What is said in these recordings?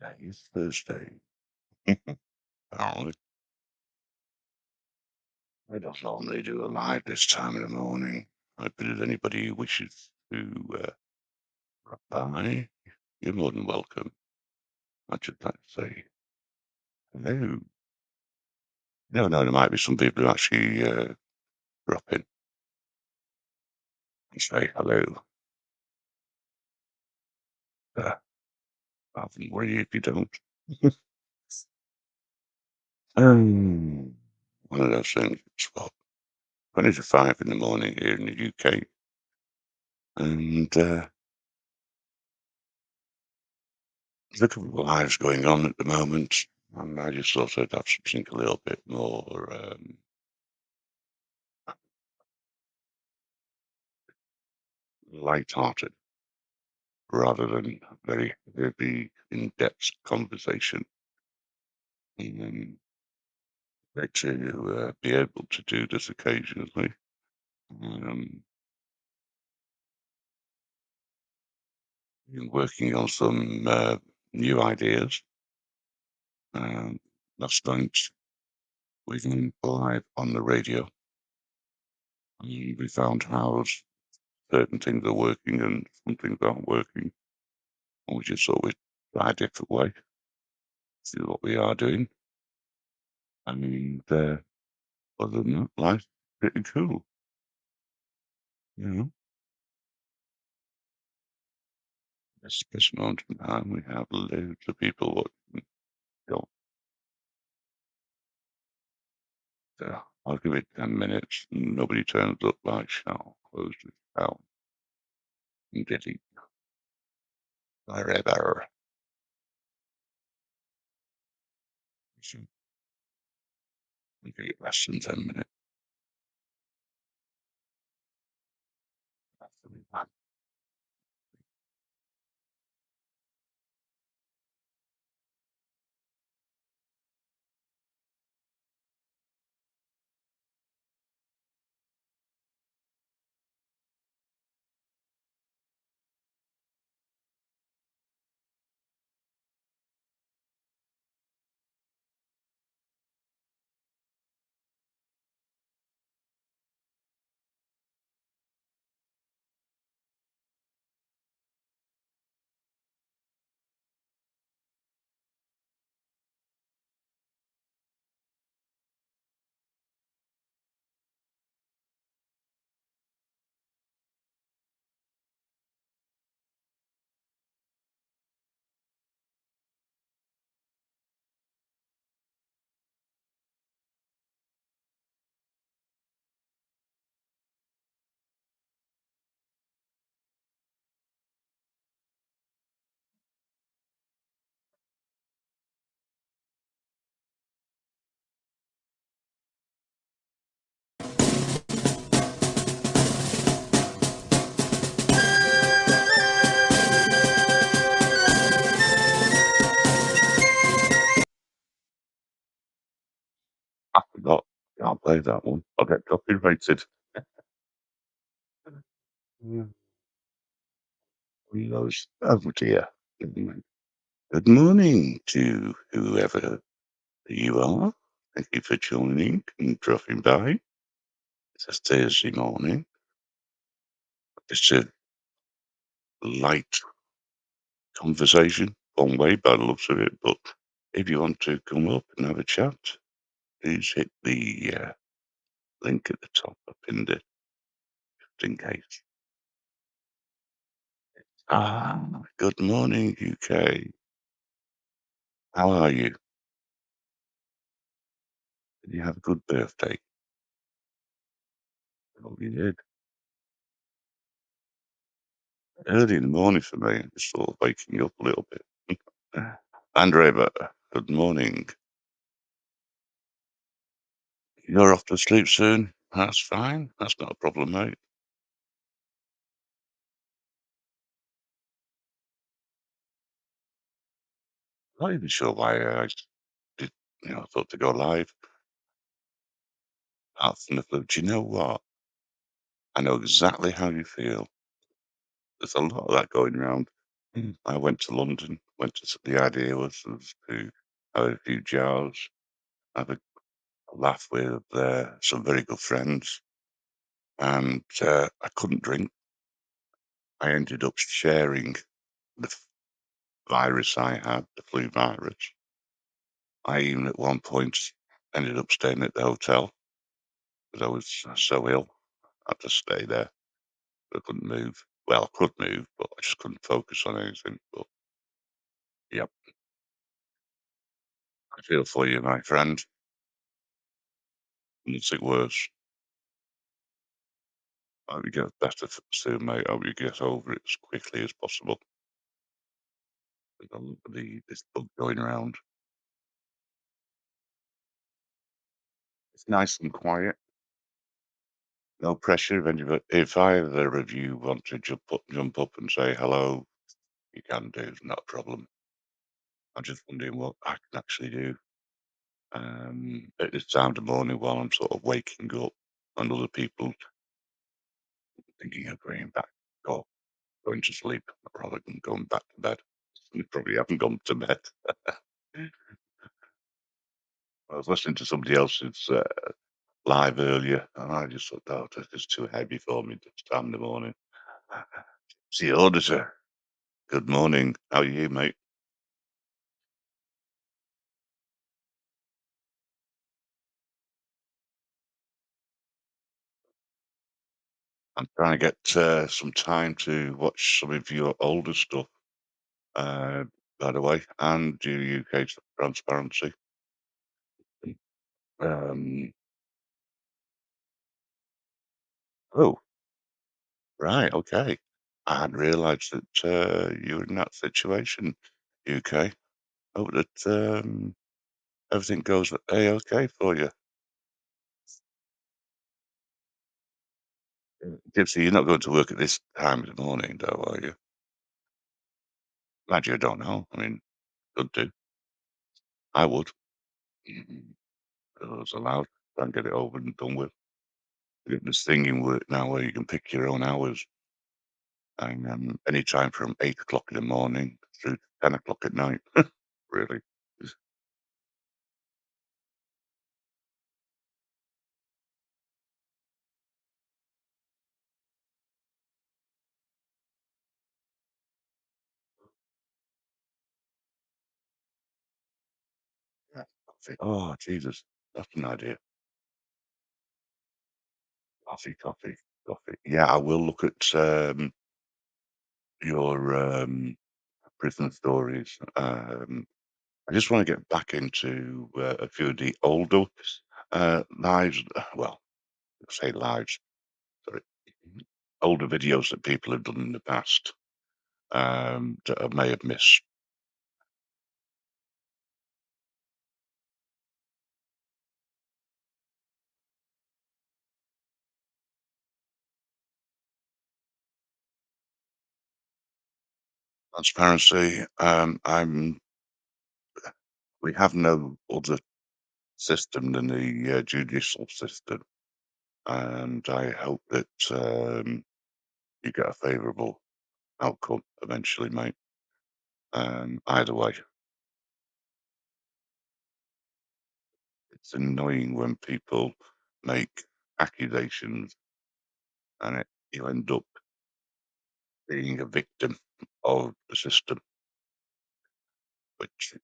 Today is Thursday. Apparently, I don't normally do a live this time of the morning. But if anybody who wishes to drop by, you're more than welcome. I just like to say hello. No, no, there might be some people who actually drop in and say hello. Uh, I wouldn't worry if you don't. um, One of those things. It's what 20 to 5 in the morning here in the UK, and there's a couple of lives going on at the moment, and I just thought I'd have something a little bit more light-hearted rather than very heavy, in-depth conversation. And like to be able to do this occasionally. Um, Been working on some new ideas. Last night we went live on the radio, and we found how certain things are working and some things aren't working. And we just thought we'd try a different way, see what we are doing. And other than that, life's pretty cool, you know. This moment in time, we have loads of people watching. So, I'll give it 10 minutes. And nobody turns up. I shall close this down and delete forever. So, we give it less than 10 minutes. I forgot. Can't play that one. I'll get copyrighted. Yeah. Windows. Oh dear. Good morning to whoever you are. Thank you for joining and dropping by. It's a Thursday morning. It's a light conversation, one way by the looks of it. But if you want to come up and have a chat, please hit the link at the top. I pinned it just in case. Good morning, UK. How are you? Did you have a good birthday? Oh, you did. Early in the morning for me. I'm just sort of waking up a little bit. Andrea, good morning. You're off to sleep soon. That's fine. That's not a problem, mate. Not even sure why I did, I thought to go live. Out from the blue. Do you know what? I know exactly how you feel. There's a lot of that going around. I went to London The idea was to have a few jars, have a laugh with some very good friends, and I couldn't drink. I ended up sharing the virus I had, the flu virus. I even at one point ended up staying at the hotel because I was so ill. I had to stay there. I couldn't move. Well, I could move, but I just couldn't focus on anything. But yep, I feel for you, my friend. Nothing worse. I hope you get better soon, mate. I hope you get over it as quickly as possible. This bug going around. It's nice and quiet. No pressure. If either of you want to jump up and say hello, you can do. It's not a problem. I'm just wondering what I can actually do at this time of the morning while I'm sort of waking up and other people thinking of going back or going to sleep rather than going back to bed. You probably haven't gone to bed. I was listening to somebody else's live earlier, and I just thought, oh, this is too heavy for me this time in the morning. See you later, sir. Good morning. How are you, mate? I'm trying to get some time to watch some of your older stuff, uh, by the way, and do UK transparency. Um, oh, right, okay. I hadn't realised that you were in that situation, UK. Hope that everything goes a-okay for you. Gypsy, you're not going to work at this time of the morning, though, are you? Glad you don't know. I mean, could do. I would. Mhm. If I was allowed. Try and get it over and done with. Get this thing in work now where you can pick your own hours. And any time from 8 o'clock in the morning through to 10 o'clock at night. Really. Yeah. Coffee. Oh, Jesus. That's an idea. Coffee, coffee, coffee. Yeah, I will look at your prison stories. I just want to get back into a few of the older lives. Well, I say lives, sorry, older videos that people have done in the past that I may have missed. Transparency. We have no other system than the judicial system, and I hope that you get a favourable outcome eventually, mate. Either way, it's annoying when people make accusations and you end up being a victim of the system, which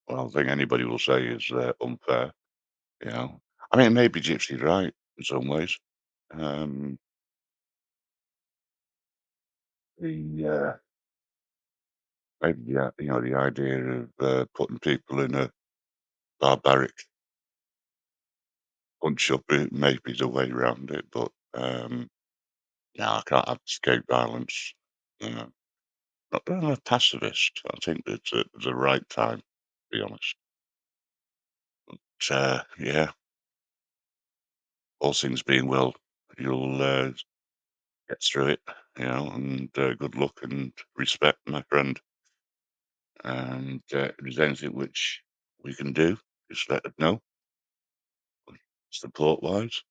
I don't think anybody will say is unfair. You know, I mean, maybe Gypsy's right in some ways. Um, the maybe the idea of putting people in a barbaric punch up it maybe the way around it, but no, I can't escape violence. Uh, Not that I'm a pacifist. I think that the right time, to be honest. Yeah, all things being well, you'll get through it, and good luck and respect, my friend. And if there's anything which we can do, just let us know. Support wise,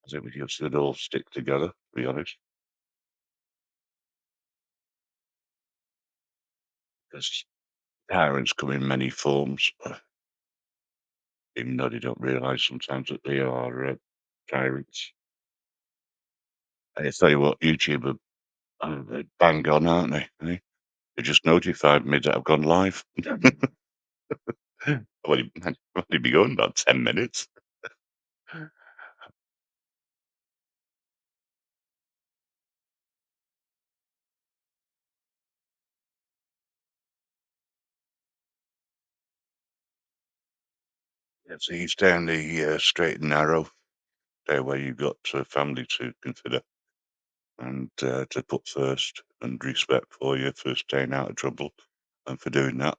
I think we should all stick together, to be honest. because parents come in many forms, even though they don't realise sometimes that they are tyrants. I tell you what, YouTube are bang on, aren't they? Eh? They just notified me that I've gone live. I've only been going about 10 minutes. Yeah, so you stay on the straight and narrow, stay where you've got family to consider and to put first, and respect for you for staying out of trouble and for doing that.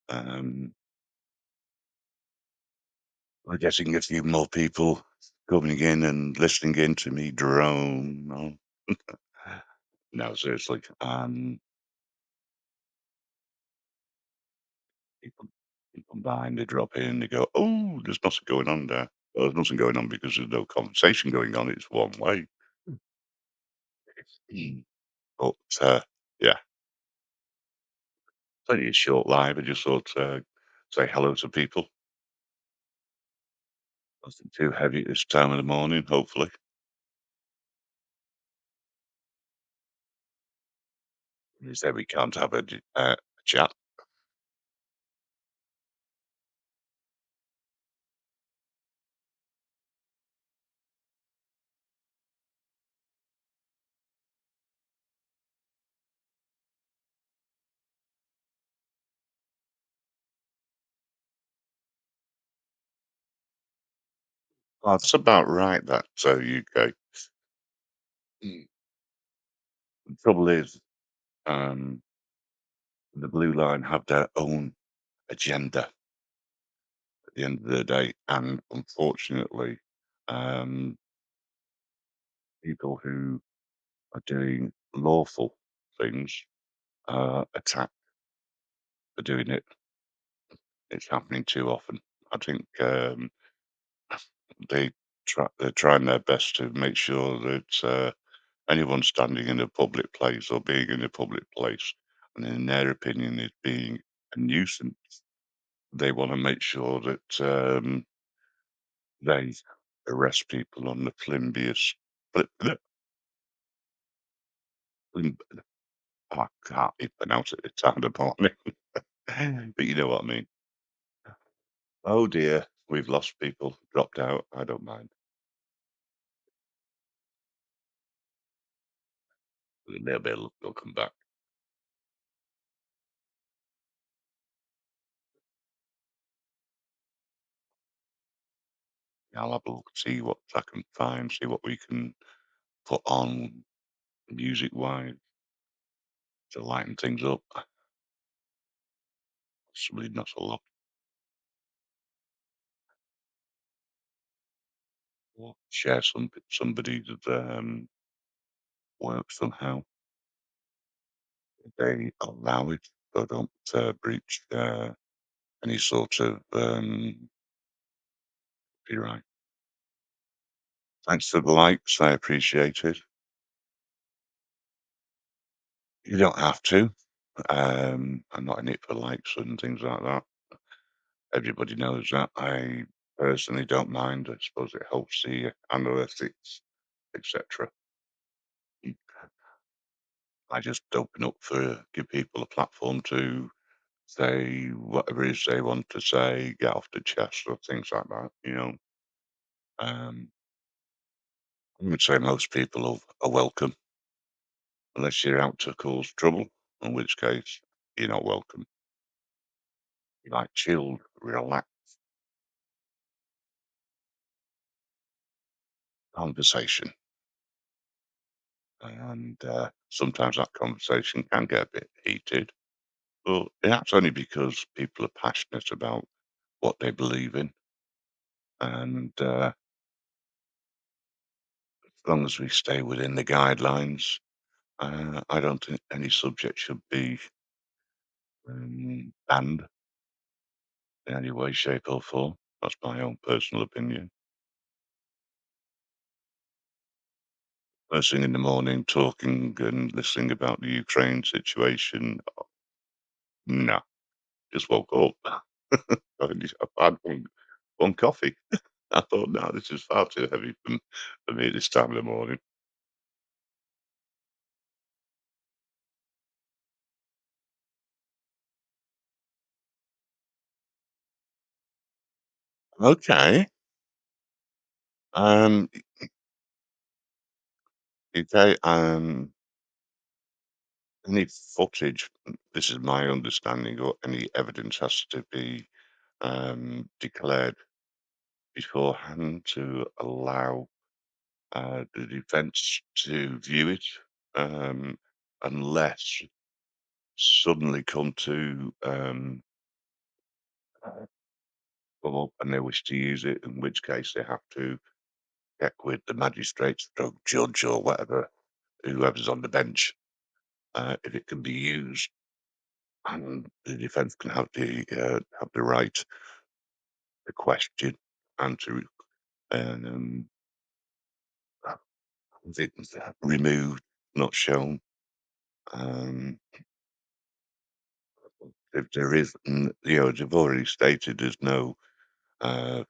Um, I'm guessing a few more people coming in and listening in to me drone on. No, seriously. People, people behind, they drop in, they go, "Oh, there's nothing going on there." Well, there's nothing going on because there's no conversation going on. It's one way. Mm. But yeah, plenty of short live. I just thought say hello to people. Nothing too heavy at this time of the morning. Hopefully, you said we can't have a chat. Oh, that's about right. That UK. Mm. The trouble is, um, the Blue Line have their own agenda at the end of the day, and unfortunately, um, people who are doing lawful things attacked for doing it. It's happening too often. I think they're trying their best to make sure that anyone standing in a public place or being in a public place, and in their opinion is being a nuisance, they want to make sure that they arrest people on the flimsiest. Flim, I can't even pronounce it. It's out of the morning, but you know what I mean. Oh dear, we've lost people, dropped out. I don't mind. They'll come back. I'll have a look, see what I can find, see what we can put on music wise to lighten things up. Possibly not a lot. Or share somebody's work somehow. If they allow it, so don't breach any sort of copyright. Thanks for the likes, I appreciate it. You don't have to. I'm not in it for likes and things like that. Everybody knows that. I personally don't mind. I suppose it helps the analytics, etc. I just open up for give people a platform to say whatever it is they want to say, get off the chest or things like that. Um, I would say most people are welcome unless you're out to cause trouble, in which case you're not welcome. You like chilled, relaxed conversation, and sometimes that conversation can get a bit heated. But that's only because people are passionate about what they believe in, and as long as we stay within the guidelines, I don't think any subject should be banned in any way, shape, or form. That's my own personal opinion. First thing in the morning, talking and listening about the Ukraine situation. No, just woke up. I've had one coffee. I thought, "No, this is far too heavy for me this time of the morning." Okay. Um, okay, any footage, this is my understanding, or any evidence has to be, declared beforehand to allow, the defense to view it, um, unless suddenly come to, come up and they wish to use it, in which case they have to check with the magistrate, stroke judge, or whatever, whoever's on the bench, if it can be used, and the defence can have the right to question and to um, have it removed, not shown. Um, if there is, they've already stated there's no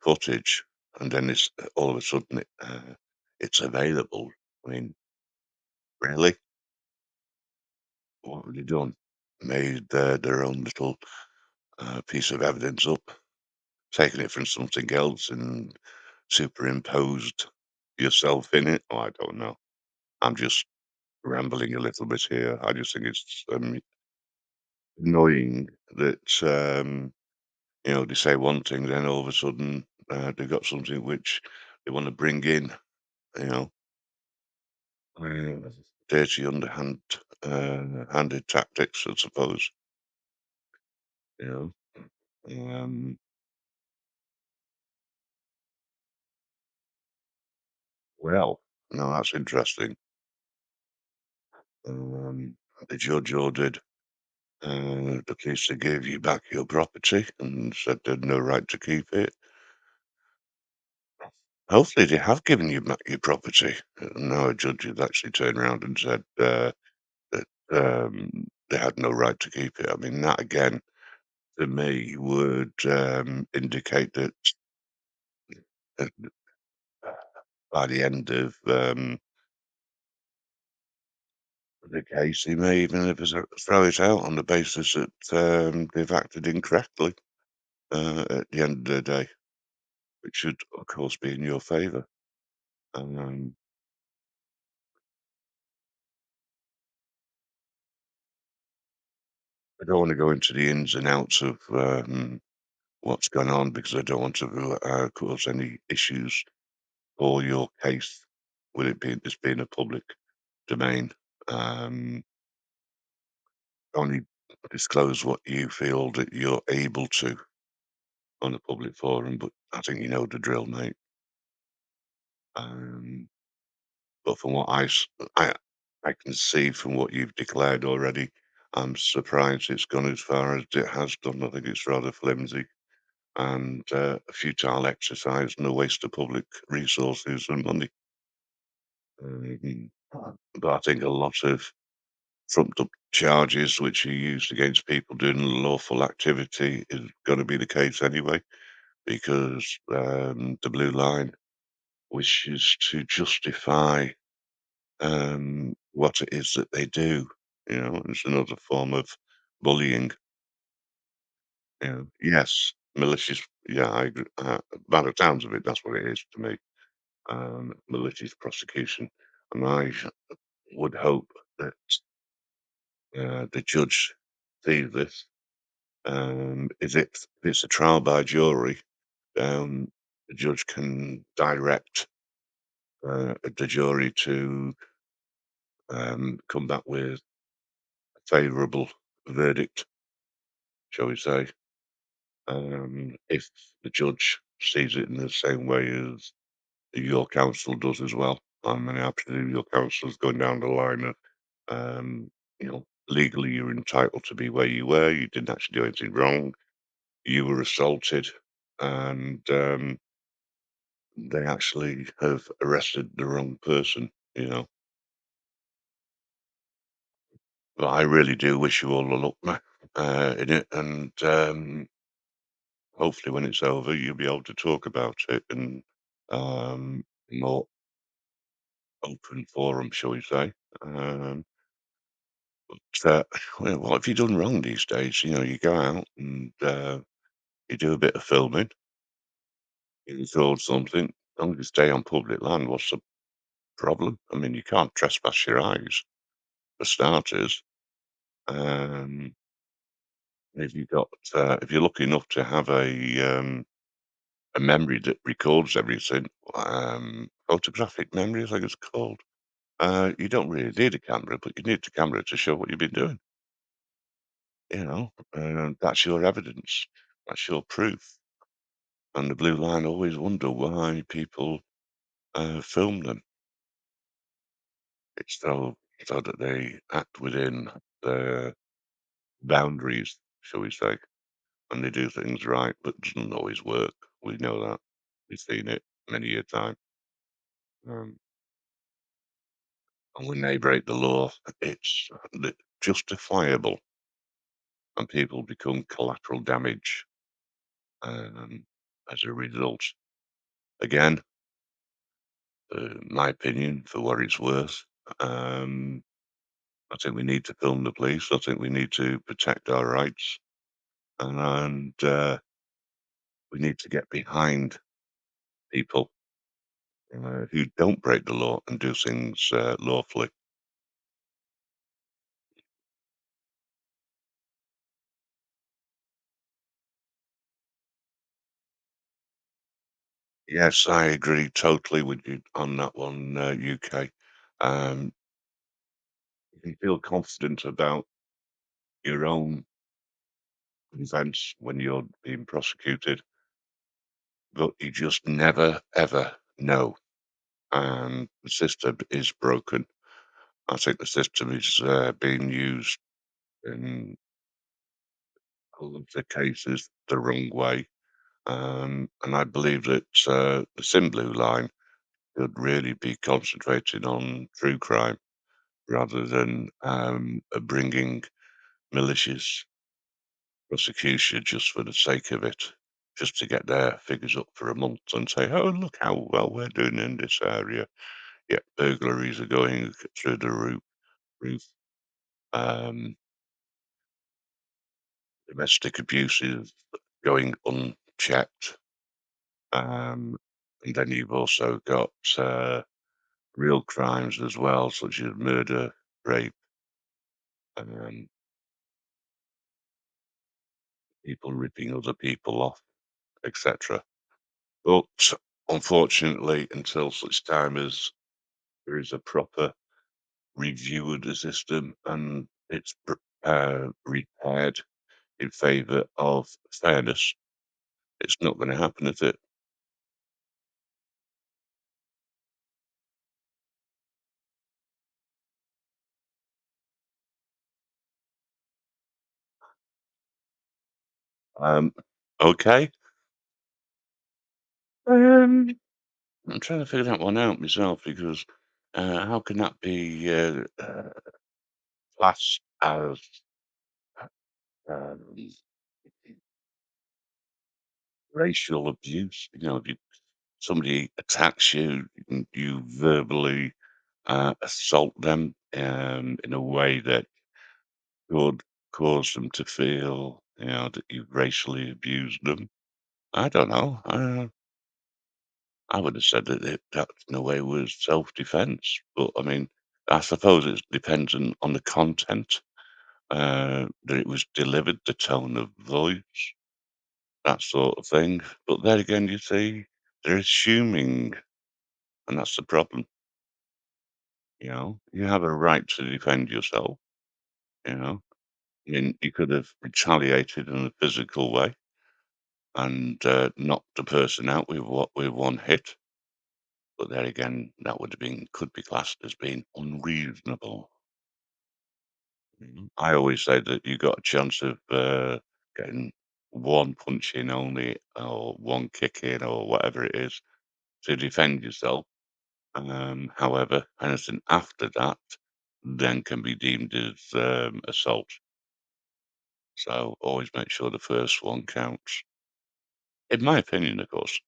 footage, and then it's all of a sudden it's available. I mean, really, what have they done? Made their own little piece of evidence up, taken it from something else and superimposed yourself in it. Oh, I don't know. I'm just rambling a little bit here. I just think it's annoying that they say one thing, then all of a sudden they've got something which they want to bring in. You know, uh, dirty underhand, handed tactics, I suppose. You um, well, no, that's interesting. Um, the judge ordered the police to give you back your property and said they'd no right to keep it. Hopefully, they have given you back your property. No, a judge has actually turned around and said that they had no right to keep it. I mean, that again, to me, would indicate that uh, by the end of the case, he may even if throw it out on the basis that they've acted incorrectly at the end of the day, which should, of course, be in your favour. Um, I don't want to go into the ins and outs of what's gone on because I don't want to cause any issues for your case with it being this being a public domain. Um, only disclose what you feel that you're able to on a public forum, but I think you know the drill, mate. Um, but from what I can see from what you've declared already, I'm surprised it's gone as far as it has done. I think it's rather flimsy and a futile exercise and a waste of public resources and money. Um, but I think a lot of trumped up charges which are used against people doing lawful activity is going to be the case anyway, because the blue line wishes to justify what it is that they do. It's another form of bullying. Yes, malicious. Yeah, I agree. By the sounds of it, that's what it is to me. Malicious prosecution, and I would hope that the judge sees this. Is it if it's a trial by jury, the judge can direct the jury to come back with a favourable verdict, shall we say? If the judge sees it in the same way as your counsel does as well, I mean, I presume your counsel's going down the line of, legally you're entitled to be where you were. You didn't actually do anything wrong. You were assaulted, and they actually have arrested the wrong person. You know, but I really do wish you all the luck, mate. in it, and hopefully when it's over, you'll be able to talk about it in more open forum, shall we say. Um, but well, what have you done wrong these days? You know, you go out and you do a bit of filming, you record something. As long as you stay on public land, what's the problem? I mean, you can't trespass your eyes for starters. Um, if you're lucky enough to have a memory that records everything, photographic memory, I think it's called. You don't really need a camera, but you need the camera to show what you've been doing. You know, that's your evidence. That's your proof. And the blue line always wonder why people film them. It's so that they act within their boundaries, shall we say, and they do things right, but it doesn't always work. We know that. We've seen it many a time. Um, and when they break the law, it's justifiable, and people become collateral damage as a result. Again, my opinion, for what it's worth, um, I think we need to film the police. I think we need to protect our rights, and we need to get behind people who don't break the law and do things lawfully. Yes, I agree totally with you on that one, UK. Um, you can feel confident about your own defence when you're being prosecuted, but you just never ever know. And the system is broken. I think the system is being used in all of the cases the wrong way. And I believe that the Sim Blue line should really be concentrating on true crime rather than bringing malicious prosecution just for the sake of it, just to get their figures up for a month and say, oh, look how well we're doing in this area. Yeah, burglaries are going through the roof. Um, Domestic abuse is going unchecked. And then you've also got real crimes as well, such as murder, rape, um, people ripping other people off, etc. But unfortunately, until such time as there is a proper review of the system and it's repaired in favour of fairness, it's not going to happen, is it? Um, okay. Um, I'm trying to figure that one out myself because how can that be classed as um, racial abuse? You know, if somebody attacks you, and you verbally assault them in a way that could cause them to feel, you know, that you racially abused them. I don't know. I would have said that in a way was self-defense, but I mean, I suppose it's dependent on the content that it was delivered, the tone of voice, that sort of thing. But then again, you see, they're assuming, and that's the problem. You know, you have a right to defend yourself. You know, I mean, you could have retaliated in a physical way and knocked the person out with one hit. But there again, that would have been could be classed as being unreasonable. I always say that you got a chance of getting one punch in only, or one kick in, or whatever it is, to defend yourself. However, anything after that then can be deemed as assault. So always make sure the first one counts. In my opinion, of course,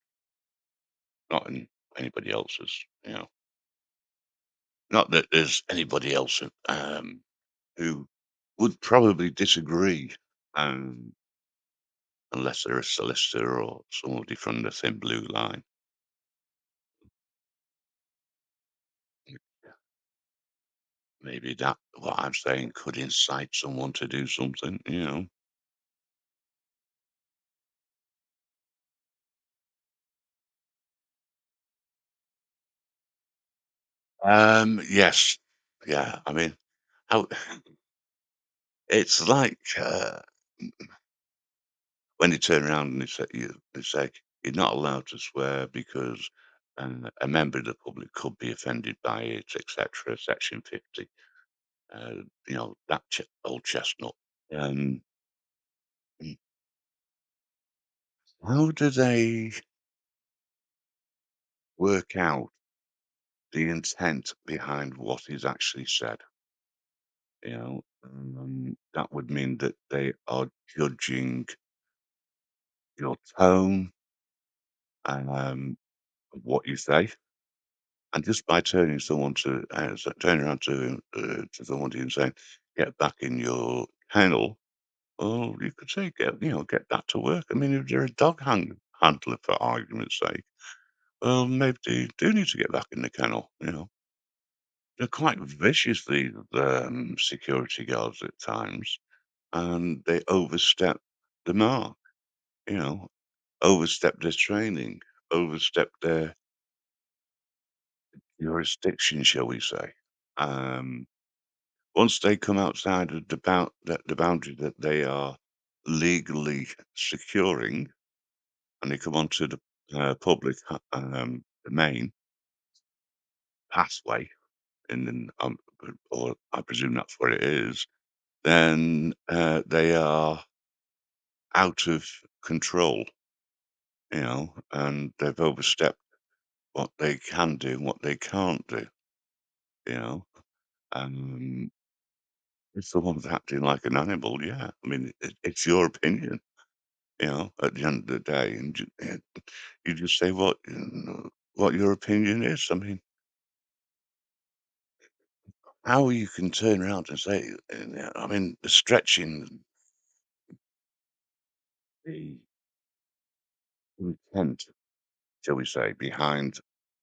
not in anybody else's. Not that there's anybody else who would probably disagree, um, unless they're a solicitor or somebody from the thin blue line. Maybe that what I'm saying could incite someone to do something. Yes. Yeah, I mean, how it's like, when you turn around and they say, "You're not allowed to swear because, a member of the public could be offended by it, et cetera, Section 50." That old chestnut. Um, mm, how do they work out the intent behind what is actually said? That would mean that they are judging your tone, um, of what you say, and just by turning around to somebody and saying, "Get back in your kennel," or you could say, "Get back to work." I mean, if you're a handler, for argument's sake, well, maybe you do need to get back in the kennel. They're quite vicious, these security guards at times, and they overstep the mark. You know, overstep their training, overstep their jurisdiction, shall we say. Um, Once they come outside of the boundary that they are legally securing, and they come onto the public domain pathway, and then, or I presume that's what it is, then they are out of control, and they've overstepped what they can do and what they can't do. You know, um, if someone's acting like an animal, yeah, I mean, it's your opinion. At the end of the day, and you just say what your opinion is. I mean, how you can turn around and say, I mean, stretching the intent, shall we say, behind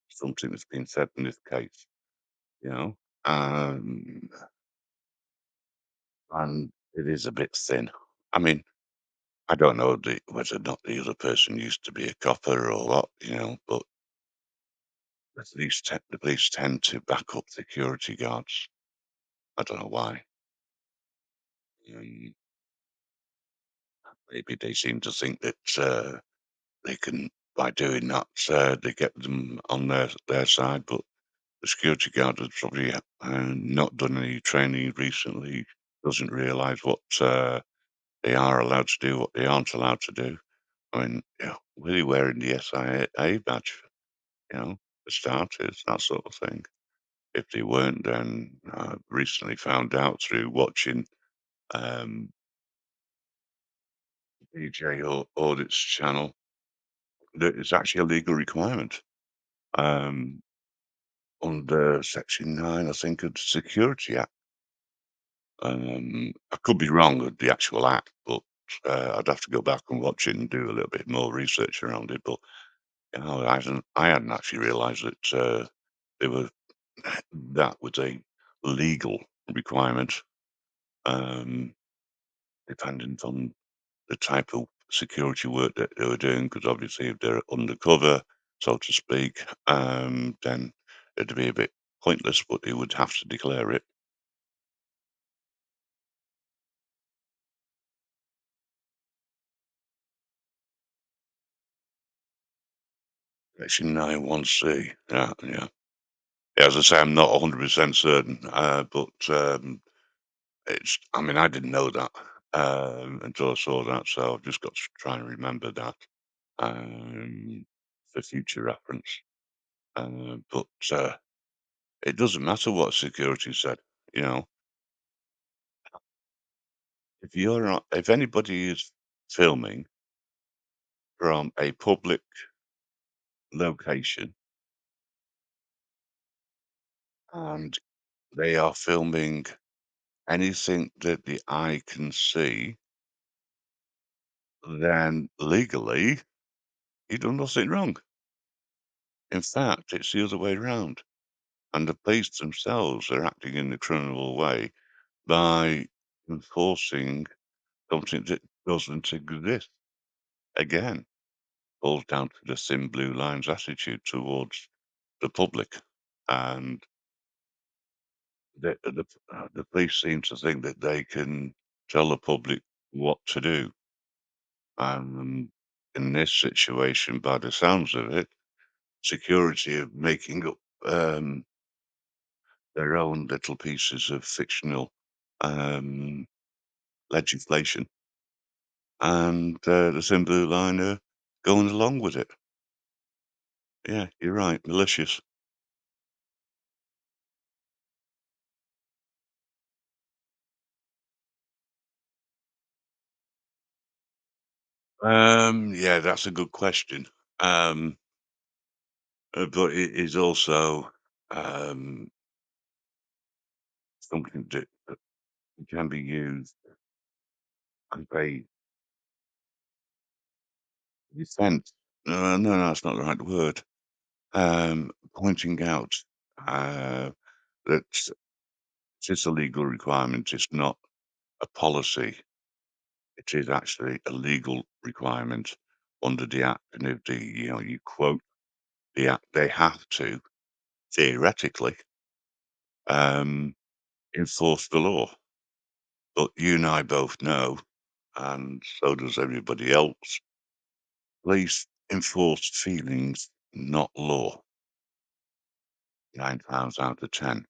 something that's been said in this case, you know, um, and it is a bit thin. I mean, I don't know whether or not the other person used to be a copper or what, but the police tend to back up security guards. I don't know why. Um, Maybe they seem to think that they can, by doing that, they get them on their side. But the security guard has probably not done any training recently, doesn't realise what they are allowed to do, what they aren't allowed to do. I mean, really wearing the SIA badge, for starters, that sort of thing. If they weren't, then I recently found out through watching um, DJ Audit's channel that it's actually a legal requirement um, under Section 9, I think, of the Security Act. I could be wrong with the actual act, but I'd have to go back and watch it and do a little bit more research around it. But I hadn't actually realised that they were that was a legal requirement, um, dependent on the type of security work that they were doing. Because obviously, if they're undercover, so to speak, then it'd be a bit pointless. But they would have to declare it. Section 91C. Yeah, yeah. Yeah, as I say, I'm not 100% certain, but I mean, I didn't know that until I saw that, so I've just got to try and remember that for future reference. But it doesn't matter what security said, you know. if anybody is filming from a public location and they are filming anything that the eye can see, then legally you done nothing wrong. In fact, it's the other way round. And the police themselves are acting in a criminal way by enforcing something that doesn't exist. Again, falls down to the thin blue lines attitude towards the public. And the police seem to think that they can tell the public what to do. And in this situation, by the sounds of it, security are making up their own little pieces of fictional um, legislation, and the thin blue line are going along with it. Yeah, you're right, malicious. Yeah, that's a good question. Um, but it is also um, something that can be used as a defense. No, that's not the right word. Pointing out that it's a legal requirement. It's not a policy. It is actually a legal requirement under the Act, and if you quote the Act, they have to theoretically um, enforce the law. But you and I both know, and so does everybody else, police enforce feelings, not law. 9 times out of 10.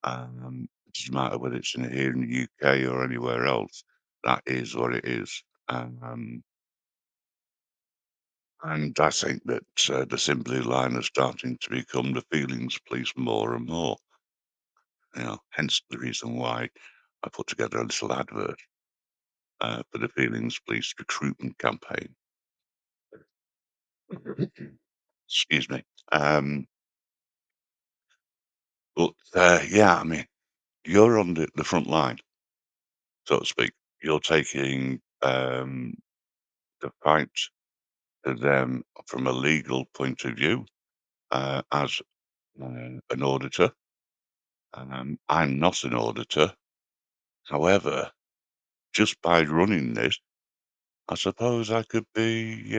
It doesn't matter whether it's here in the UK or anywhere else. That is what it is. And I think that the thin blue line is starting to become the feelings police more and more. Hence the reason why I put together a little advert for the feelings police recruitment campaign. Excuse me. Um, but yeah, I mean, you're on the front line, so to speak. You're taking the fight to them from a legal point of view as an auditor. I'm not an auditor. However, just by running this, I suppose I could be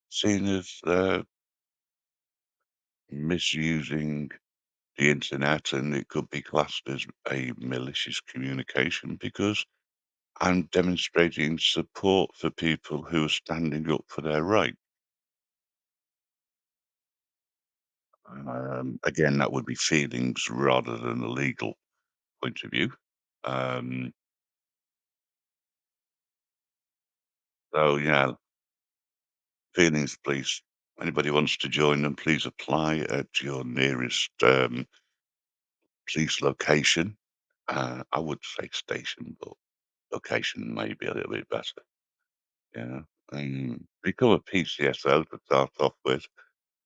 seen as misusing the internet, and it could be classed as a malicious communication because I'm demonstrating support for people who are standing up for their right. Again, that would be feelings rather than a legal point of view. Um, so, yeah, feelings, please. Anybody wants to join them, please apply at your nearest police location. I would say station, but location may be a little bit better. Yeah. Become a PCSO to start off with,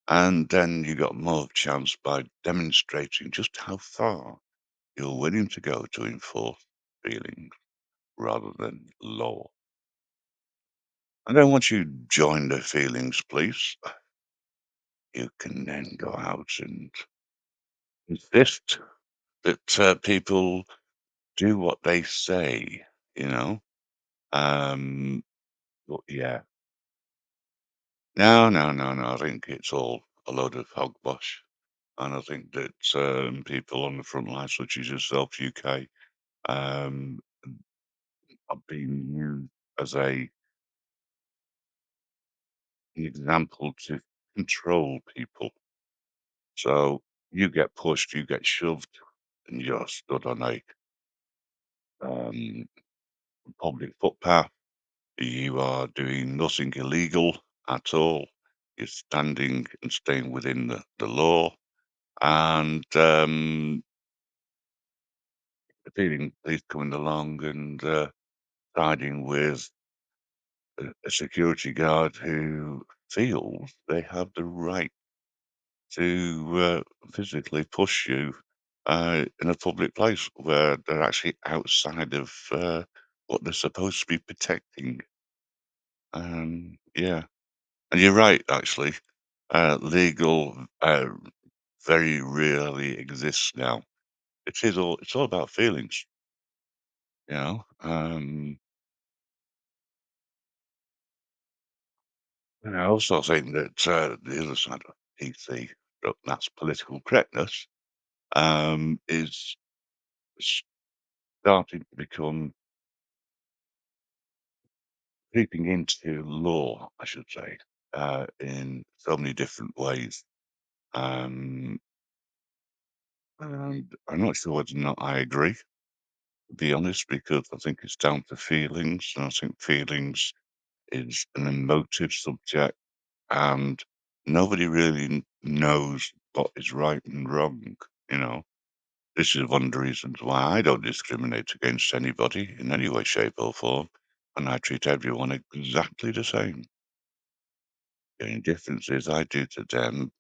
and then you got more chance by demonstrating just how far you're willing to go to enforce feelings rather than law. And then once you join the feelings police, you can then go out and insist that people do what they say, you know. Um, but yeah, no. I think it's all a load of hogwash, and I think that people on the front line, such as yourself, UK, um, are being used as an example to control people. So you get pushed, you get shoved, and you're stood on a um, public footpath. You are doing nothing illegal at all. You're standing and staying within the law. And the feeling police coming along and siding with a security guard who feels they have the right to physically push you in a public place where they're actually outside of what they're supposed to be protecting. Yeah, and you're right, actually. Legal very rarely exists now. It's all about feelings, you know. And I also think that the other side of PC, that's political correctness, is starting to become creeping into law, I should say, in so many different ways. Um, and I'm not sure whether or not I agree, to be honest, because I think it's down to feelings, and I think feelings is an emotive subject, and nobody really knows what is right and wrong. You know, this is one of the reasons why I don't discriminate against anybody in any way, shape, or form, and I treat everyone exactly the same. The only difference is I do to them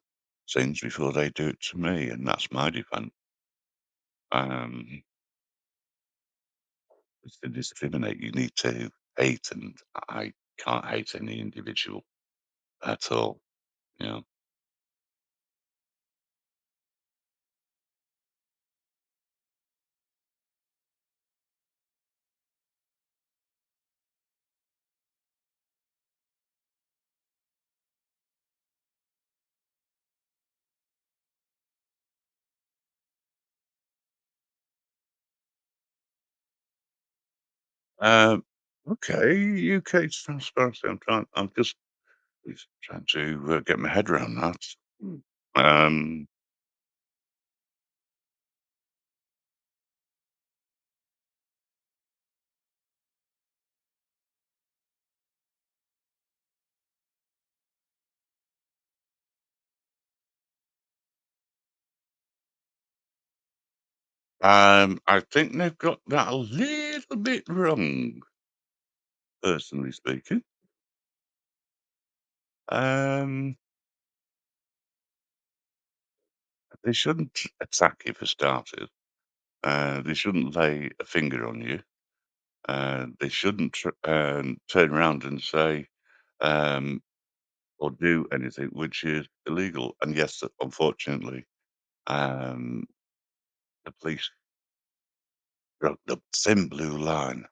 things before they do it to me, and that's my defense. Um, to discriminate, you need to hate, and I can't hate any individual at all. You know. Um, okay, UK transparency. I'm just trying to get my head around that. Mm. Um, I think they've got that a little bit wrong, personally speaking. Um, they shouldn't attack you for starters. They shouldn't lay a finger on you. They shouldn't turn around and say um, or do anything which is illegal. And yes, unfortunately, um, the police broke the thin blue line.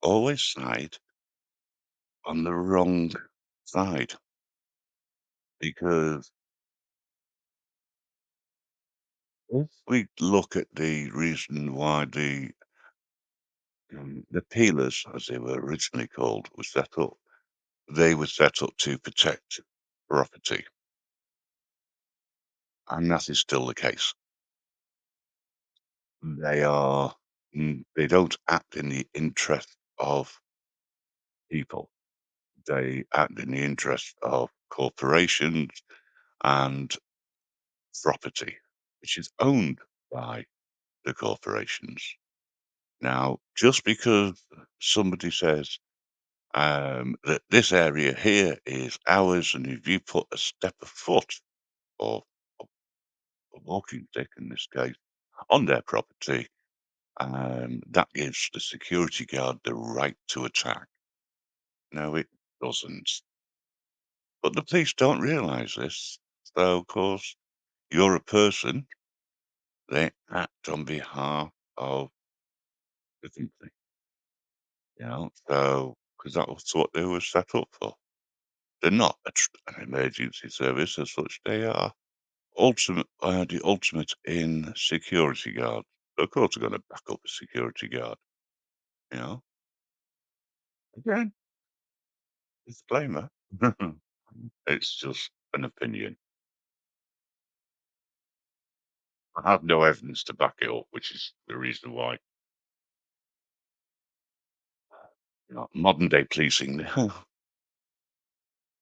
Always side on the wrong side because if we look at the reason why the peelers, as they were originally called, were set up, they were set up to protect property, and that is still the case. They don't act in the interest of people. They act in the interest of corporations and property, which is owned by the corporations. Now, just because somebody says that this area here is ours, and if you put a step of foot or a walking stick in this case on their property, that gives the security guard the right to attack. No, it doesn't. But the police don't realise this. So, of course, you're a person, they act on behalf of the company, so because that was what they were set up for. They're not an emergency service as such. They are the ultimate in security guard. Of course, they're going to back up a security guard. You know, again, disclaimer. It's just an opinion. I have no evidence to back it up, which is the reason why. Modern day policing,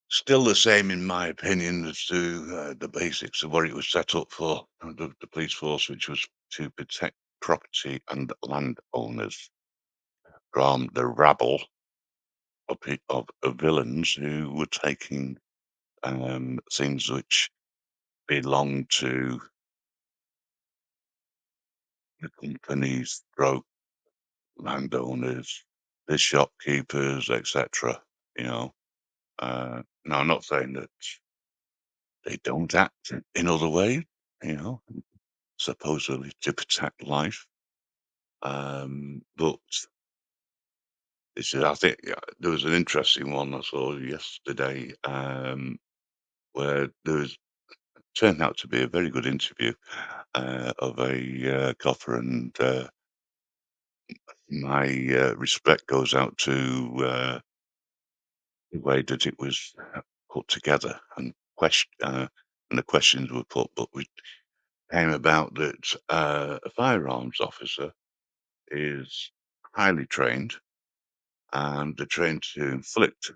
still the same in my opinion as to the basics of what it was set up for. The police force, which was to protect property and landowners from the rabble of villains who were taking things which belonged to the companies, stroke landowners, the shopkeepers, etc. You know, now I'm not saying that they don't act in other ways. You know, supposedly to protect life, but this is, I think, yeah, there was an interesting one I saw yesterday, where there was turned out to be a very good interview of a copper, and my respect goes out to the way that it was put together and the questions were put, but we came about that a firearms officer is highly trained and they're trained to inflict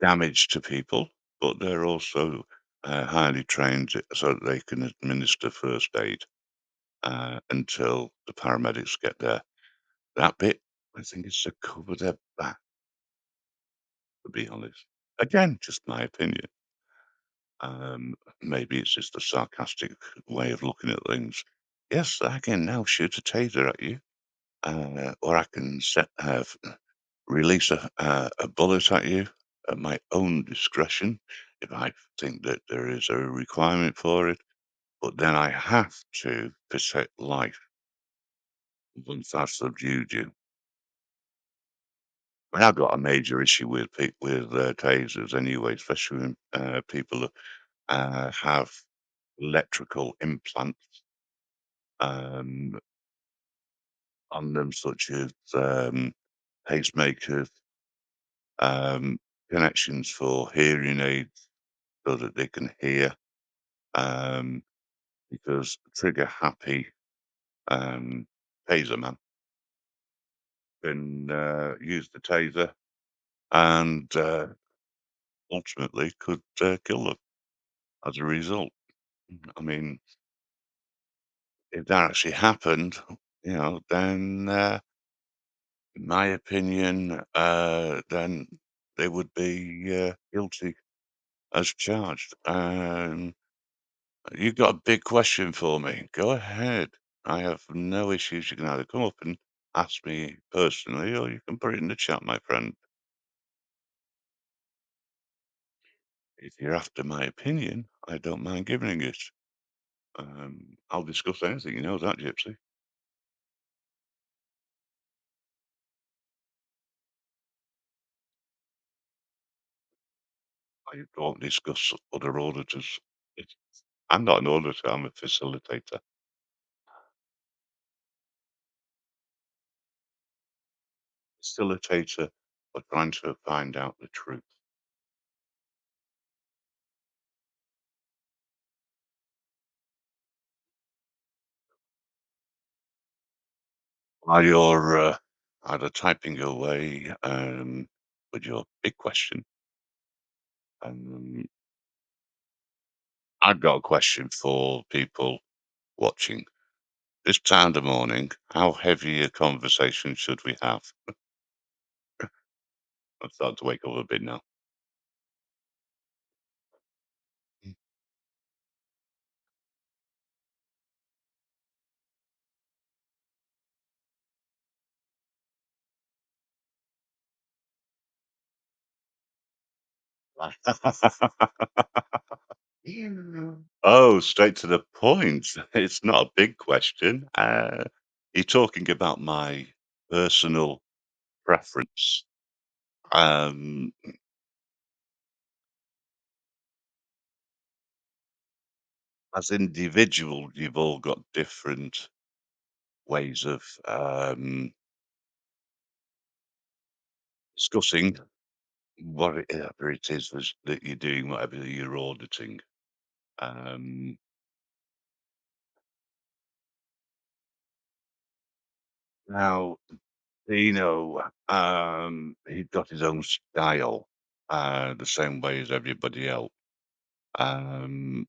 damage to people, but they're also highly trained so that they can administer first aid until the paramedics get there. That bit, I think, is to cover their back, to be honest. Again, just my opinion. Maybe it's just a sarcastic way of looking at things. Yes, I can now shoot a taser at you, or I can release a bullet at you at my own discretion if I think that there is a requirement for it. But then I have to protect life once I've subdued you. I have got a major issue with tasers anyway, especially when people have electrical implants um, on them, such as pacemakers, um, connections for hearing aids so that they can hear, um, because trigger happy taser man can use the taser and ultimately could kill them as a result. I mean, if that actually happened, then in my opinion, then they would be guilty as charged. You've got a big question for me. Go ahead. I have no issues. You can either come up and ask me personally, or you can put it in the chat, my friend. If you're after my opinion, I don't mind giving it. I'll discuss anything. You know that, Gypsy. I don't discuss other auditors. It's, I'm not an auditor. I'm a facilitator. Facilitator for trying to find out the truth. While you're either typing away with your big question, um, I've got a question for people watching. This time of the morning, how heavy a conversation should we have? I'm starting to wake up a bit now. Oh, straight to the point. It's not a big question. You're talking about my personal preference. Um, as individuals, you've all got different ways of discussing whatever it is that you're doing, whatever you're auditing. Um, Now, Dino, he's got his own style, the same way as everybody else. Um,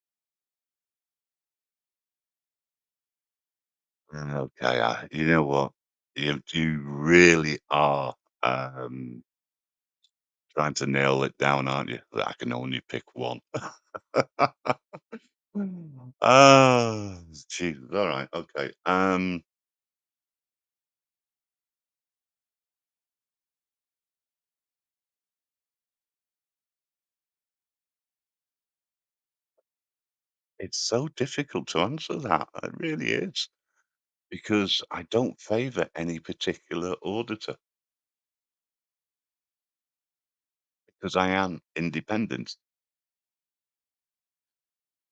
Okay, you know what? You really are um, trying to nail it down, aren't you? That I can only pick one. Oh, Jesus. All right. Okay. It's so difficult to answer that. It really is because I don't favour any particular auditor because I am independent.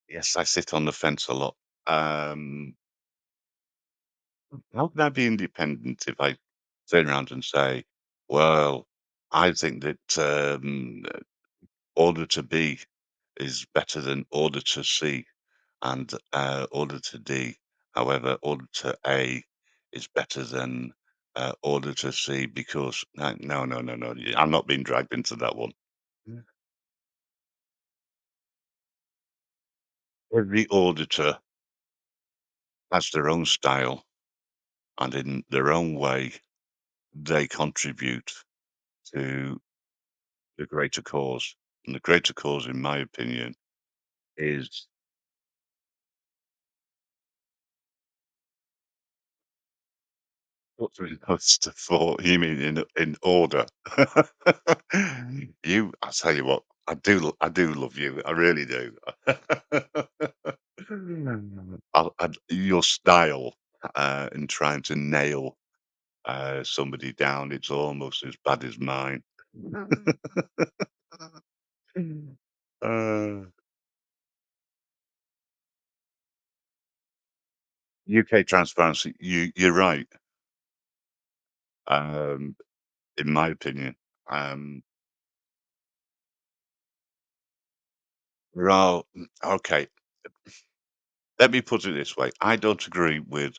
Yes, I sit on the fence a lot. Um, how can I be independent if I turn around and say, well, I think that auditor B is better than auditor C and auditor D. However, auditor A is better than auditor C because no. I'm not being dragged into that one. Mm. Every auditor has their own style and in their own way they contribute to the greater cause. And the greater cause, in my opinion, is what's really close to four. You mean in order? I tell you what, I do love you. I really do. Your style in trying to nail somebody down, it's almost as bad as mine. uh, UK transparency. You're right. Um, in my opinion. Um, well, okay. Let me put it this way. I don't agree with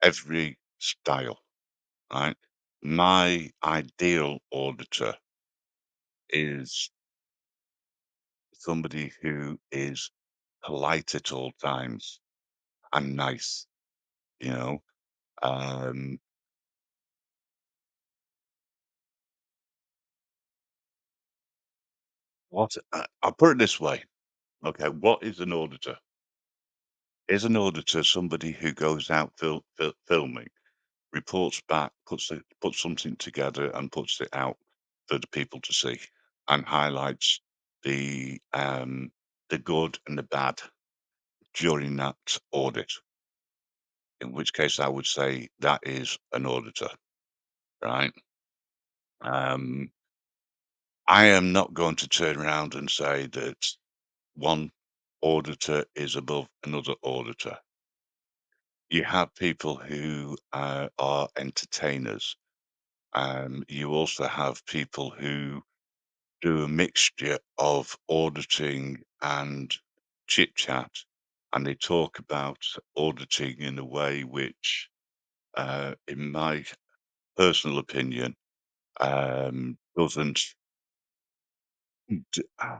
every style, right? My ideal auditor is somebody who is polite at all times and nice, you know. Um, I'll put it this way. Okay, what is an auditor? Is an auditor somebody who goes out filming, reports back, puts something together and puts it out for the people to see and highlights the good and the bad during that audit, in which case I would say that is an auditor, right? Um, I am not going to turn around and say that one auditor is above another auditor. You have people who are entertainers. You also have people who do a mixture of auditing and chit chat, and they talk about auditing in a way which, in my personal opinion, d- uh,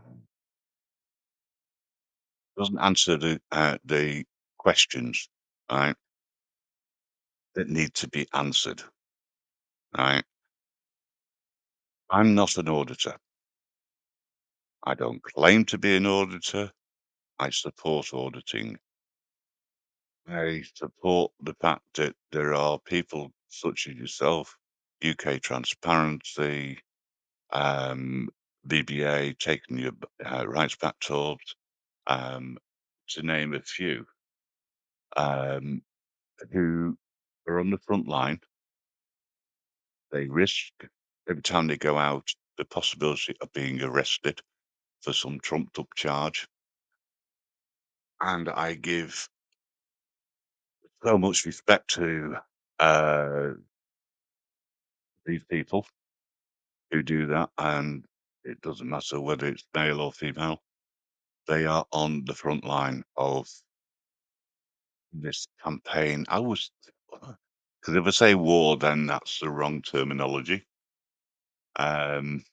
doesn't answer the questions, right, that need to be answered. Right, I'm not an auditor. I don't claim to be an auditor. I support auditing. I support the fact that there are people such as yourself, UK Transparency, um, BBA, taking your rights back talks, um, to name a few, um, who are on the front line. They risk every time they go out the possibility of being arrested for some trumped up charge. And I give so much respect to uh, these people who do that, and it doesn't matter whether it's male or female. They are on the front line of this campaign. Because if I say war, then that's the wrong terminology. Um,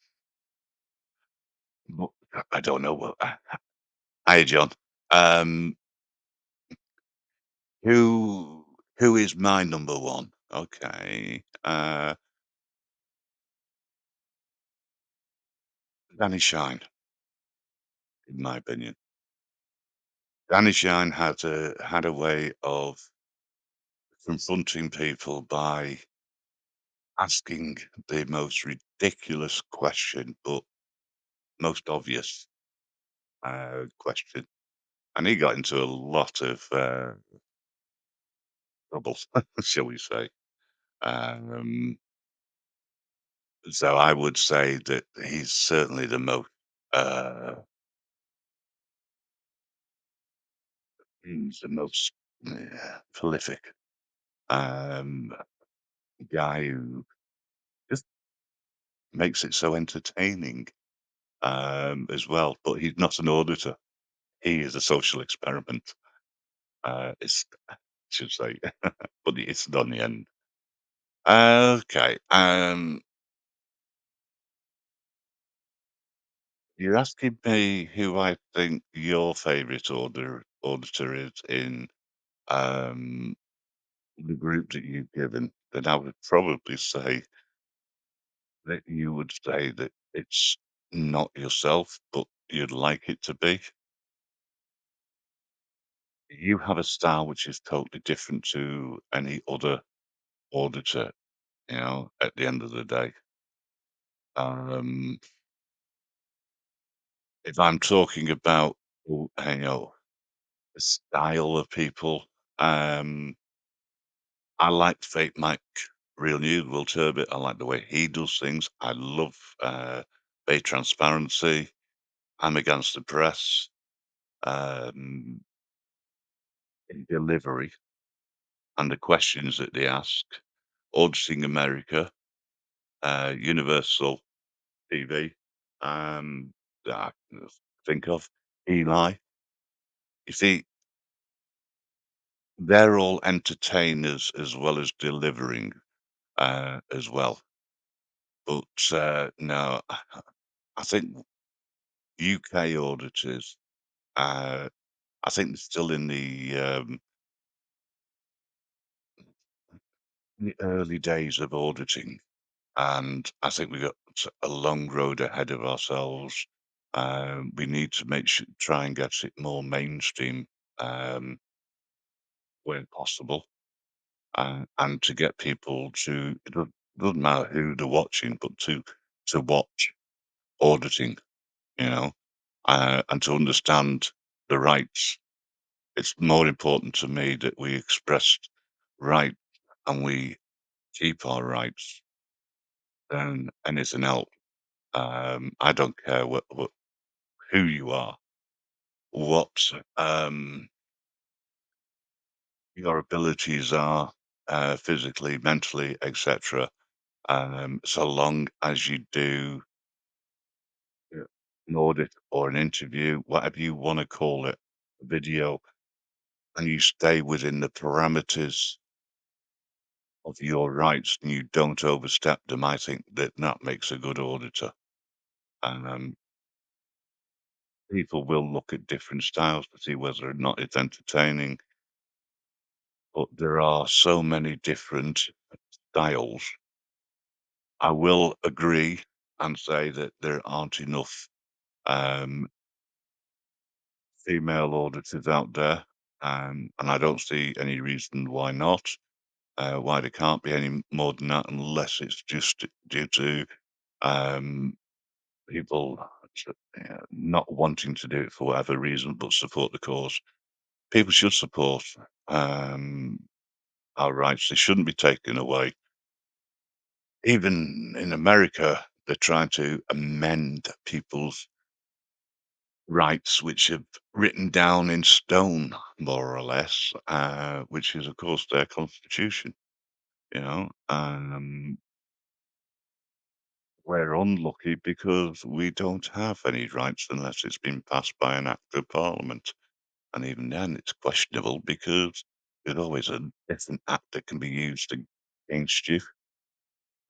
but I don't know. Hi, John. Um, who? Who is my number one? Okay. Danny Shine, in my opinion. Danny Shine had a way of confronting people by asking the most ridiculous question, but most obvious question. And he got into a lot of trouble, shall we say. Um, so I would say that he's certainly uh, he's the most prolific um, guy who just makes it so entertaining as well. But he's not an auditor. He is a social experiment. It's I should say, but it's done in the end. Okay. You're asking me who I think your favourite auditor is in um, the group that you've given, then I would probably say that you would say that it's not yourself, but you'd like it to be. You have a style which is totally different to any other auditor, at the end of the day. Um, if I'm talking about, the style of people, um, I like Fake Mike Real News, Will Turbot. I like the way he does things. I love Bay Transparency. I'm against the press. Um, in delivery and the questions that they ask. Auditing America, Universal TV, that I can think of. Eli. You see, they're all entertainers as well as delivering as well. But no, I think UK auditors, I think they're still in the early days of auditing. And I think we've got a long road ahead of ourselves. We need to try and get it more mainstream um, where possible, and to get people to it doesn't matter who they're watching, but to watch auditing, and to understand the rights. It's more important to me that we express right and we keep our rights than anything else. I don't care who you are, what your abilities are, physically, mentally, etc. So long as you do uh, an audit or an interview, whatever you want to call it, a video, and you stay within the parameters of your rights and you don't overstep them, I think that that makes a good auditor. Um, People will look at different styles to see whether or not it's entertaining, but there are so many different styles. I will agree and say that there aren't enough um, female auditors out there, and I don't see any reason why not. Why there can't be any more than that, unless it's just due to um, people not wanting to do it for whatever reason, but support the cause. People should support um, our rights. They shouldn't be taken away. Even in America, they're trying to amend people's rights, which are written down in stone, more or less, which is, of course, their constitution. We're unlucky because we don't have any rights unless it's been passed by an act of parliament. And even then, it's questionable because there's always a different act that can be used against you.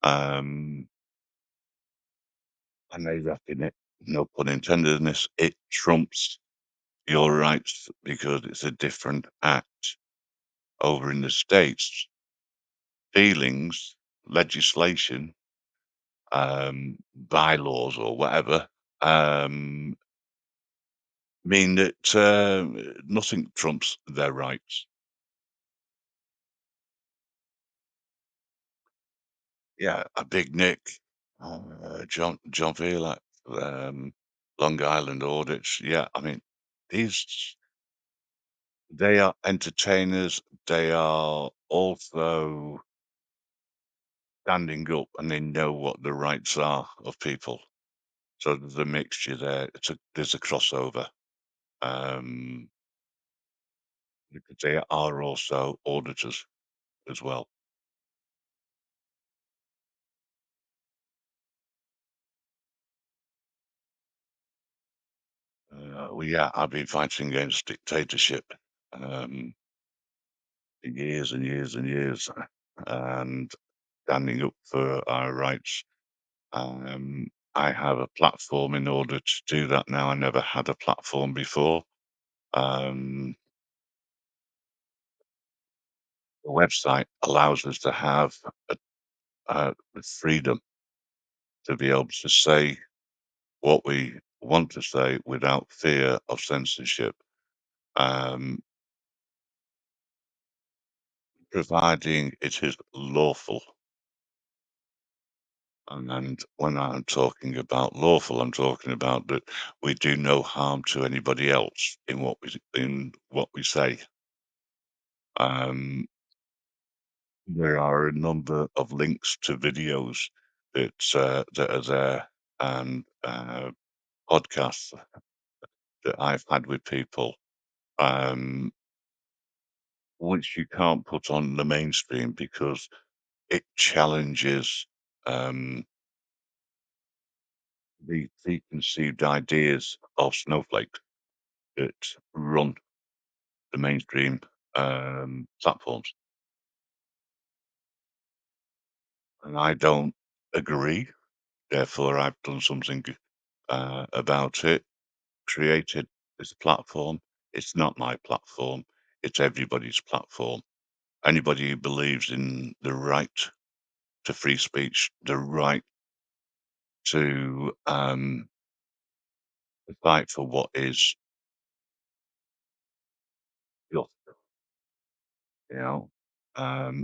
Um, and they reckon it, no pun intended in this, it trumps your rights because it's a different act. over in the States, feelings, legislation, bylaws or whatever, um, mean that nothing trumps their rights. Yeah, a Big Nick, John Vila, Long Island audits. Yeah, I mean, these they are entertainers. They are also standing up, and they know what the rights are of people. So there's a mixture there. There's a crossover. Um, because they are also auditors as well. Well, yeah, I've been fighting against dictatorship um, for years and years and years, and standing up for our rights. I have a platform in order to do that now. I never had a platform before. Um, the website allows us to have the freedom to be able to say what we want to say without fear of censorship, um, providing it is lawful. And when I'm talking about lawful, I'm talking about that we do no harm to anybody else in what we say. Um, there are a number of links to videos that are there, and podcasts that I've had with people, um, which you can't put on the mainstream because it challenges um, the preconceived ideas of snowflakes that run the mainstream platforms, and I don't agree. Therefore, I've done something about it. Created this platform. It's not my platform. It's everybody's platform. Anybody who believes in the right to free speech, the right to fight for what is just, you know.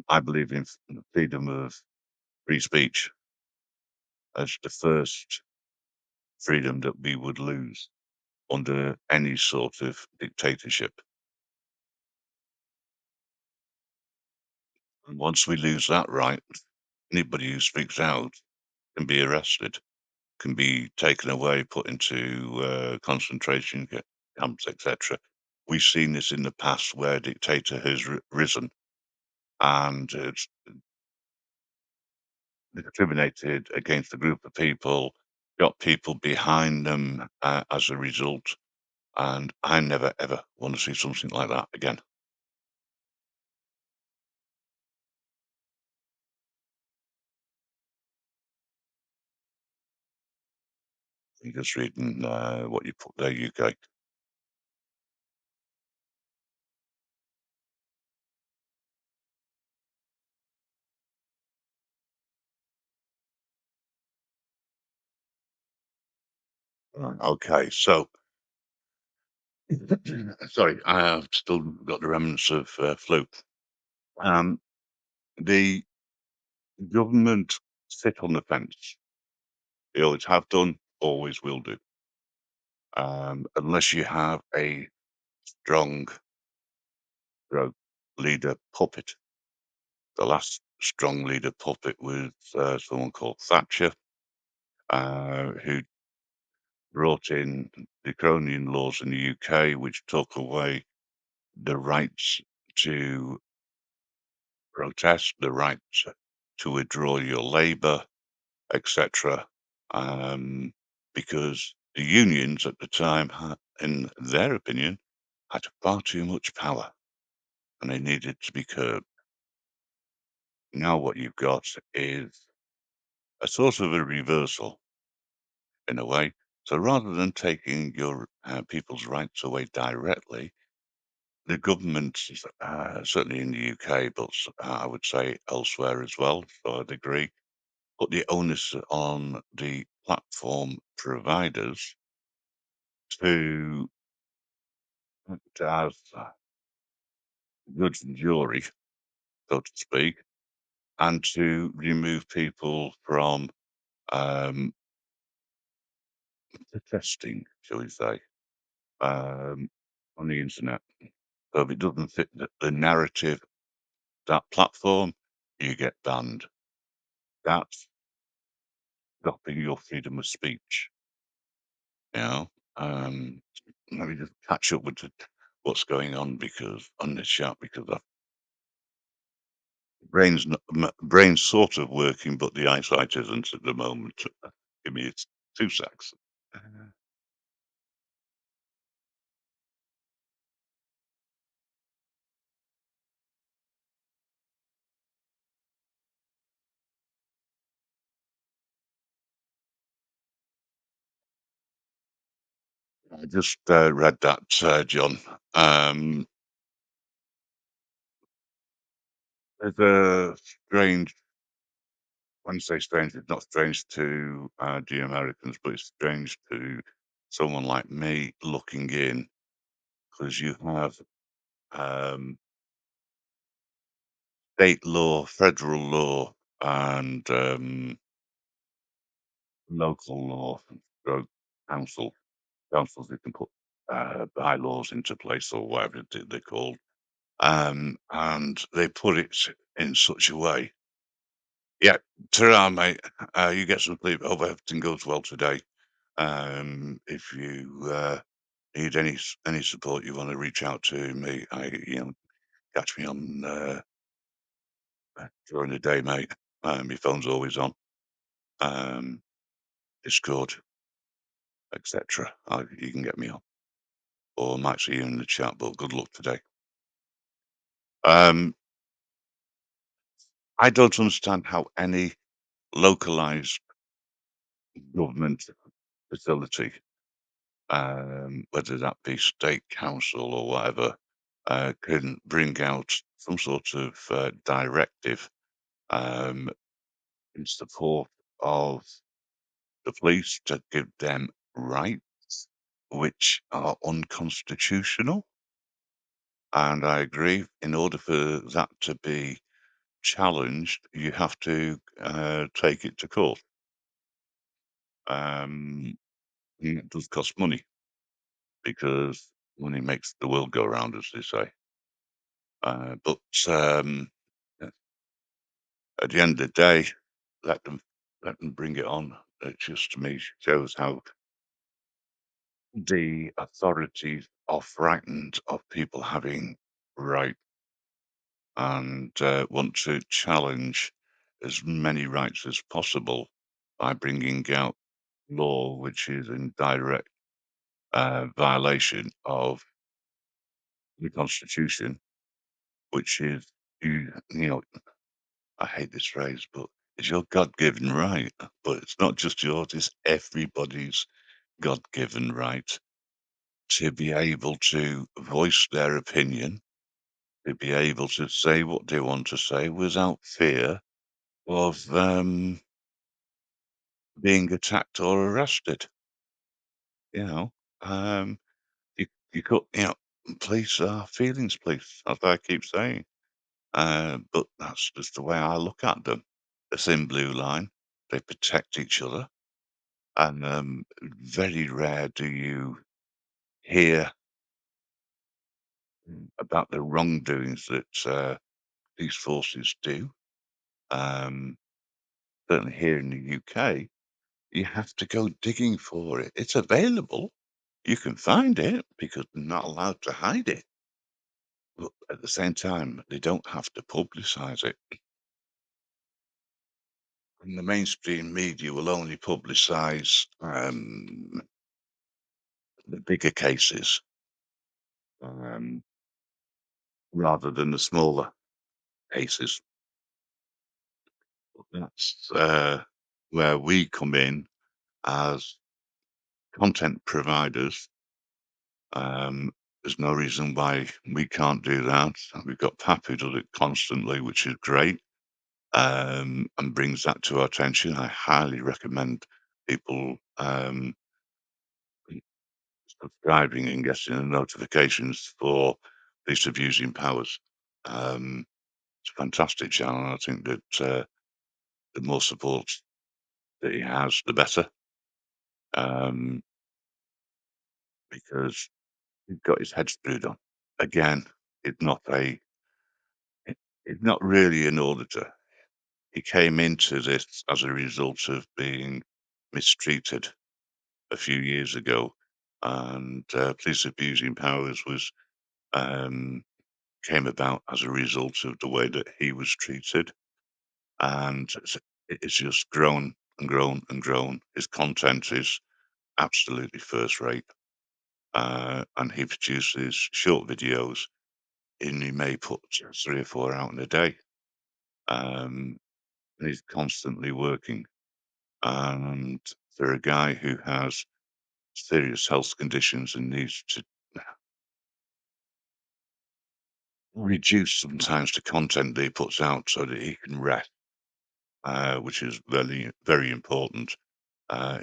I believe in the freedom of free speech as the first freedom that we would lose under any sort of dictatorship. And once we lose that right, anybody who speaks out can be arrested, can be taken away, put into concentration camps, etc. We've seen this in the past where a dictator has risen and it's discriminated against a group of people, got people behind them as a result. And I never ever want to see something like that again. You just reading what you put there, UK. Right. Okay, so sorry, I have still got the remnants of flu. Um, the government sit on the fence. They always have done, always will do. Unless you have a strong leader puppet. The last strong leader puppet was someone called Thatcher, who brought in the Draconian laws in the UK, which took away the rights to protest, the right to withdraw your labour, etc. Um, because the unions at the time, in their opinion, had far too much power and they needed to be curbed. Now, what you've got is a sort of a reversal in a way. So rather than taking your people's rights away directly, the government, certainly in the UK, but I would say elsewhere as well, to a degree, put the onus on the platform providers to have good jury, so to speak, and to remove people from um, the testing, shall we say, um, on the internet. So if it doesn't fit the narrative, that platform, you get banned. That's stopping your freedom of speech. You know, let me just catch up with what's going on because on this chat because the brain's sort of working, but the eyesight isn't at the moment. Give me 2 secs. I just read that, John. Um, there's a strange. When you say strange, it's not strange to the Americans, but it's strange to someone like me looking in because you have um, state law, federal law, and local law, stroke council, councils who can put bylaws into place or whatever they're called. And they put it in such a way. Yeah, ta mate. You get some sleep. Hope everything goes well today. If you need any support, you want to reach out to me. Catch me on during the day, mate. My phone's always on. Um, Discord, etc. You can get me on, or I might see you in the chat. But good luck today. Um, I don't understand how any localized government facility, whether that be state council or whatever, can bring out some sort of directive um, in support of the police to give them rights which are unconstitutional. And I agree, in order for that to be challenged, you have to take it to court. And it does cost money because money makes the world go round, as they say. But at the end of the day, let them let them bring it on. It just to me shows how the authorities are frightened of people having rights and want to challenge as many rights as possible by bringing out law which is in direct violation of the Constitution, which is you know I hate this phrase, but it's your God-given right. But it's not just yours; it's everybody's God-given right to be able to voice their opinion, to be able to say what they want to say without fear of being attacked or arrested. You know, um, you you could, police are feelings police, as I keep saying. But that's just the way I look at them. The thin blue line, they protect each other, and very rare do you hear about the wrongdoings that these forces do. Um, Certainly here in the UK, you have to go digging for it. It's available. You can find it because they're not allowed to hide it. But at the same time, they don't have to publicise it. And the mainstream media will only publicise the bigger cases um, rather than the smaller cases. That's where we come in as content providers. There's no reason why we can't do that. And we've got Pap who does it constantly, which is great, and brings that to our attention. I highly recommend people subscribing and getting the notifications for Police Abusing Powers. It's a fantastic channel. And I think that the more support that he has, the better, um, because he's got his head screwed on. Again, it's not a, it's not really an auditor. He came into this as a result of being mistreated a few years ago, and Police Abusing Powers was um, came about as a result of the way that he was treated, and it's just grown and grown and grown. His content is absolutely first rate, and he produces short videos, and he may put 3 or 4 out in a day, um, and he's constantly working. And for a guy who has serious health conditions and needs to reduce sometimes the content that he puts out so that he can rest, which is very, very important.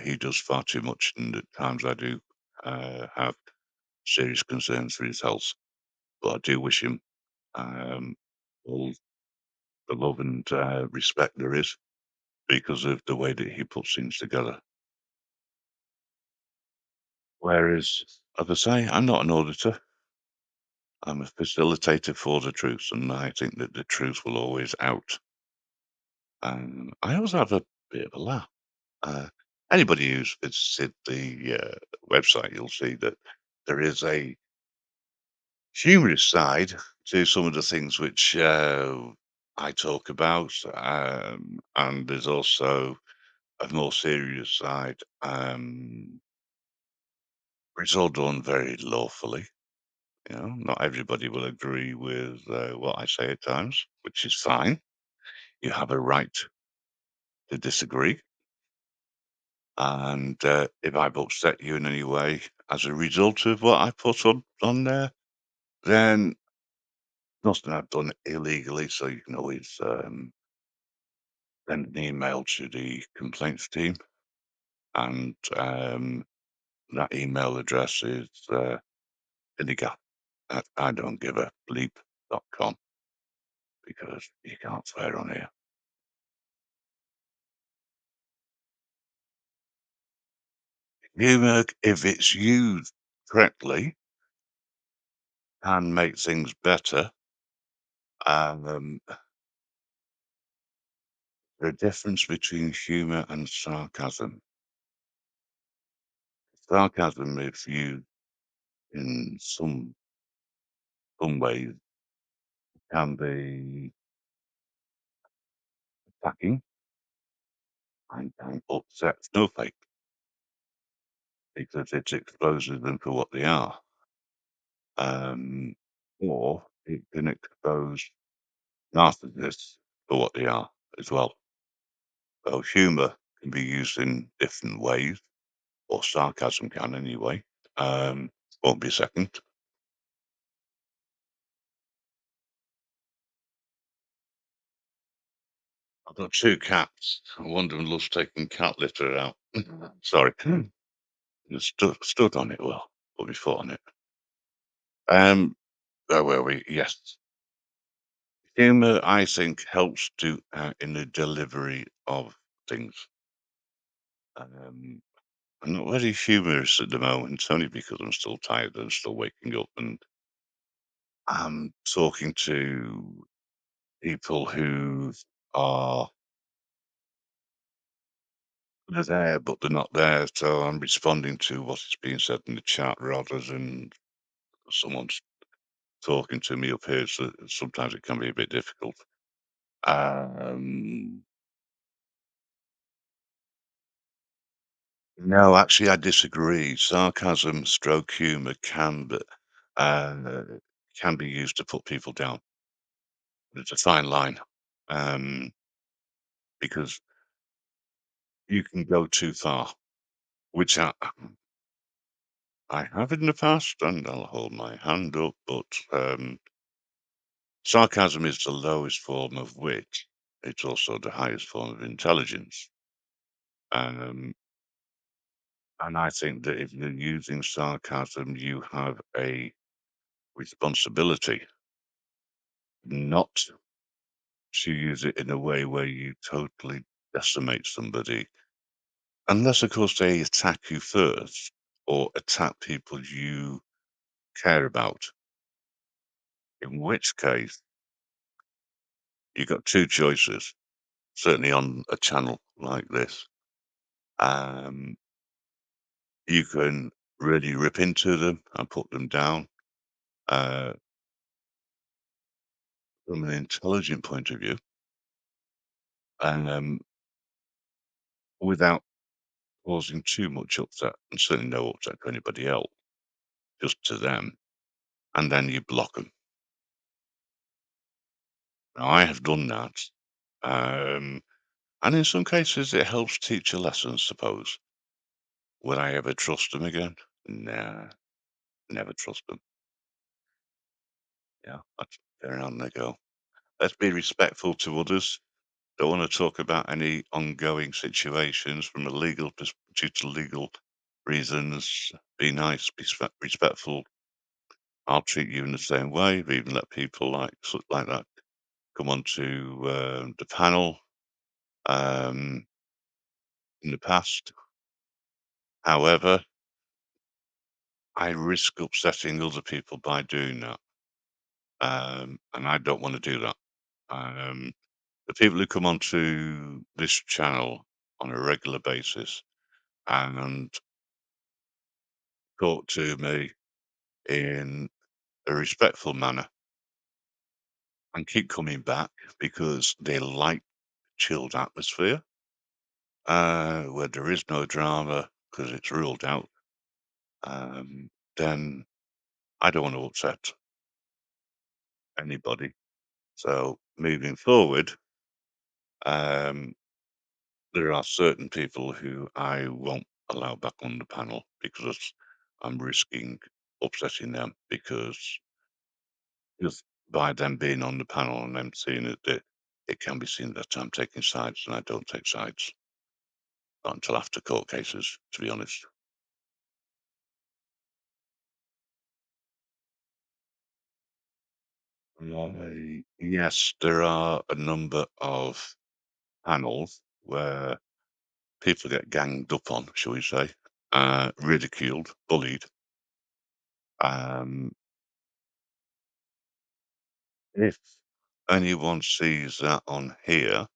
He does far too much, and at times I do have serious concerns for his health. But I do wish him um, all the love and respect there is because of the way that he puts things together. Whereas, as I say, I'm not an auditor. I'm a facilitator for the truth, and I think that the truth will always out. I always have a bit of a laugh. Uh, Anybody who's visited the website, you'll see that there is a humorous side to some of the things which I talk about, and there's also a more serious side. It's all done very lawfully. You know, not everybody will agree with what I say at times, which is fine. You have a right to disagree. And if I've upset you in any way as a result of what I put on there, then nothing I've done illegally. So you can always send an email to the complaints team, and that email address is vinegar at I don't give a bleep.com because you can't swear on here. Humor, if it's used correctly, can make things better. Um, the difference between humor and sarcasm. Sarcasm, if used in some ways, can be attacking and can upset snowflake because it exposes them for what they are. Um, or it can expose narcissists for what they are as well. So humor can be used in different ways, or sarcasm can anyway. Um, won't be a second. I've got 2 cats. One of them loves taking cat litter out. Sorry. Stood on it well, put my foot on it. Where were we? Yes. Humour, I think, helps to in the delivery of things. Um, I'm not very humorous at the moment, only because I'm still tired and still waking up, and I'm talking to people who are they're there, but they're not there. So I'm responding to what is being said in the chat rather than someone's talking to me up here. So sometimes it can be a bit difficult. Um, no, actually, I disagree. Sarcasm, stroke humor uh, can be used to put people down. It's a fine line, um, because you can go too far, which I have in the past, and I'll hold my hand up, but sarcasm is the lowest form of wit. It's also the highest form of intelligence. Um, and I think that if you're using sarcasm, you have a responsibility not to use it in a way where you totally decimate somebody, unless, of course, they attack you first or attack people you care about, in which case you've got two choices, certainly on a channel like this. Um, you can really rip into them and put them down uh, from an intelligent point of view, and without causing too much upset, and certainly no upset to anybody else, just to them, and then you block them. Now, I have done that, um, and in some cases it helps teach a lesson, suppose. Would I ever trust them again? Nah, never trust them. Yeah, that's there on they go. Let's be respectful to others. Don't want to talk about any ongoing situations from a due to legal reasons. Be nice, be respectful. I'll treat you in the same way. We've even let people like that come onto the panel um, in the past. However, I risk upsetting other people by doing that, and I don't want to do that. Um, the people who come onto this channel on a regular basis and talk to me in a respectful manner and keep coming back because they like chilled atmosphere where there is no drama because it's ruled out, um, then I don't want to upset anybody. So moving forward, um, there are certain people who I won't allow back on the panel because I'm risking upsetting them because just by them being on the panel and them seeing it, it can be seen that I'm taking sides, and I don't take sides. Not until after court cases, to be honest. Yes, there are a number of panels where people get ganged up on, shall we say, ridiculed, bullied. Um, if anyone sees that on here,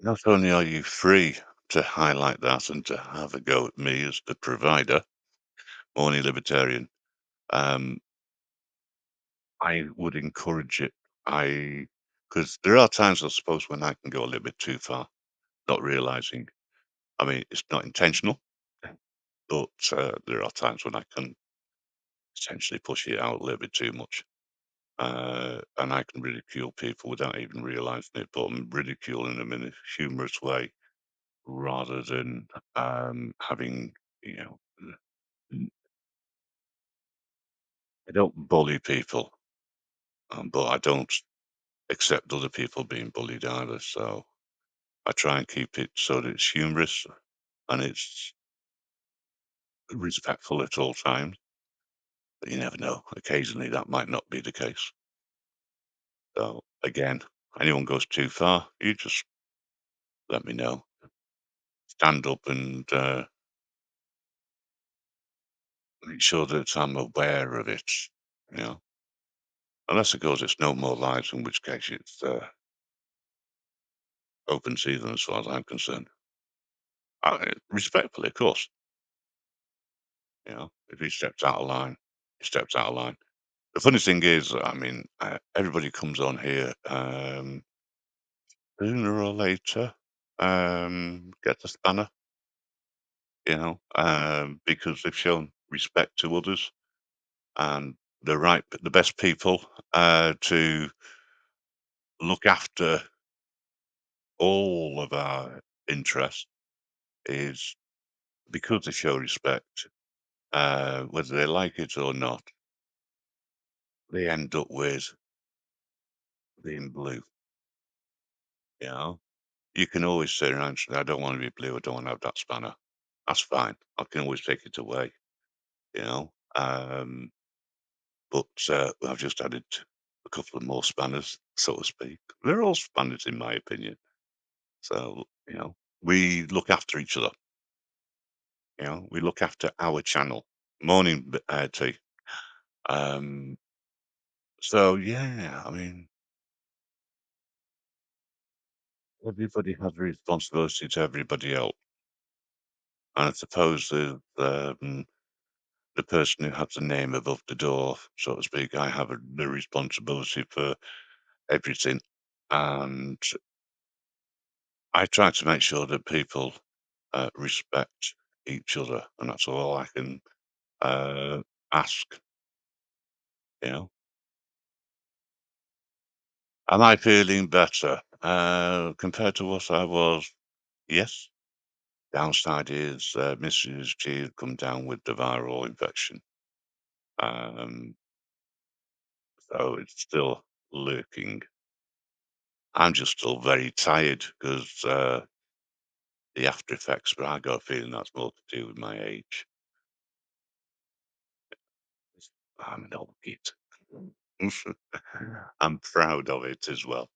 not only are you free to highlight that and to have a go at me as the provider, morning libertarian, um, I would encourage it. Because there are times, I suppose, when I can go a little bit too far, not realizing. I mean, it's not intentional, but there are times when I can potentially push it out a little bit too much. And I can ridicule people without even realizing it, but I'm ridiculing them in a humorous way rather than having, you know, n- I don't bully people, but I don't accept other people being bullied either. So I try and keep it so that it's humorous and it's respectful at all times. But you never know. Occasionally that might not be the case. So again, anyone goes too far, you just let me know. Stand up and make sure that I'm aware of it. You know, unless of course it's no more lies, in which case it's open season as far as I'm concerned. Respectfully, of course. You know, if he steps out of line, he steps out of line. The funny thing is, I mean, everybody comes on here sooner or later, get the spanner, because they've shown respect to others and the best people to look after all of our interests is because they show respect, whether they like it or not, they end up with being blue. You know, you can always say, around, "I don't want to be blue. I don't want to have that spanner." That's fine. I can always take it away. You know, but I've just added a couple of more spanners, so to speak. They're all spanners, in my opinion. So we look after each other. We look after our channel. Morning, T. Um, so yeah, I mean, everybody has a responsibility to everybody else. And I suppose the person who has the name above the door, so to speak, I have the responsibility for everything. And I try to make sure that people respect each other. And that's all I can ask, you know. Am I feeling better compared to what I was? Yes. Downside is Mrs. G had come down with the viral infection. Um, so it's still lurking. I'm just still very tired because the after effects, but I got a feeling that's more to do with my age. I'm an old git. I'm proud of it as well.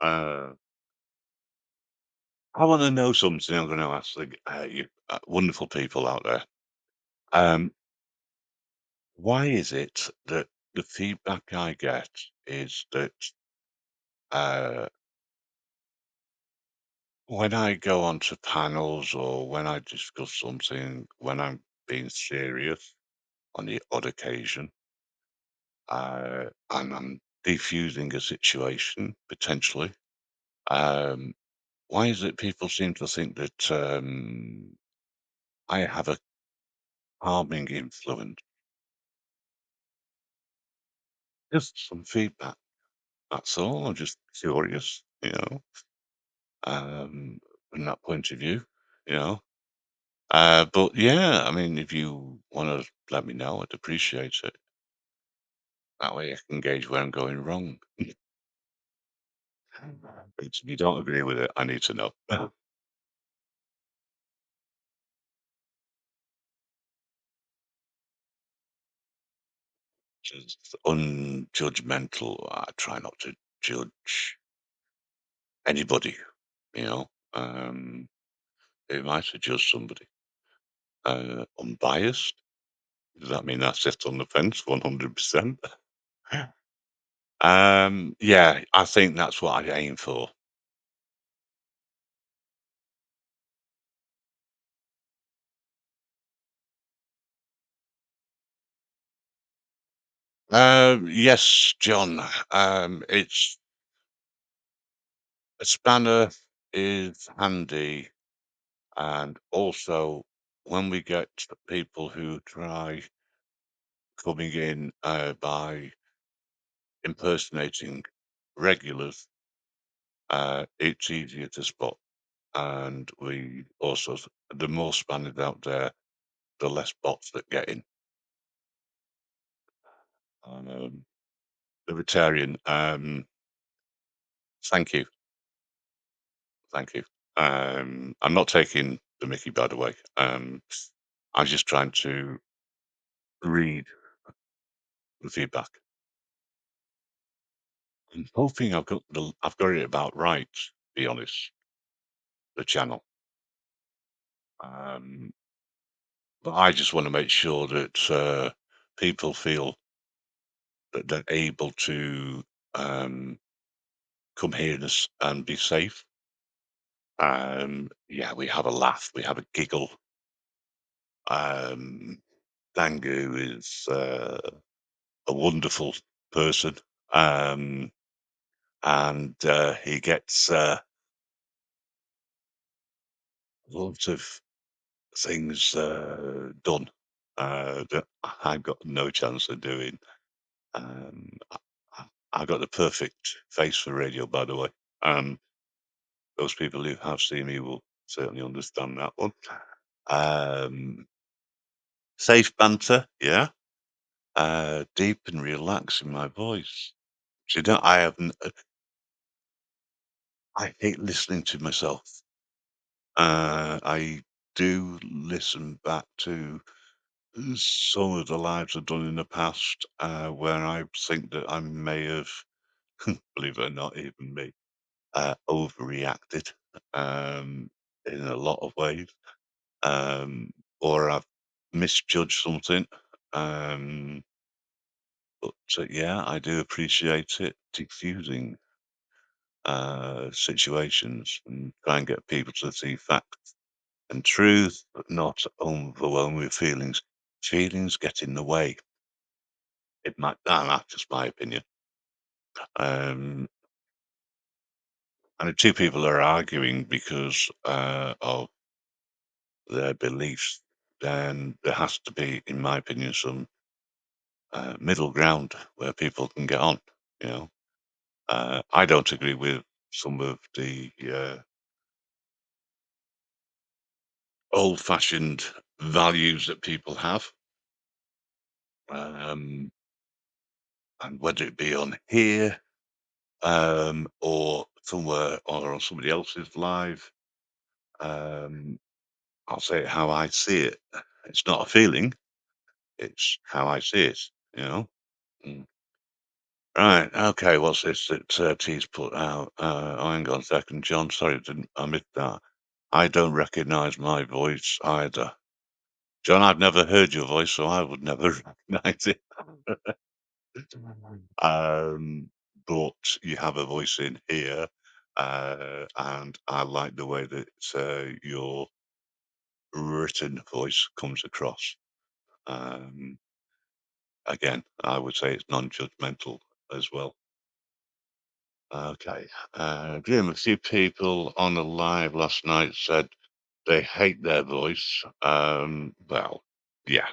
uh, I want to know something. I'm going to ask you wonderful people out there. Um, why is it that the feedback I get is that uh, when I go onto panels or when I discuss something, when I'm being serious on the odd occasion, and I'm defusing a situation potentially, um, why is it people seem to think that I have a calming influence? Just some feedback. That's all. I'm just curious, from that point of view, you know. But yeah, I mean, if you want to let me know, I'd appreciate it. That way I can gauge where I'm going wrong. If you don't agree with it, I need to know. Just unjudgmental. I try not to judge anybody, you know. Who am I to judge somebody? Unbiased. Does that mean I sit on the fence 100%? Yeah, I think that's what I aim for. Yes, John. It's a spanner is handy, and also when we get people who try coming in by impersonating regulars, it's easier to spot. And we also, the more spanners out there, the less bots that get in. Um, Libertarian, thank you, thank you. I'm not taking the Mickey, by the way. I'm just trying to read the feedback. I'm hoping I've got it about right. To be honest, the channel. Um, but I just want to make sure that people feel that they're able to um, come here and be safe. Yeah, we have a laugh, we have a giggle. Um, Dangu is a wonderful person, um, and he gets lots of things done that I've got no chance of doing. Um, I've got the perfect face for radio, by the way. Those people who have seen me will certainly understand that one. Um, Safe banter, yeah. Deep and relaxing my voice. Do you know, I hate listening to myself. I do listen back to some of the lives I've done in the past, where I think that I may have, believe it or not, even me, overreacted, in a lot of ways, um, or I've misjudged something. Um, but yeah, I do appreciate it diffusing situations and try and get people to see facts and truth, but not overwhelmed with feelings. Feelings get in the way. That's just my opinion. Um, and if two people are arguing because of their beliefs, then there has to be, in my opinion, some middle ground where people can get on. You know, I don't agree with some of the old-fashioned values that people have, um, and whether it be on here or somewhere or on somebody else's live. Um, I'll say it how I see it. It's not a feeling; it's how I see it. You know. Mm. Right. Okay. What's this that T's put out? Hang on a second, John. Sorry, I missed that. I don't recognise my voice either. John, I've never heard your voice, so I would never recognise it. um, but you have a voice in here, and I like the way that your written voice comes across. Um, Again, I would say it's non-judgmental as well. Okay. Jim, a few people on the live last night said they hate their voice. Well, yeah,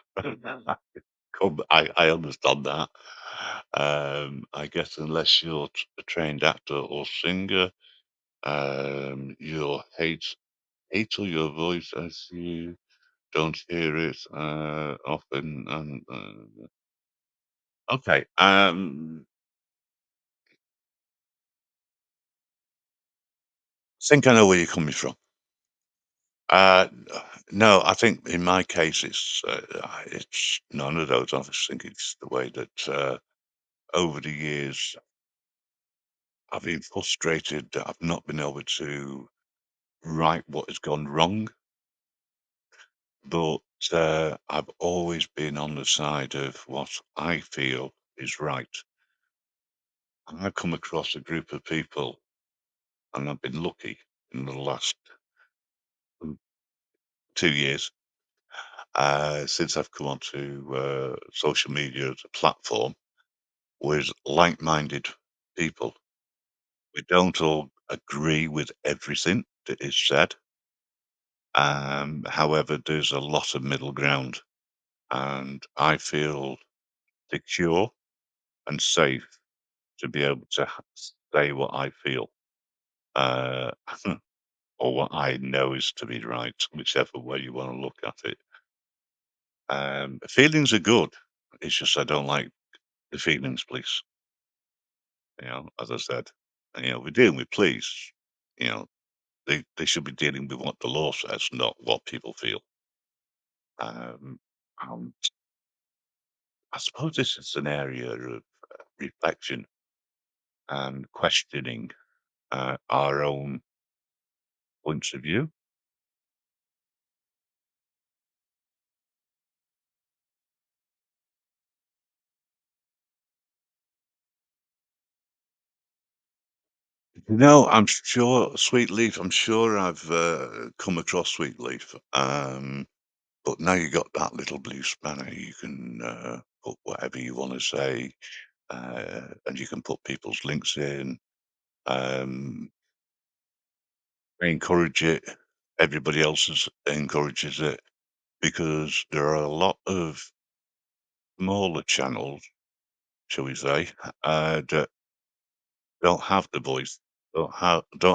I understand that. I guess unless you're a trained actor or singer, you'll hate all your voice as you don't hear it often. And okay, think I know where you're coming from. Uh, no, I think in my case it's none of those. I just think it's the way that over the years I've been frustrated that I've not been able to right what has gone wrong, but I've always been on the side of what I feel is right. And I've come across a group of people, and I've been lucky in the last mm, 2 years since I've come onto social media as a platform with like-minded people. We don't all agree with everything that is said. However, there's a lot of middle ground, and I feel secure and safe to be able to say what I feel, uh, or what I know is to be right, whichever way you want to look at it. Feelings are good. It's just I don't like the feelings, please. As I said, we're dealing with police. You know, they should be dealing with what the law says, not what people feel. Um, and I suppose this is an area of reflection and questioning our own points of view. No, I'm sure Sweet Leaf. I'm sure I've come across Sweet Leaf. But now you got that little blue spanner. You can put whatever you want to say, and you can put people's links in. Um, I encourage it. Everybody else encourages it because there are a lot of smaller channels, shall we say, that don't have the voice, don't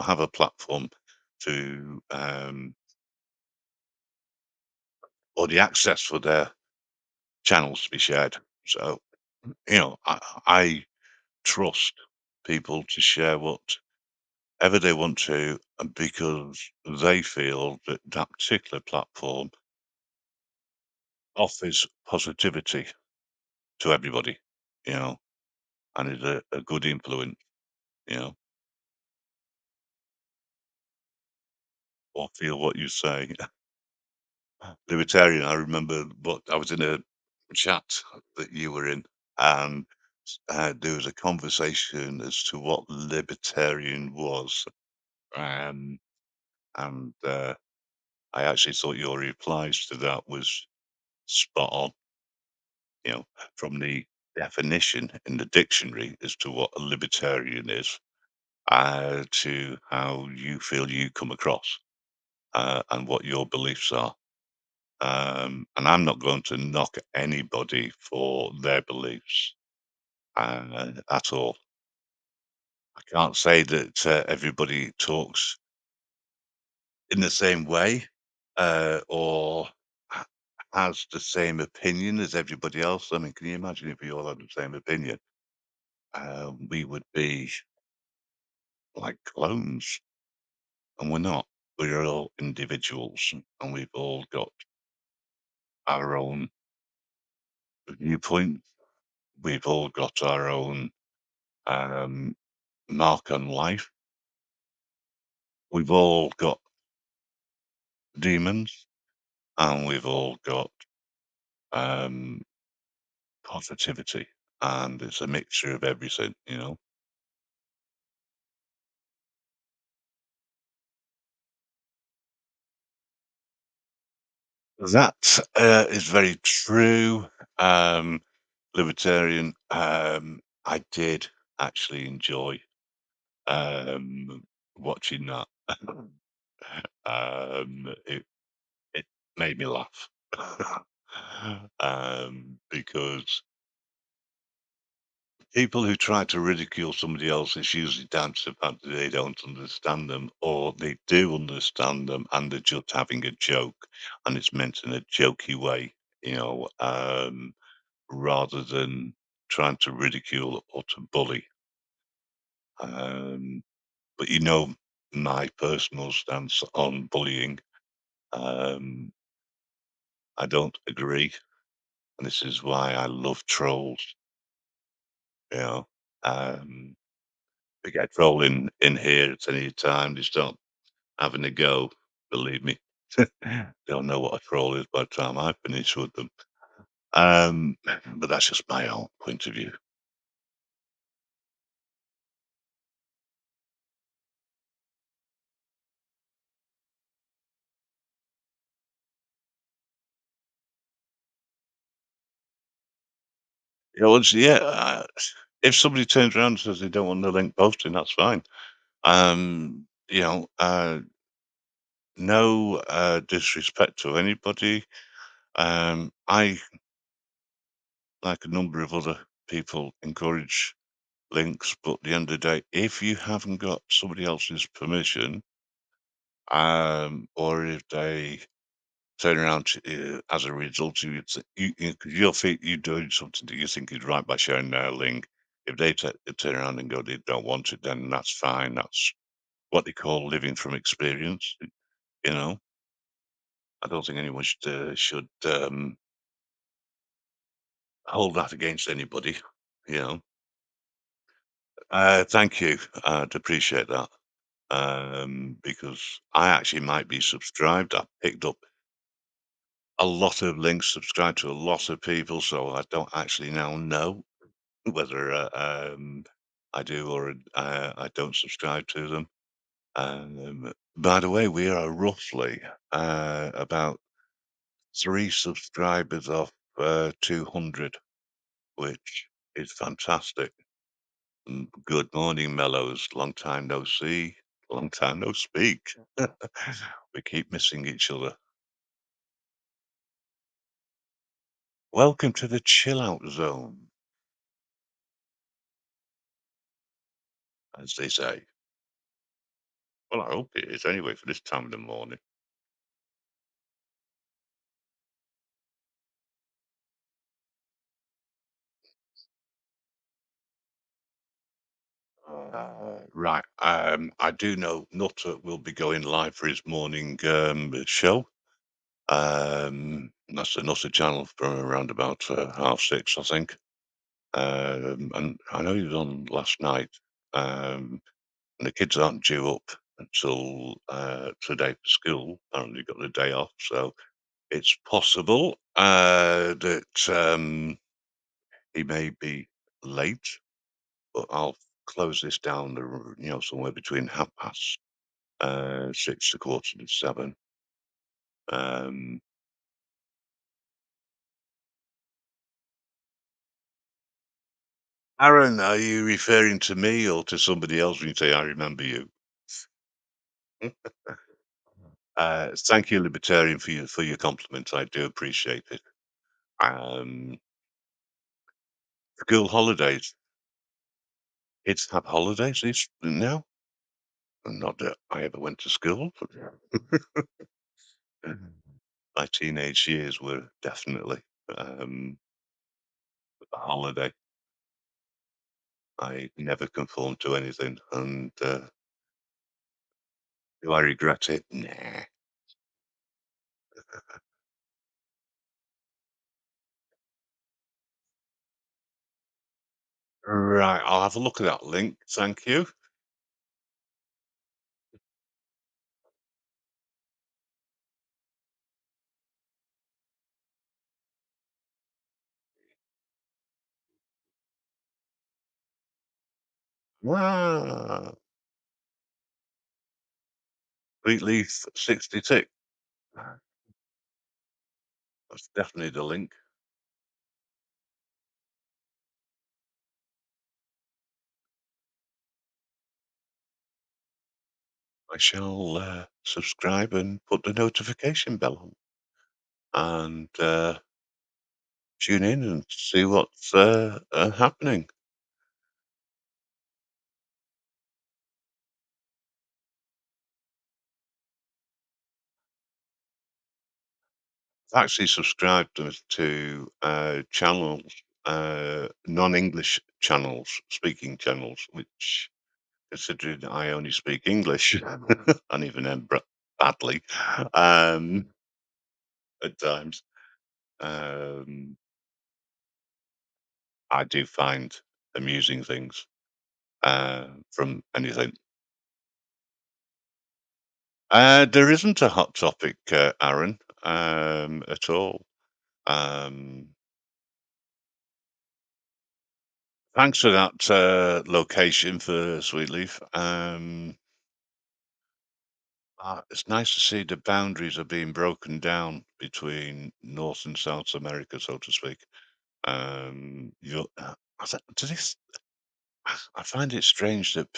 have a platform. to or the access for their channels to be shared. So, I trust people to share whatever they want to because they feel that that particular platform offers positivity to everybody, you know, and is a good influence, you know, or feel what you say. Libertarian, I remember what I was in a chat that you were in, and there was a conversation as to what libertarian was. Um, and I actually thought your replies to that was spot on, you know, from the definition in the dictionary as to what a libertarian is, to how you feel you come across, and what your beliefs are. And I'm not going to knock anybody for their beliefs at all. I can't say that everybody talks in the same way, or ha- has the same opinion as everybody else. I mean, can you imagine if we all had the same opinion? We would be like clones, and we're not. We're all individuals, and we've all got our own viewpoint. We've all got our own um, mark on life. We've all got demons, and we've all got um, positivity, and it's a mixture of everything, you know. That is very true. Libertarian. I did actually enjoy um, watching that. It made me laugh because people who try to ridicule somebody else is usually down to the fact that they don't understand them, or they do understand them and they're just having a joke, and it's meant in a jokey way, rather than trying to ridicule or to bully. Um, but my personal stance on bullying, um, I don't agree, and this is why I love trolls. You know, um, we get trolling in here at any time. They start having a go. Believe me, they'll know what a troll is by the time I finish with them. But that's just my own point of view. Yeah. If somebody turns around and says they don't want the link posting, that's fine. No disrespect to anybody. I, like a number of other people, encourage links, but at the end of the day, if you haven't got somebody else's permission, or if they turn around as a result of cause you doing something that you think is right by sharing their link. If they turn around and go, they don't want it, then that's fine. That's what they call living from experience. You know, I don't think anyone should hold that against anybody. You know, thank you. I'd appreciate that. Because I actually might be subscribed. I picked up a lot of links, subscribed to a lot of people, so I don't actually now know whether I do or I don't subscribe to them. By the way, we are roughly about 3 subscribers off 200, which is fantastic. Good morning, Mellows. Long time no see. Long time no speak. We keep missing each other. Welcome to the chill out zone, as they say. Well, I hope it is anyway for this time of the morning. Right. I do know Nutter will be going live for his morning show. That's the Nutter channel from around about 6:30, I think. And I know he was on last night. And the kids aren't due up until today for school. Apparently, got the day off, so it's possible that he may be late. But I'll close this down, somewhere between 6 to quarter to 7. Um, Aaron, are you referring to me or to somebody else when you say I remember you? Thank you, Libertarian, for your compliment. I do appreciate it. Um, School holidays. Kids have holidays now. Not that I ever went to school. My teenage years were definitely um, a holiday. I never conformed to anything, and do I regret it? Nah. Right, I'll have a look at that link. Thank you. Wow. Sweet Leaf 66. That's definitely the link. I shall subscribe and put the notification bell on and tune in and see what's happening. I've actually subscribed to channels, non-English channels, speaking channels, which, considering I only speak English and even then badly um, at times, um, I do find amusing things from anything. There isn't a hot topic, Aaron, at all. Um, Thanks for that location for Sweetleaf. It's nice to see the boundaries are being broken down between North and South America, so to speak. To this, I find it strange that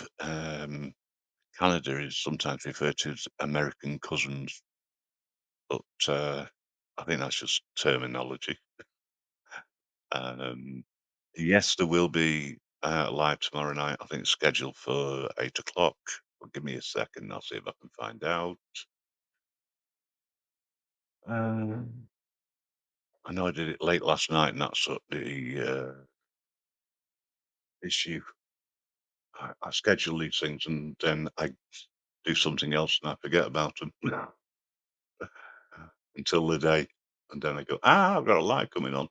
Canada is sometimes referred to as American cousins, but I think that's just terminology. Um, yes, there will be live tomorrow night. I think it's scheduled for 8 o'clock. Well, give me a second. I'll see if I can find out. Um, I know I did it late last night, and that's the issue. I schedule these things, and then I do something else, and I forget about them until the day, and then I go, I've got a live coming on.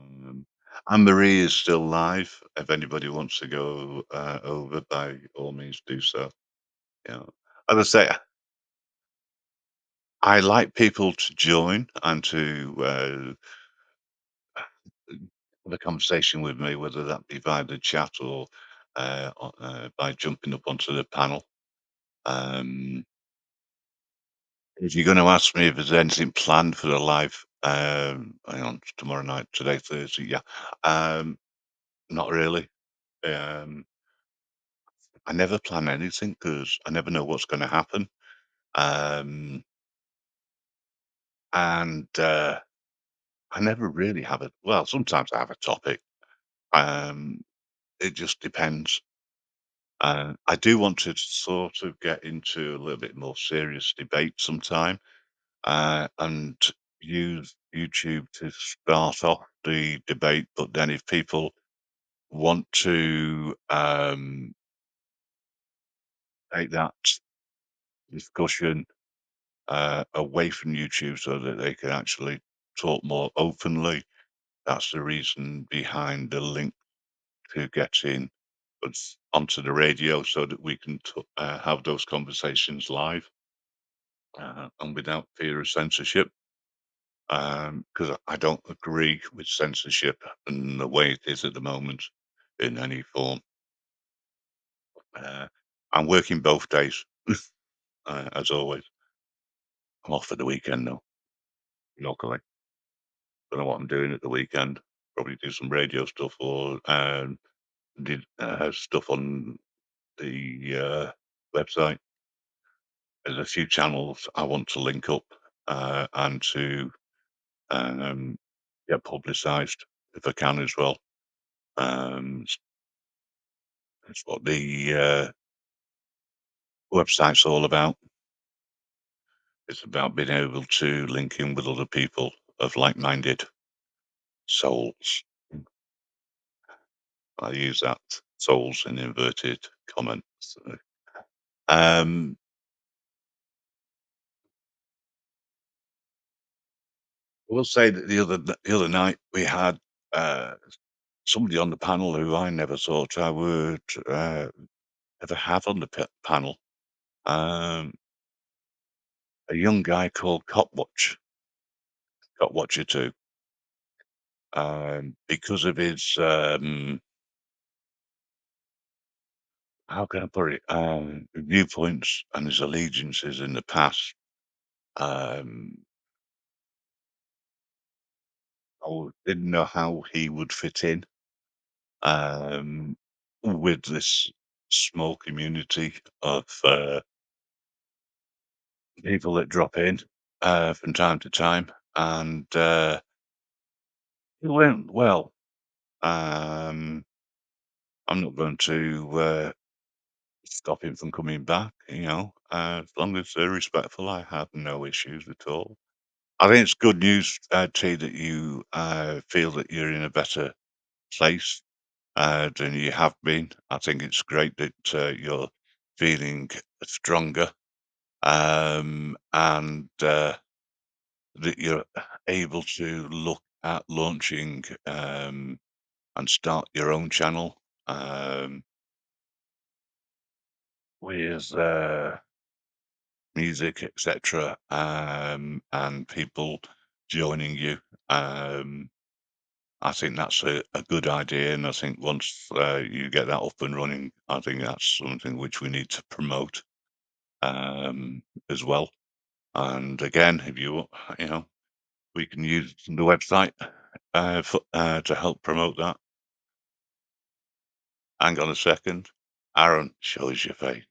Um, Anne Marie is still live. If anybody wants to go over, by all means, do so. Yeah, as I say, I like people to join and to have a conversation with me, whether that be via the chat or by jumping up onto the panel. Um, if you're going to ask me if there's anything planned for the live, hang on, it's tomorrow night, today, Thursday, yeah, not really. Um, I never plan anything because I never know what's going to happen. Um, and I never really have a, well, sometimes I have a topic. Um, it just depends. I do want to sort of get into a little bit more serious debate sometime, and use YouTube to start off the debate. But then, if people want to take that discussion away from YouTube so that they can actually talk more openly, that's the reason behind the link to getting us onto the radio so that we can have those conversations live and without fear of censorship. Because I don't agree with censorship and the way it is at the moment in any form. Uh, I'm working both days, as always. I'm off for the weekend though, locally. Don't know what I'm doing at the weekend. Probably do some radio stuff or did stuff on the website. There's a few channels I want to link up and to um, get publicised if I can as well. That's what the website's all about. It's about being able to link in with other people of like-minded souls. I use that souls in inverted commas. Um, I will say that the other night we had uh, somebody on the panel who I never thought I would ever have on the panel. Um, a young guy called Copwatcher 2, because of his how can I put it, viewpoints and his allegiances in the past. Um, I didn't know how he would fit in um, with this small community of people that drop in from time to time, and it went well. Um, I'm not going to stop him from coming back. As long as they're respectful, I have no issues at all. I think it's good news, T, that you feel that you're in a better place than you have been. I think it's great that you're feeling stronger and that you're able to look at launching and start your own channel with music, etc., and people joining you. I think that's a good idea, and I think once you get that up and running, I think that's something which we need to promote as well. And again, if you know, we can use the website to help promote that. Hang on a second, Aaron, shows your face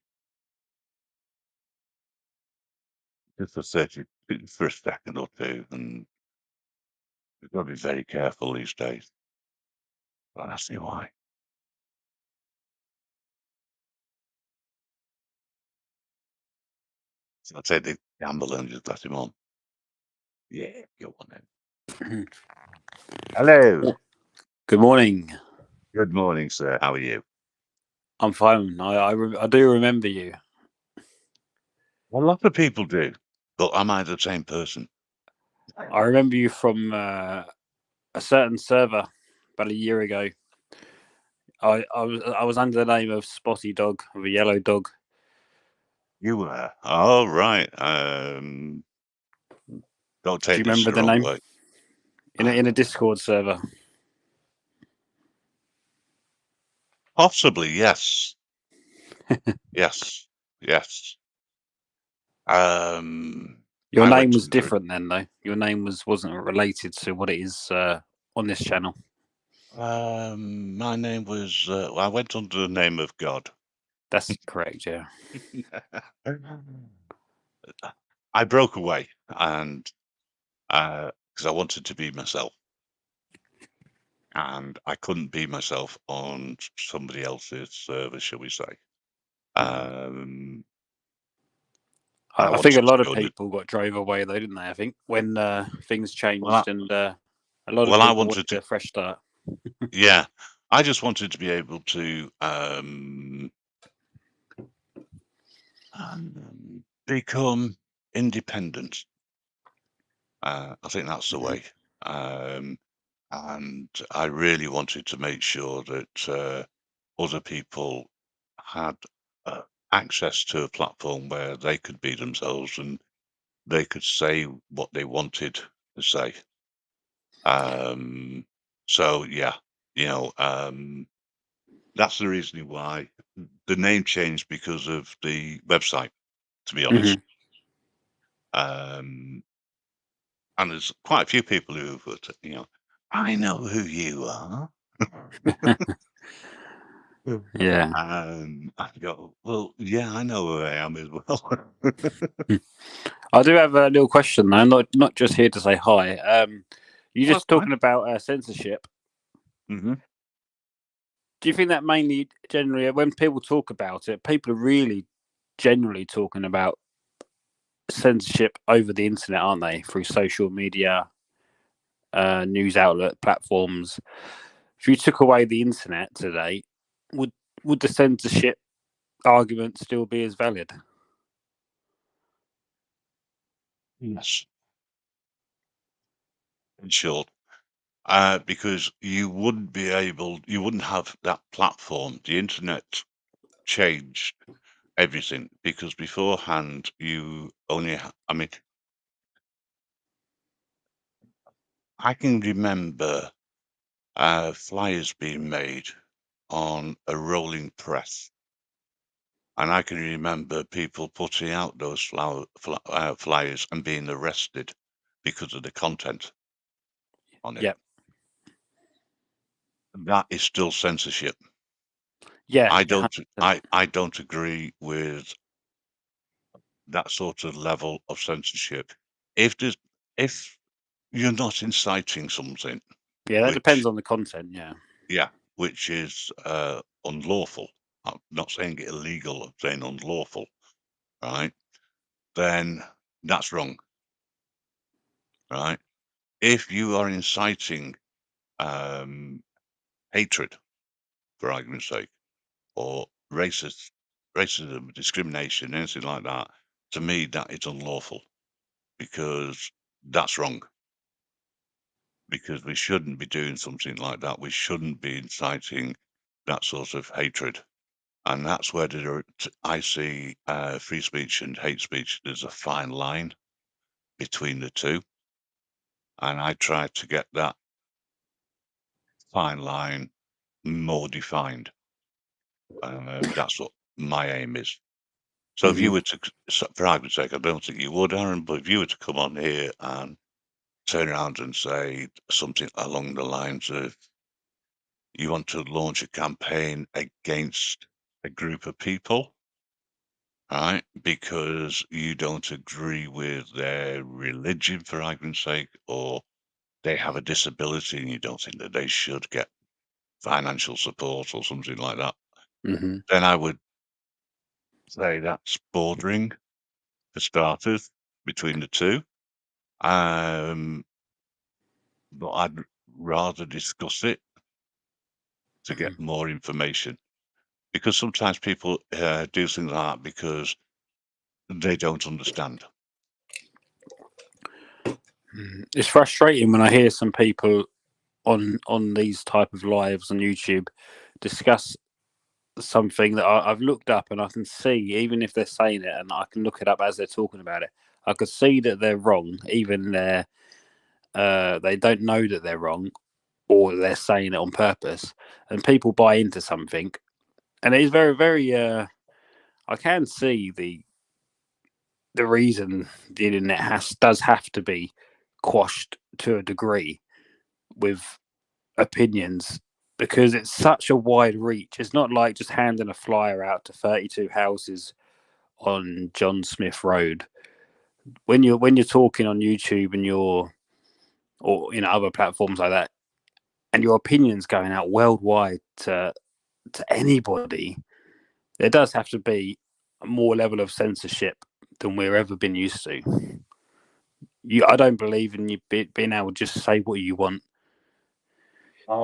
just for a second or two, and we've got to be very careful these days. But I see why. So I'd say the gamble and just let him on. Yeah, go on then. Hello. Good morning. Good morning, sir. How are you? I'm fine. I do remember you. A lot of people do, but am I the same person? I remember you from a certain server about a year ago. I was under the name of Spotty Dog, of a yellow dog. You were. All right. Don't Do you take this remember the the wrong name? way. In a Discord server. Possibly, yes. Yes. Yes. Your I name went was under. different then, though. Your name wasn't related to what it is on this channel. My name was. I went under the name of God. That's correct. Yeah. I broke away, and because I wanted to be myself, and I couldn't be myself on somebody else's server, shall we say? Um, I I think a wanted to lot of go. people got drove away, though, didn't they? I think when things changed, Well, and a lot of well, I people wanted wanted to. a fresh start. Yeah, I just wanted to be able to become independent. I think that's the Mhm. way. And I really wanted to make sure that other people had access to a platform where they could be themselves and they could say what they wanted to say. Um, so yeah, you know, that's the reason why the name changed because of the website, to be honest. Mhm. Um, and there's quite a few people who would, I know who you are. Yeah. I go, well, yeah, I know who I am as well. I do have a little question though. Not just here to say hi. You're Well, that's just fine. talking about censorship. Hmm. Do you think that mainly, generally, when people talk about it, people are really generally talking about censorship over the internet, aren't they? Through social media, news outlet platforms. If you took away the internet today, would would the censorship argument still be as valid? Yes, in short, because you wouldn't have that platform. The internet changed everything because beforehand I mean, I can remember flyers being made on a rolling press. And I can remember people putting out those flyers and being arrested because of the content on it. Yeah, That is still censorship. yeah, I yeah, don't 100%. I don't agree with that sort of level of censorship. If there's if you're not inciting something Yeah. That depends which on the content. Yeah. yeah, which is unlawful. I'm not saying it illegal, I'm saying unlawful, right? Then that's wrong, right? If you are inciting um, hatred, for argument's sake, or racism, discrimination, anything like that, to me that is unlawful because that's wrong. Because we shouldn't be doing something like that. We shouldn't be inciting that sort of hatred. And that's where I see free speech and hate speech. There's a fine line between the two, and I try to get that fine line more defined. That's what my aim is. So if you Hmm. were to, for argument's sake, I don't think you would, Aaron, but if you were to come on here and turn around and say something along the lines of you want to launch a campaign against a group of people, right? Because you don't agree with their religion, for argument's sake, or they have a disability and you don't think that they should get financial support or something like that, Hmm. then I would say that's bordering for starters between the two. Um, but I'd rather discuss it to Hmm. get more information because sometimes people do things like that because they don't understand. It's frustrating when I hear some people on these type of lives on YouTube discuss something that I've looked up and I can see, even if they're saying it, and I can look it up as they're talking about it. I could see that they're wrong, even they don't know that they're wrong, or they're saying it on purpose, and people buy into something, and it is very, very. I can see the reason the internet does have to be quashed to a degree with opinions because it's such a wide reach. It's not like just handing a flyer out to 32 houses on John Smith Road. When you're talking on YouTube and you're or other platforms like that, and your opinions going out worldwide to anybody, There does have to be a more level of censorship than we've ever been used to. I don't believe in you being able to just say what you want.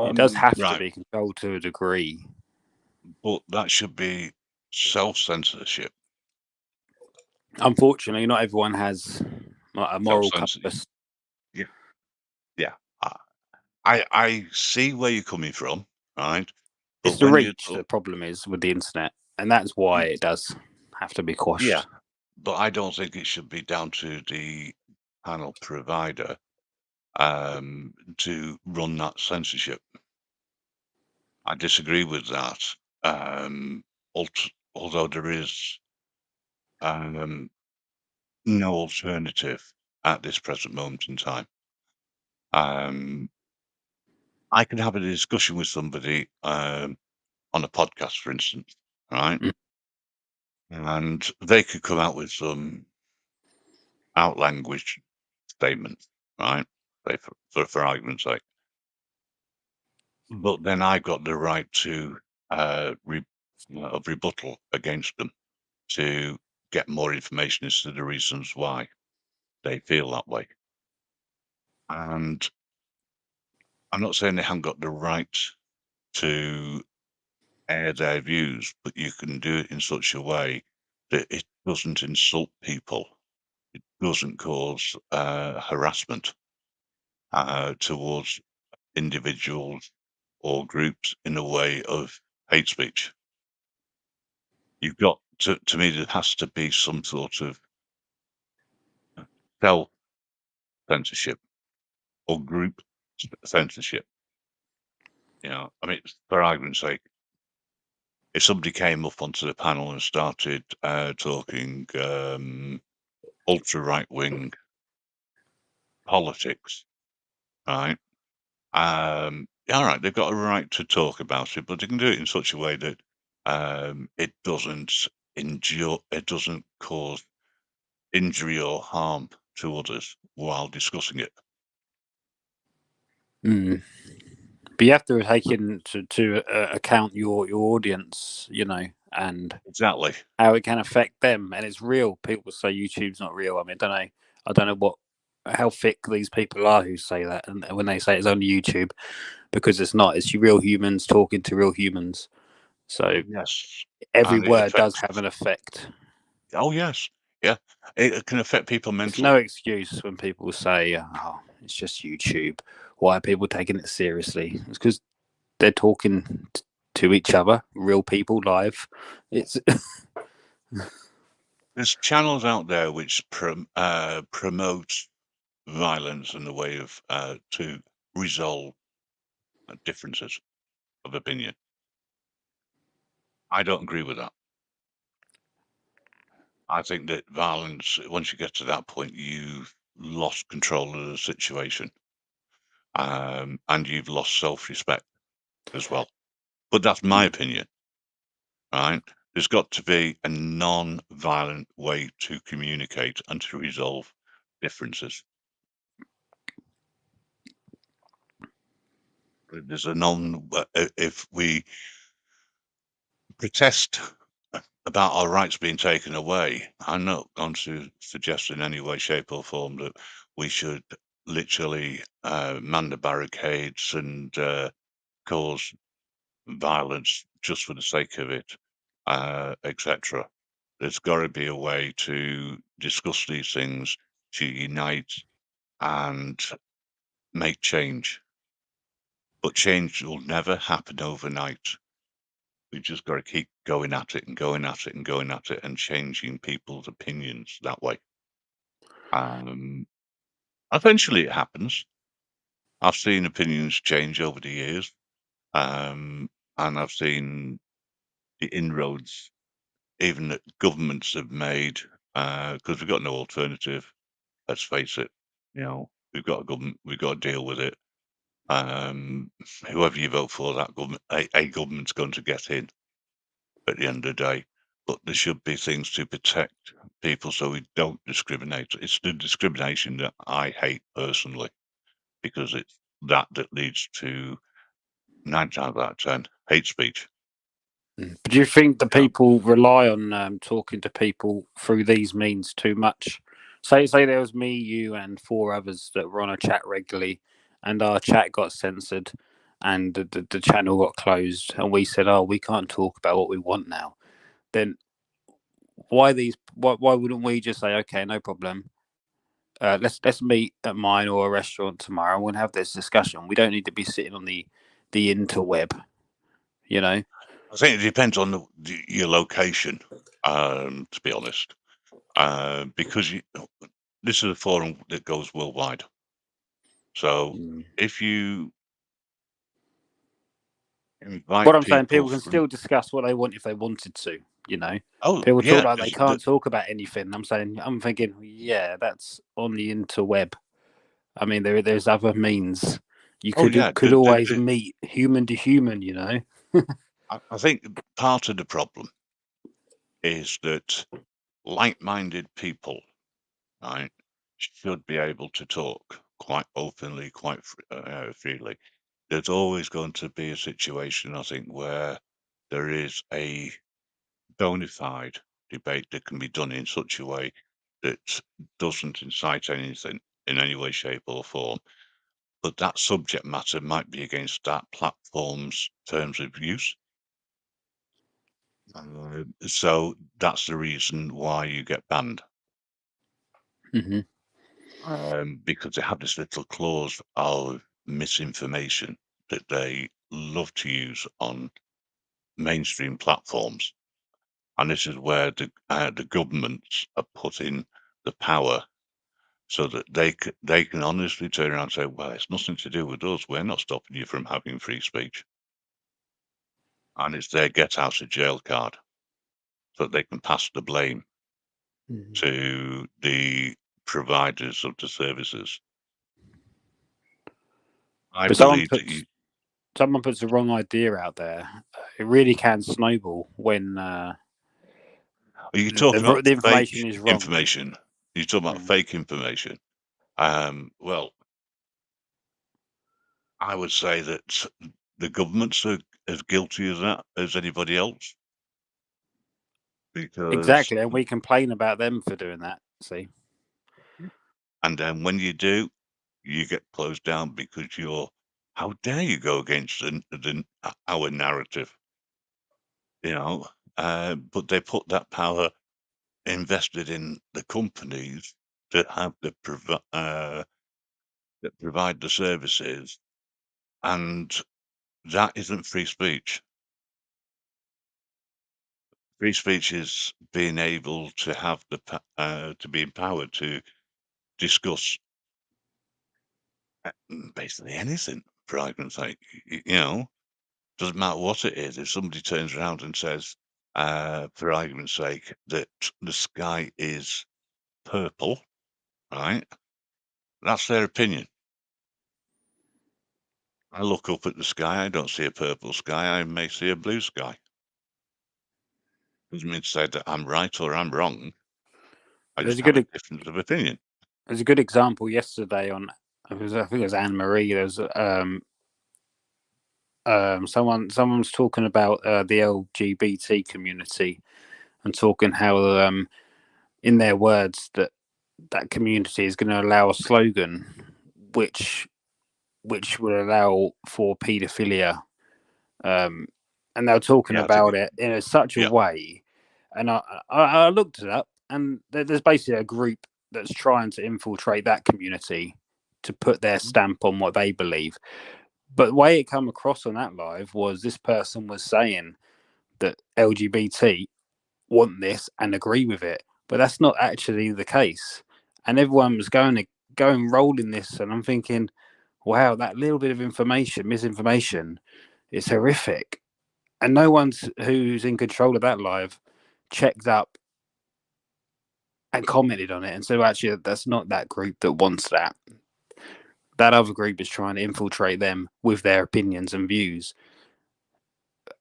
It does have to Right, be controlled to a degree. but that should be self-censorship. Unfortunately, not everyone has a moral Self-censorship. compass. Yeah, yeah. I see where you're coming from, right? It's But the when you reach talk, the problem is with the internet, and that's why it does have to be yeah, quashed. but I don't think it should be down to the panel provider to run that censorship. I disagree with that. Um, although there is um, no alternative at this present moment in time. Um, I can have a discussion with somebody on a podcast, for instance, right? Mm. And they could come out with some out language statements, right? Say for argument's sake. But then I've got the right to rebuttal against them to get more information as to the reasons why they feel that way. And I'm not saying they haven't got the right to air their views, but you can do it in such a way that it doesn't insult people. It doesn't cause harassment towards individuals or groups in the way of hate speech. You've got to me, there has to be some sort of self censorship or group censorship. You know, I mean, for argument's sake, if somebody came up onto the panel and started talking ultra right wing politics, right? All right, they've got a right to talk about it, but they can do it in such a way that it doesn't it doesn't cause injury or harm to others while discussing it. Mm. But you have to take into account your audience, and Exactly. how it can affect them. And it's real. People say YouTube's not real. I mean, I don't know how thick these people are who say that, and when they say it's only YouTube, because it's not. It's real humans talking to real humans. So Yes. every And it word does affects. have an effect. Oh, yes. Yeah. It can affect people It's no mentally. excuse when people say, "Oh, it's just YouTube." Why are people taking it seriously? It's because they're talking to each other, real people, live. It's There's channels out there which promote violence in the way of to resolve differences of opinion. I don't agree with that. I think that violence, once you get to that point, you've lost control of the situation, and you've lost self-respect as well. But that's my opinion, right? There's got to be a non-violent way to communicate and to resolve differences. There's a non. If we protest about our rights being taken away, I'm not going to suggest in any way, shape, or form that we should literally man the barricades and cause violence just for the sake of it, etc. There's got to be a way to discuss these things, to unite and make change. But change will never happen overnight. We just got to keep going at it and going at it and going at it and changing people's opinions that way. Um, Eventually, it happens. I've seen opinions change over the years, and I've seen the inroads even that governments have made because we've got no alternative. Let's face it. You know, we've got a government. We've got to deal with it. Um, Whoever you vote for, that government, a government's going to get in at the end of the day. But there should be things to protect people so we don't discriminate. It's the discrimination that I hate personally because it's that leads to 9 times out of 10 hate speech. But do you think that You know? people rely on talking to people through these means too much? Say there was me, you, and four others that were on a chat regularly, and our chat got censored, and the channel got closed, and we said, "Oh, we can't talk about what we want now." Then why wouldn't we just say, "Okay, no problem. Let's meet at mine or a restaurant tomorrow, and we'll have this discussion. We don't need to be sitting on the interweb, you know." I think it depends on your location, to be honest, because this is a forum that goes worldwide. So Mm. if you What invite I'm saying, people people can from, still discuss what they want if they wanted to. You know, oh people talk yeah, like they can't talk about anything. I'm thinking, yeah, that's on the interweb. I mean, there's other means. You oh yeah, could always meet human to human. You know. I think part of the problem is that like-minded people, right, should be able to talk quite openly, quite freely. There's always going to be a situation, I think, where there is a bona fide debate that can be done in such a way that doesn't incite anything in any way, shape, or form. But that subject matter might be against that platform's terms of use. So that's the reason why you get banned. Mm-hmm. Because they have this little clause of misinformation that they love to use on mainstream platforms. And this is where the governments are putting the power so that they can honestly turn around and say, well, it's nothing to do with us. We're not stopping you from having free speech. And it's their get out of jail card so that they can pass the blame Mm-hmm. to the providers of the services. I But believe that someone puts the wrong idea out there. It really can snowball when are you talking about the information fake is wrong. information? You're talking about Mm. fake information. Well, I would say that the governments are as guilty as that as anybody else because, Exactly, and we complain about them for doing that. See. and then when you do, you get closed down because how dare you go against our narrative, you know? But they put that power invested in the companies that have that provide the services, and that isn't free speech. Free speech is being able to have to be empowered to discuss basically anything. For argument's sake, doesn't matter what it is. If somebody turns around and says, for argument's sake, that the sky is purple, right? That's their opinion. I look up at the sky, I don't see a purple sky, I may see a blue sky. Doesn't mean to say that I'm right or I'm wrong. I There's just a have a good difference of opinion. there's a good example yesterday on I think it was Anne Marie. There's someone's talking about the LGBT community and talking how in their words that community is going to allow a slogan which would allow for paedophilia, um, and they were talking Yeah, I about think, it in such a yeah. way, and I looked it up, and there's basically a group that's trying to infiltrate that community to put their stamp on what they believe. But the way it come across on that live was this person was saying that LGBT want this and agree with it, but that's not actually the case. And everyone was going rolling this, and I'm thinking, wow, that little bit of misinformation, is horrific. And no one's who's in control of that live checked up and commented on it and said, well, actually, that's not that group that wants that. That other group is trying to infiltrate them with their opinions and views.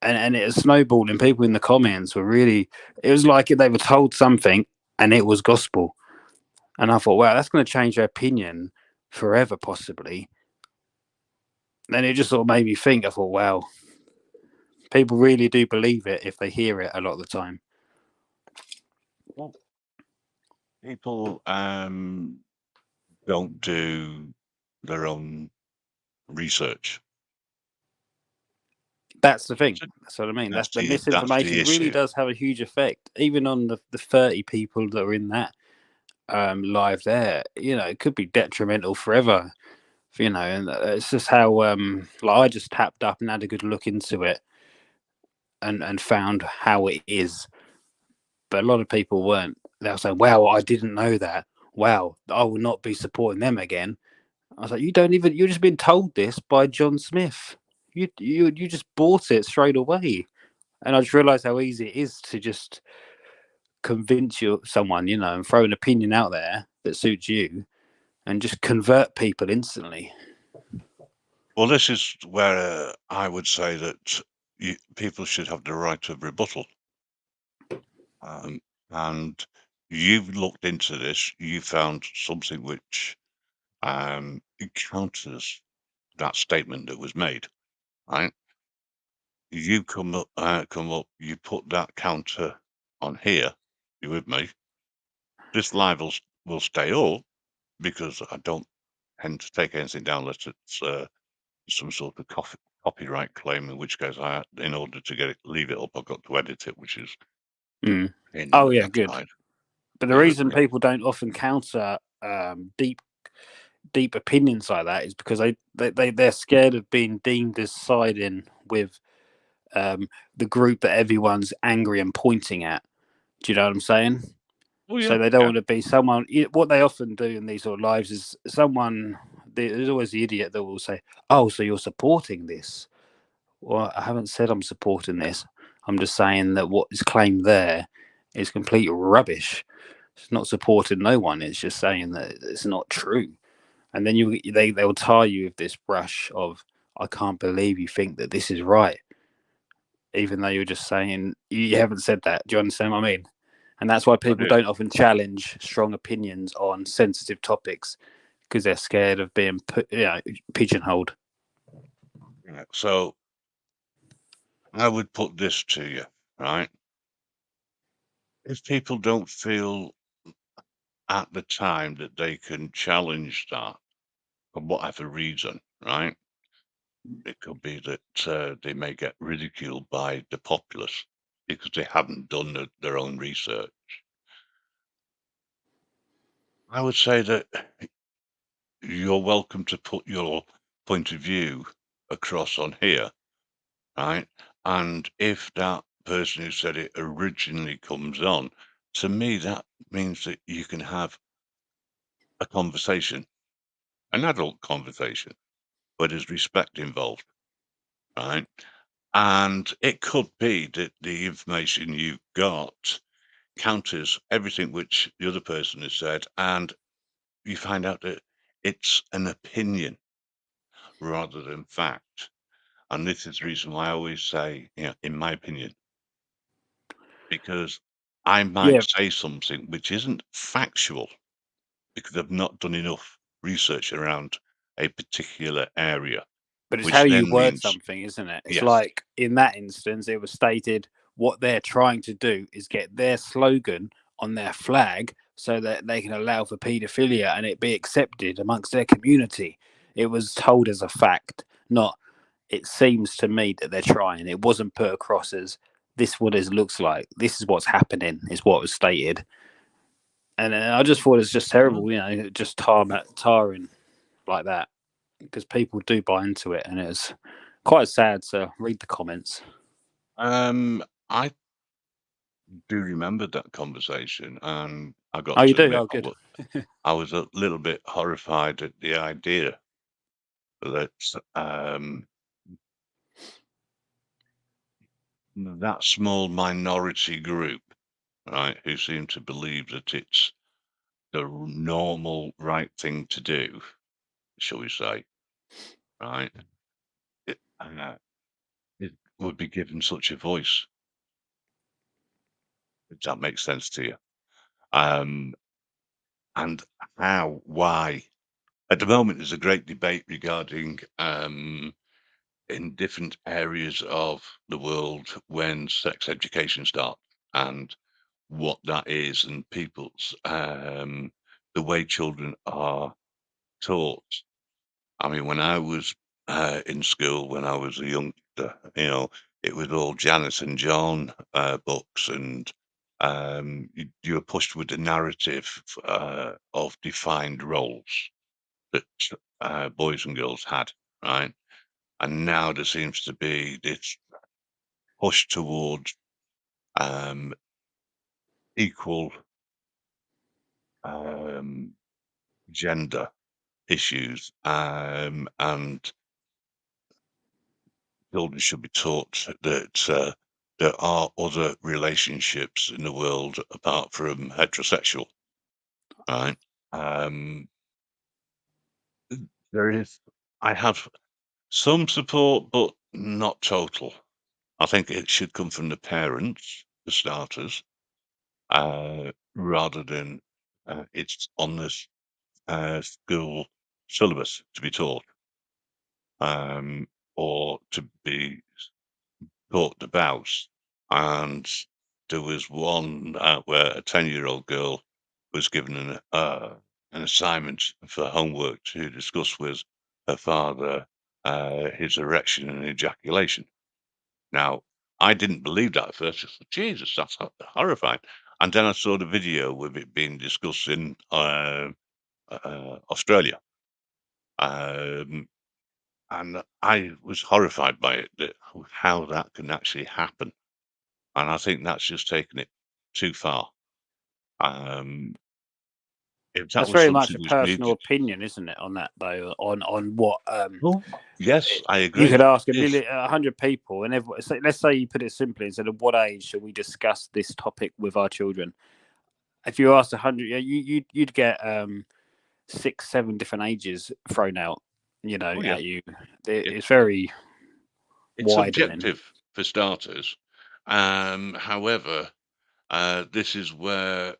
And it snowballed, and people in the comments were really, it was like they were told something and it was gospel. And I thought, wow, that's going to change their opinion forever, possibly. And it just sort of made me think. I thought, wow, People really do believe it if they hear it a lot of the time. Well, people don't do their own research. That's the thing. That's what I mean. That's the That's the misinformation really issue. does have a huge effect, even on the 30 people that are in that live there. You know, it could be detrimental forever. You know, and it's just how like I just tapped up and had a good look into it and found how it is. But a lot of people weren't. They'll say, "Wow, I didn't know that. Wow, I will not be supporting them again." I was like, "You don't even. You're just been told this by John Smith. You just bought it straight away." And I just realised how easy it is to just convince someone, you know, and throw an opinion out there that suits you, and just convert people instantly. Well, this is where I would say that people should have the right of rebuttal. And you've looked into this, you found something which counters that statement that was made, right? You come up, you put that counter on here. You with me? This live will stay up because I don't tend to take anything down unless it's some sort of copyright claim. In which case, in order to get it, leave it up, I've got to edit it, which is Mm. in Oh the yeah, good. backside. But the You with reason me? people don't often counter deep opinions like that is because they're scared of being deemed as siding with the group that everyone's angry and pointing at. Do you know what I'm saying? Oh yeah, So they don't yeah. want to be someone. What they often do in these sort of lives is someone. There's always the idiot that will say, "Oh, so you're supporting this?" Well, I haven't said I'm supporting this. I'm just saying that what is claimed there is complete rubbish. It's not supporting no one. It's just saying that it's not true. And then they'll tie you with this brush of, I can't believe you think that this is right, even though you're just saying you haven't said that. Do you understand what I mean? And that's why I people do. don't often challenge strong opinions on sensitive topics because they're scared of being pigeonholed. Yeah. So I would put this to you, right? If people don't feel at the time that they can challenge that for whatever reason, right? It could be that they may get ridiculed by the populace because they haven't done their own research. I would say that you're welcome to put your point of view across on here, right? And if that person who said it originally comes on, to me, that means that you can have a conversation, an adult conversation, where there's respect involved, right? And it could be that the information you've got counters everything which the other person has said, and you find out that it's an opinion rather than fact. And this is the reason why I always say, in my opinion, because I might Yeah, say something which isn't factual because I've not done enough research around a particular area, but it's how which you then word means, something, isn't it? It's yes, like in that instance, it was stated what they're trying to do is get their slogan on their flag so that they can allow for paedophilia and it be accepted amongst their community. It was told as a fact, not it seems to me that they're trying. It wasn't put across as this what it looks like. This is what's happening, is what was stated. And I just thought it was just terrible, you know, just tarring like that because people do buy into it, and it's quite sad to read the comments. I do remember that conversation, and I Oh, got you to do? admit Oh, good. I was a little bit horrified at the idea that that small minority group, right, who seem to believe that it's the normal right thing to do, shall we say, right, it would be given such a voice, if that makes sense to you. Um, and how, why? At the moment, there's a great debate regarding in different areas of the world when sex education starts and what that is and people's the way children are taught. I mean, when I was in school, when I was a youngster, it was all Janice and John books, and you were pushed with the narrative of defined roles that boys and girls had, right? And now there seems to be this push towards um, equal um, gender issues, and children should be taught that there are other relationships in the world apart from heterosexual, right? Um, there is, I have some support, but not total. I think it should come from the parents, for starters, rather than it's on the school syllabus to be taught, um, or to be talked about. And there was one where a 10-year-old girl was given an assignment for homework to discuss with her father his erection and ejaculation. Now, I didn't believe that at first. I said, Jesus, that's horrifying. And then I saw the video with it being discussed in Australia. Um, and I was horrified by it, that how that can actually happen. And I think that's just taken it too far. Um, if that That's was very much something a which personal needed, opinion, isn't it? On that though, on what oh, yes, I you agree. could ask a Yes. million, 100 people, and let's say you put it simply and said, "At what age should we discuss this topic with our children?" If you asked 100, you'd get 6, 7 different ages thrown out, Oh, yeah. at you. It, It's very it's widening. subjective for starters. However, this is where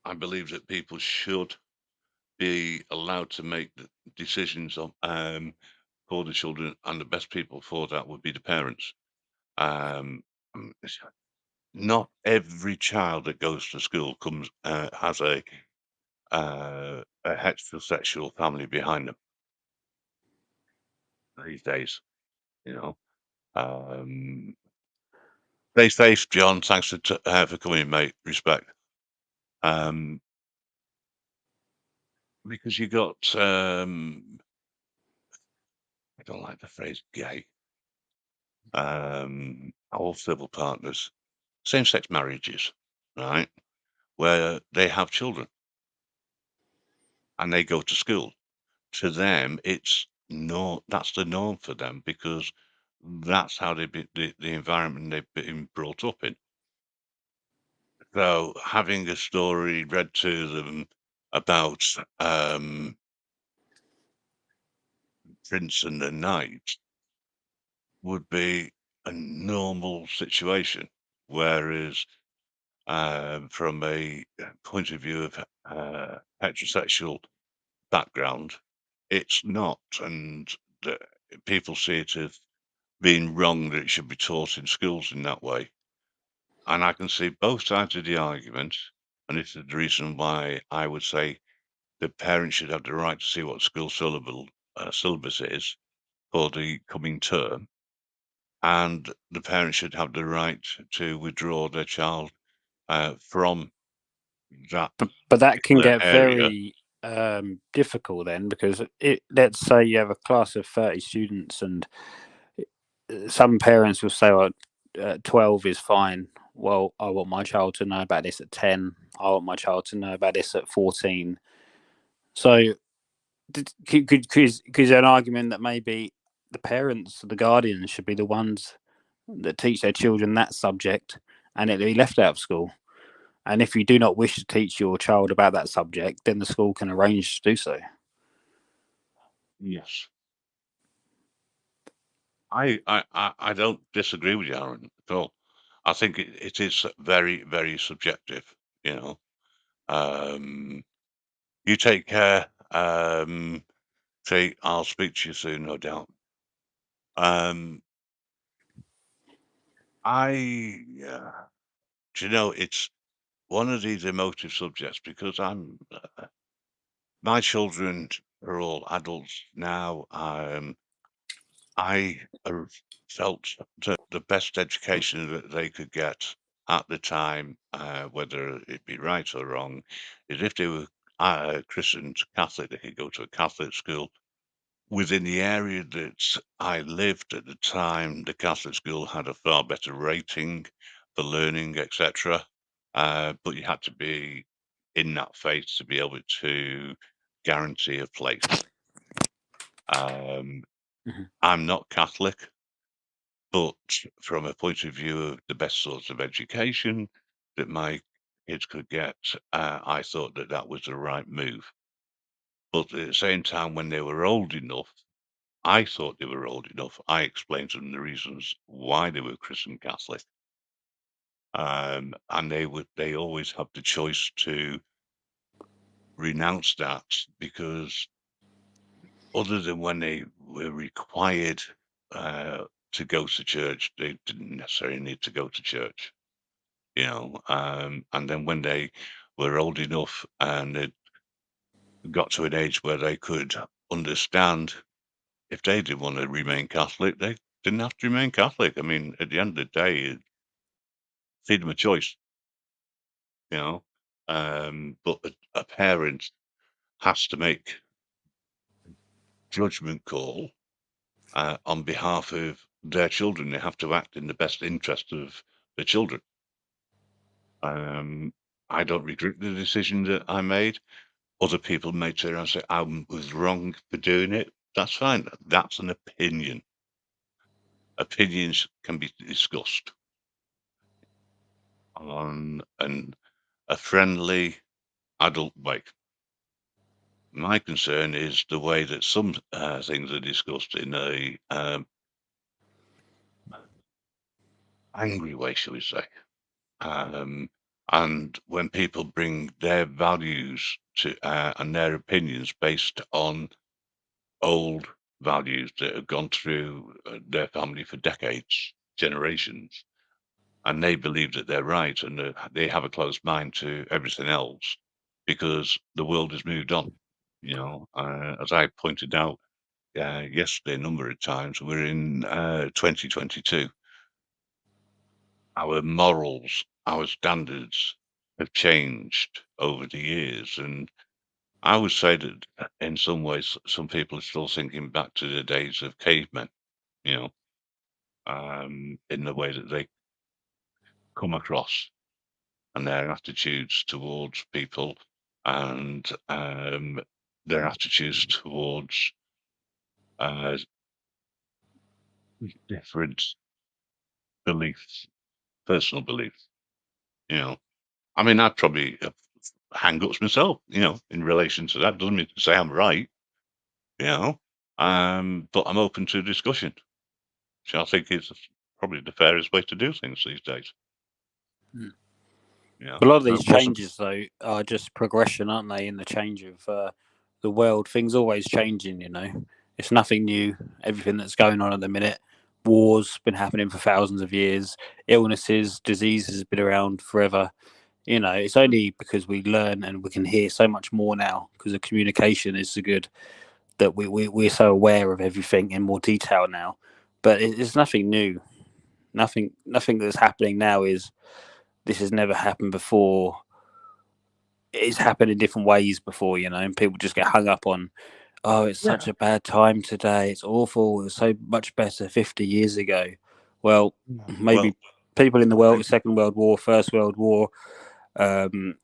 I believe that people should be allowed to make the decisions for the children, and the best people for that would be the parents. Um, Not every child that goes to school comes has a heterosexual family behind them these days. You know, um, stay safe, John. Thanks for coming, mate. Respect. Um, because you got I don't like the phrase gay. All civil partners, same-sex marriages, right? Where they have children and they go to school. To them, it's no, that's the norm for them because that's how the environment they've been brought up in. So having a story read to them about Prince and the Knight would be a normal situation, whereas from a point of view of heterosexual background, it's not, and the, people see it as being wrong that it should be taught in schools in that way. And I can see both sides of the argument, and this is the reason why I would say the parents should have the right to see what school syllabus is for the coming term, and the parents should have the right to withdraw their child from that But that can particular get area. very difficult then, because let's say you have a class of 30 students, and some parents will say, "Well, 12 is fine." Well, I want my child to know about this at 10. I want my child to know about this at 14. So, could an argument that maybe the parents, the guardians, should be the ones that teach their children that subject, and it be left out of school? And if you do not wish to teach your child about that subject, then the school can arrange to do so. Yes. I don't disagree with you, Aaron, at all. I think it is very, very subjective, you know. Um, you take care. I'll speak to you soon, no doubt. Um, do you know, it's one of these emotive subjects because my children are all adults now. I felt that the best education that they could get at the time, whether it be right or wrong, is if they were christened Catholic, they could go to a Catholic school. Within the area that I lived at the time, the Catholic school had a far better rating for learning, etc. But you had to be in that faith to be able to guarantee a place. Um, Mhm. I'm not Catholic, but from a point of view of the best sorts of education that my kids could get, I thought that that was the right move. But at the same time, when they were old enough, I thought they were old enough. I explained to them the reasons why they were Christian Catholic, and they always have the choice to renounce that because other than when they were required to go to church, they didn't necessarily need to go to church. And then when they were old enough and they got to an age where they could understand if they did want to remain Catholic, they didn't have to remain Catholic. I mean, at the end of the day, it's freedom of choice, you know. But a parent has to make judgment call on behalf of their children. They have to act in the best interest of the children. Um, I don't regret the decision that I made. Other people may turn around and say I was wrong for doing it. That's fine. That's an opinion. Opinions can be discussed on a friendly adult way. My concern is the way that some things are discussed in a angry way, shall we say? Um, and when people bring their values to and their opinions based on old values that have gone through their family for decades, generations, and they believe that they're right and they have a closed mind to everything else because the world has moved on. As I pointed out yesterday a number of times, we're in 2022. Our morals, our standards have changed over the years. And I would say that in some ways, some people are still thinking back to the days of cavemen, you know, in the way that they come across and their attitudes towards people and their attitudes towards uh, different beliefs, personal beliefs. You know, I mean, I probably have hang-ups myself, in relation to that. Doesn't mean to say I'm right, you know, but I'm open to discussion, which I think is probably the fairest way to do things these days. Mm. Yeah, A lot of these that wasn't. changes, though, are just progression, aren't they? In the change of the world, things always changing. It's nothing new. Everything that's going on at the minute, wars been happening for thousands of years. Illnesses, diseases has been around forever. It's only because we learn and we can hear so much more now because the communication is so good that we're so aware of everything in more detail now. But it's nothing new. Nothing that's happening now is this has never happened before. It's happened in different ways before, and people just get hung up on, oh, it's such Yeah. a bad time today. It's awful. It was so much better 50 years ago. Well, maybe Well, people in the I, world, Second World War, First World War, um,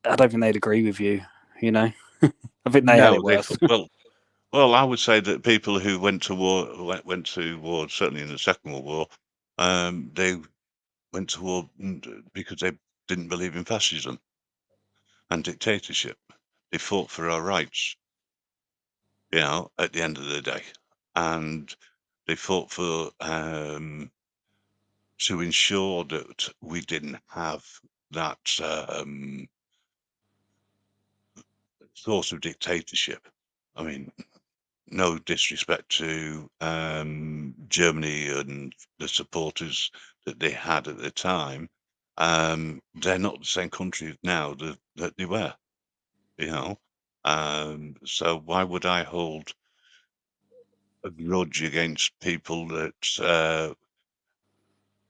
I don't think they'd agree with you. You know, I think they had it no, they worse. well, I would say that people who went to war went to war certainly in the Second World War. They went to war because they didn't believe in fascism and dictatorship. They fought for our rights, at the end of the day, and they fought for to ensure that we didn't have that sort of dictatorship. I mean, no disrespect to Germany and the supporters that they had at the time, they're not the same country now that they were, you know. So why would I hold a grudge against people that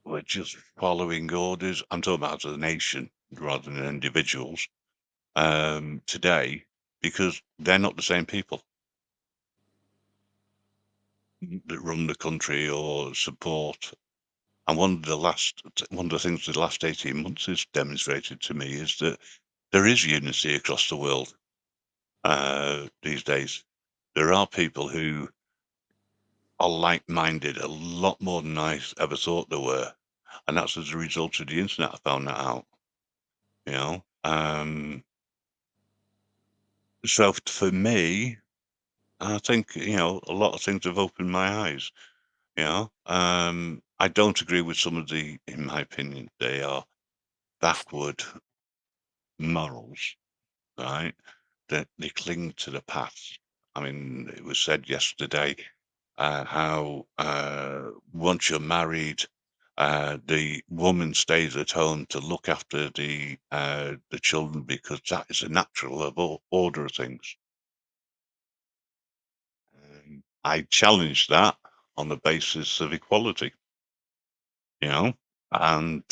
were just following orders? I'm talking about as a nation rather than individuals today, because they're not the same people that run the country or support. And one of the things the last 18 months has demonstrated to me is that there is unity across the world these days. There are people who are like-minded a lot more than I ever thought there were, and that's as a result of the internet. I found that out. You know, so for me, I think a lot of things have opened my eyes. I don't agree with some of in my opinion, they are backward morals, right? That they cling to the past. I mean, it was said yesterday how once you're married, the woman stays at home to look after the children because that is a natural order of things. I challenge that on the basis of equality, you know, and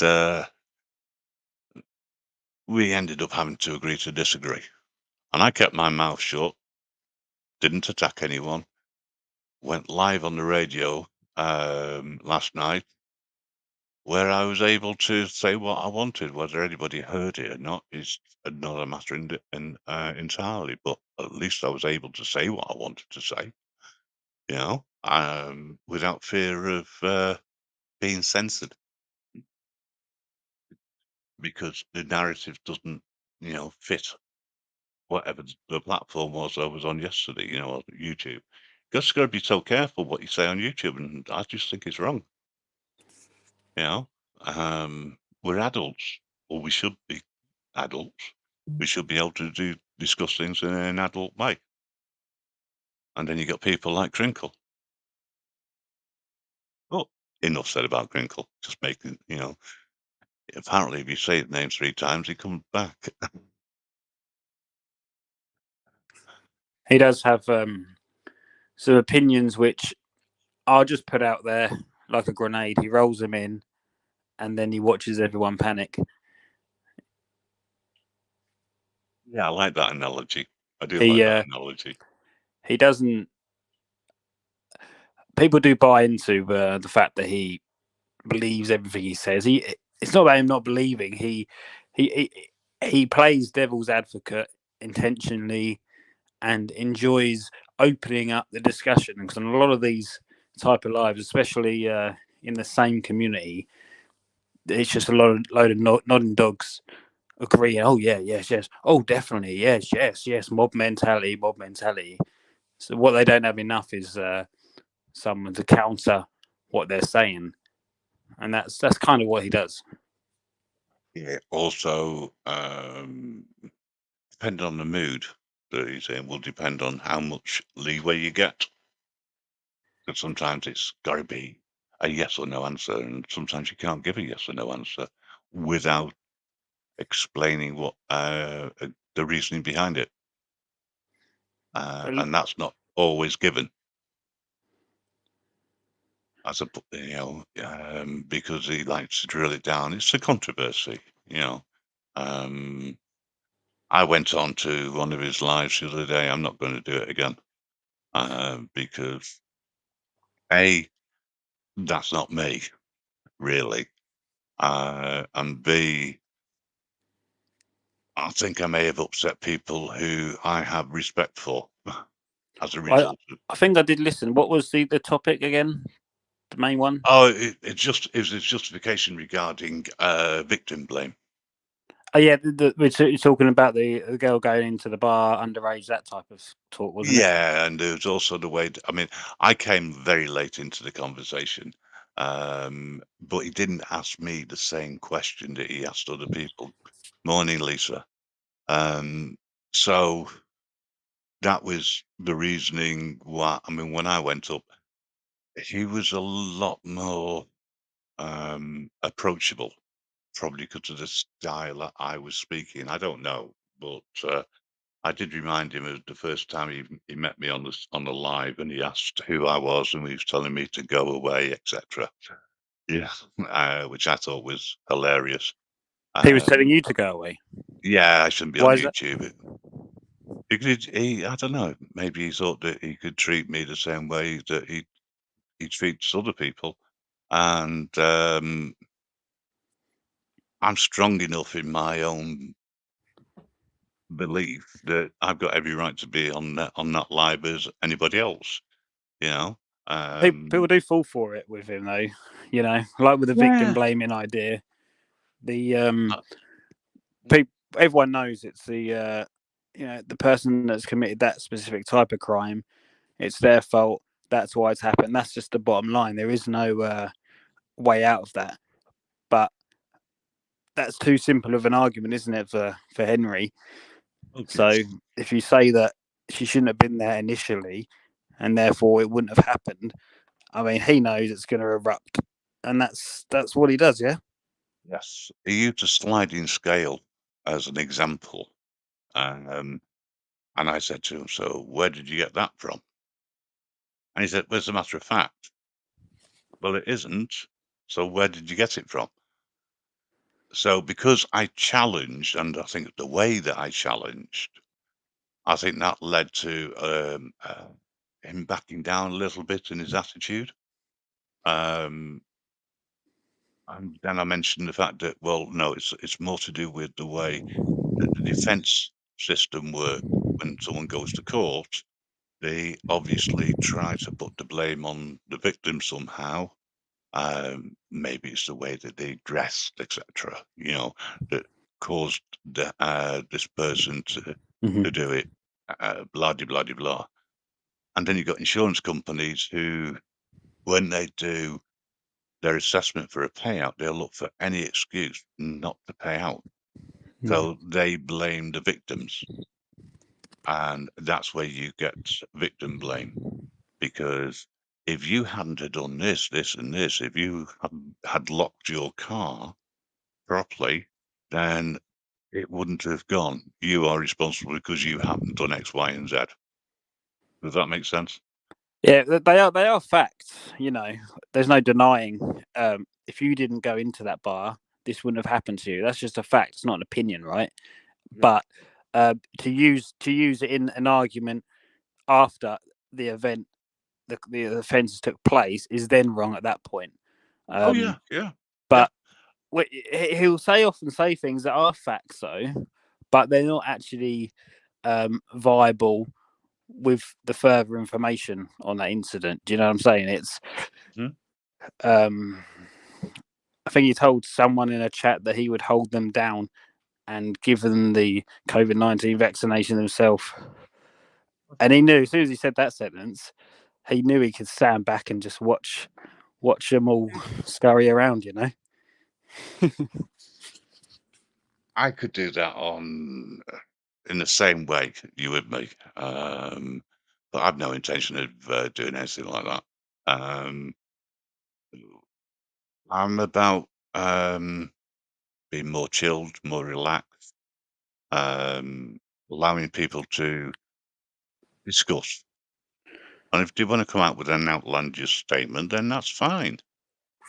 we ended up having to agree to disagree. And I kept my mouth shut, didn't attack anyone, went live on the radio last night where I was able to say what I wanted. Whether anybody heard it or not is another matter entirely, but at least I was able to say what I wanted to say, without fear of being censored because the narrative doesn't, fit whatever the platform was I was on yesterday, on YouTube. Just got to be so careful what you say on YouTube, and I just think it's wrong. You know, we're adults, or we should be adults. We should be able to discuss things in an adult way. And then you got people like Crinkle. Oh, enough said about Crinkle. Just making, apparently if you say his name 3 times, he comes back. He does have some opinions which I'll just put out there like a grenade. He rolls them in, and then he watches everyone panic. Yeah, I like that analogy. I do He like that analogy. he doesn't. People do buy into the fact that he believes everything he says. It's not about him not believing. He he plays devil's advocate intentionally and enjoys opening up the discussion. Because on a lot of these type of lives, especially in the same community, it's just a load of nodding dogs agreeing. Oh yeah, yes, yes. Oh definitely, yes, yes, yes. Mob mentality, mob mentality. So what they don't have enough is someone to counter what they're saying, and that's kind of what he does. Yeah. Also, depending on the mood that he's in, will depend on how much leeway you get. Because sometimes it's got to be a yes or no answer, and sometimes you can't give a yes or no answer without explaining what the reasoning behind it, and that's not always given as because he likes to drill it down. It's a controversy, you know. Um, I went on to one of his lives the other day. I'm not going to do it again because A, that's not me, really. And B, I think I may have upset people who I have respect for as a I result of. I think I did listen. What was the topic again? The main one? Oh, it was his justification regarding victim blame. Oh yeah, we're talking about the girl going into the bar underage, that type of talk, wasn't it? Yeah, and there's also the way. I mean, I came very late into the conversation, but he didn't ask me the same question that he asked other people. Morning, Lisa. Um, so that was the reasoning why. I mean, when I went up, he was a lot more approachable, probably because of the style that I was speaking. I don't know, but I did remind him of the first time he met me on the live, and he asked who I was, and he was telling me to go away, etc. Yeah, which I thought was hilarious. He was telling Um, you to go away. yeah, I shouldn't be on Why is that? YouTube. Because I don't know, maybe he thought that he could treat me the same way that he treats other people, and I'm strong enough in my own belief that I've got every right to be on that live as anybody else. You know, People do fall for it with him, though. You know, like with the victim yeah, blaming idea. The uh, people, everyone knows it's the the person that's committed that specific type of crime. It's their fault. That's why it's happened. That's just the bottom line. There is no way out of that. But that's too simple of an argument, isn't it, for Henry? okay. So if you say that she shouldn't have been there initially, and therefore it wouldn't have happened, I mean, he knows it's going to erupt, and that's what he does. Yeah. Yes, he used a sliding scale as an example, um, and I said to him, "So where did you get that from?" And he said, "Well, as a matter of fact, well, it isn't. So where did you get it from?" So because I challenged, and I think the way that I challenged, I think that led to him backing down a little bit in his attitude. Um, and then I mentioned the fact that, well, no, it's more to do with the way that the defence system works. When someone goes to court, they obviously try to put the blame on the victim somehow. Maybe it's the way that they dressed, etc. You know, that caused this person to Mm-hmm. do it. Blah de blah de blah. And then you've got insurance companies who, when they do their assessment for a payout, they'll look for any excuse not to pay out. So they blame the victims, and that's where you get victim blame. Because if you hadn't have done this, this, and this, if you had locked your car properly, then it wouldn't have gone. You are responsible because you haven't done X, Y, and Z. Does that make sense? Yeah, they are facts. You know, there's no denying. If you didn't go into that bar, this wouldn't have happened to you. That's just a fact. It's not an opinion, right? Yeah. But to use it in an argument after the event, the offences took place, is then wrong at that point. Oh yeah, Um, yeah, yeah. but he'll often say things that are facts, though, but they're not actually viable with the further information on that incident. Do you know what I'm saying? It's Mhm. um, I think he told someone in a chat that he would hold them down and give them the COVID-19 vaccination himself. And he knew as soon as he said that sentence, he knew he could stand back and just watch them all scurry around. You know. I could do that in the same way you would me, but I've no intention of doing anything like that. Um, I'm about being more chilled, more relaxed, um, allowing people to discuss. And if they want to come out with an outlandish statement, then that's fine,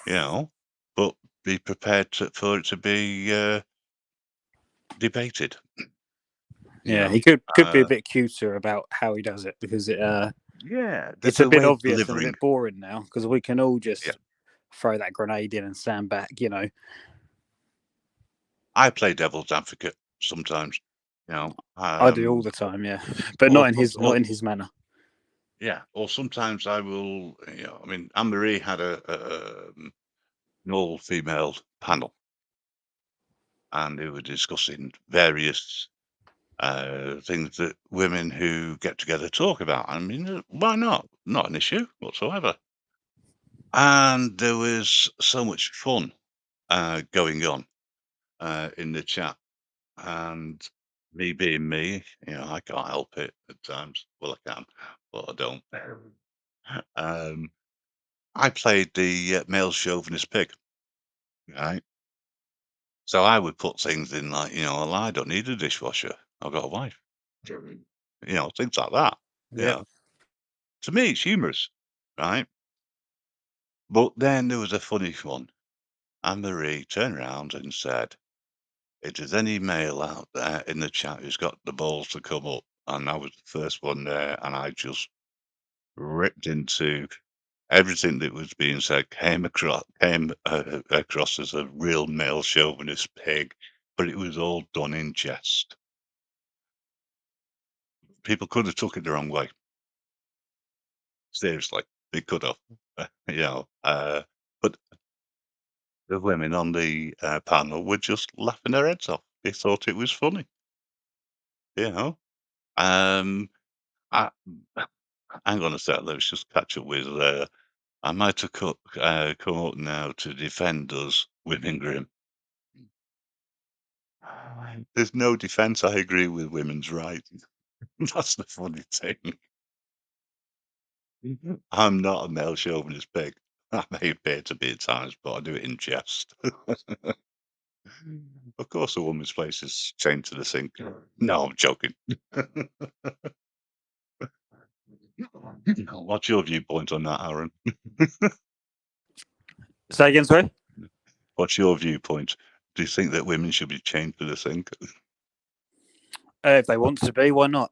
you know. But be prepared for it to be debated, you Yeah, know. he could be a bit cuter about how he does it because Yeah, it's a the bit way of obvious and a delivering. bit boring now because we can all Yeah, just throw that grenade in and stand back. You know. I play devil's advocate sometimes, you know. I do all the time, yeah, but Or, not in his manner. yeah, or sometimes I will. You know, I mean, Anne Marie had an all-female panel, and they were discussing various things that women who get together talk about. I mean, why not? Not an issue whatsoever. And there was so much fun going on in the chat, and Me being me, I can't help it at times. Well, I can, but I don't. Um, I played the male chauvinist pig, right? So I would put things in like, well, I don't need a dishwasher. I've got a wife. Things like that. You Yep. know, to me, it's humorous, right? But then there was a funny one. Anne Marie turned around and said, if there's any male out there in the chat who's got the balls to come up, and I was the first one there, and I just ripped into everything that was being said, came across as a real male chauvinist pig, but it was all done in jest. People could have took it the wrong way. Seriously, they could have. But the women on the panel were just laughing their heads off. They thought it was funny. You know. Um, I, hang on a sec. Let's just catch up with. I might have come up now to defend us, Women Grim. There's no defence. I agree with women's rights. That's the funny thing. I'm not a male chauvinist pig. I may appear to be at times, but I do it in jest. Of course, a woman's place is chained to the sink. No, I'm joking. What's your viewpoint on that, Aaron? Say again, sorry. What's your viewpoint? Do you think that women should be chained to the sink? If they want to be, why not?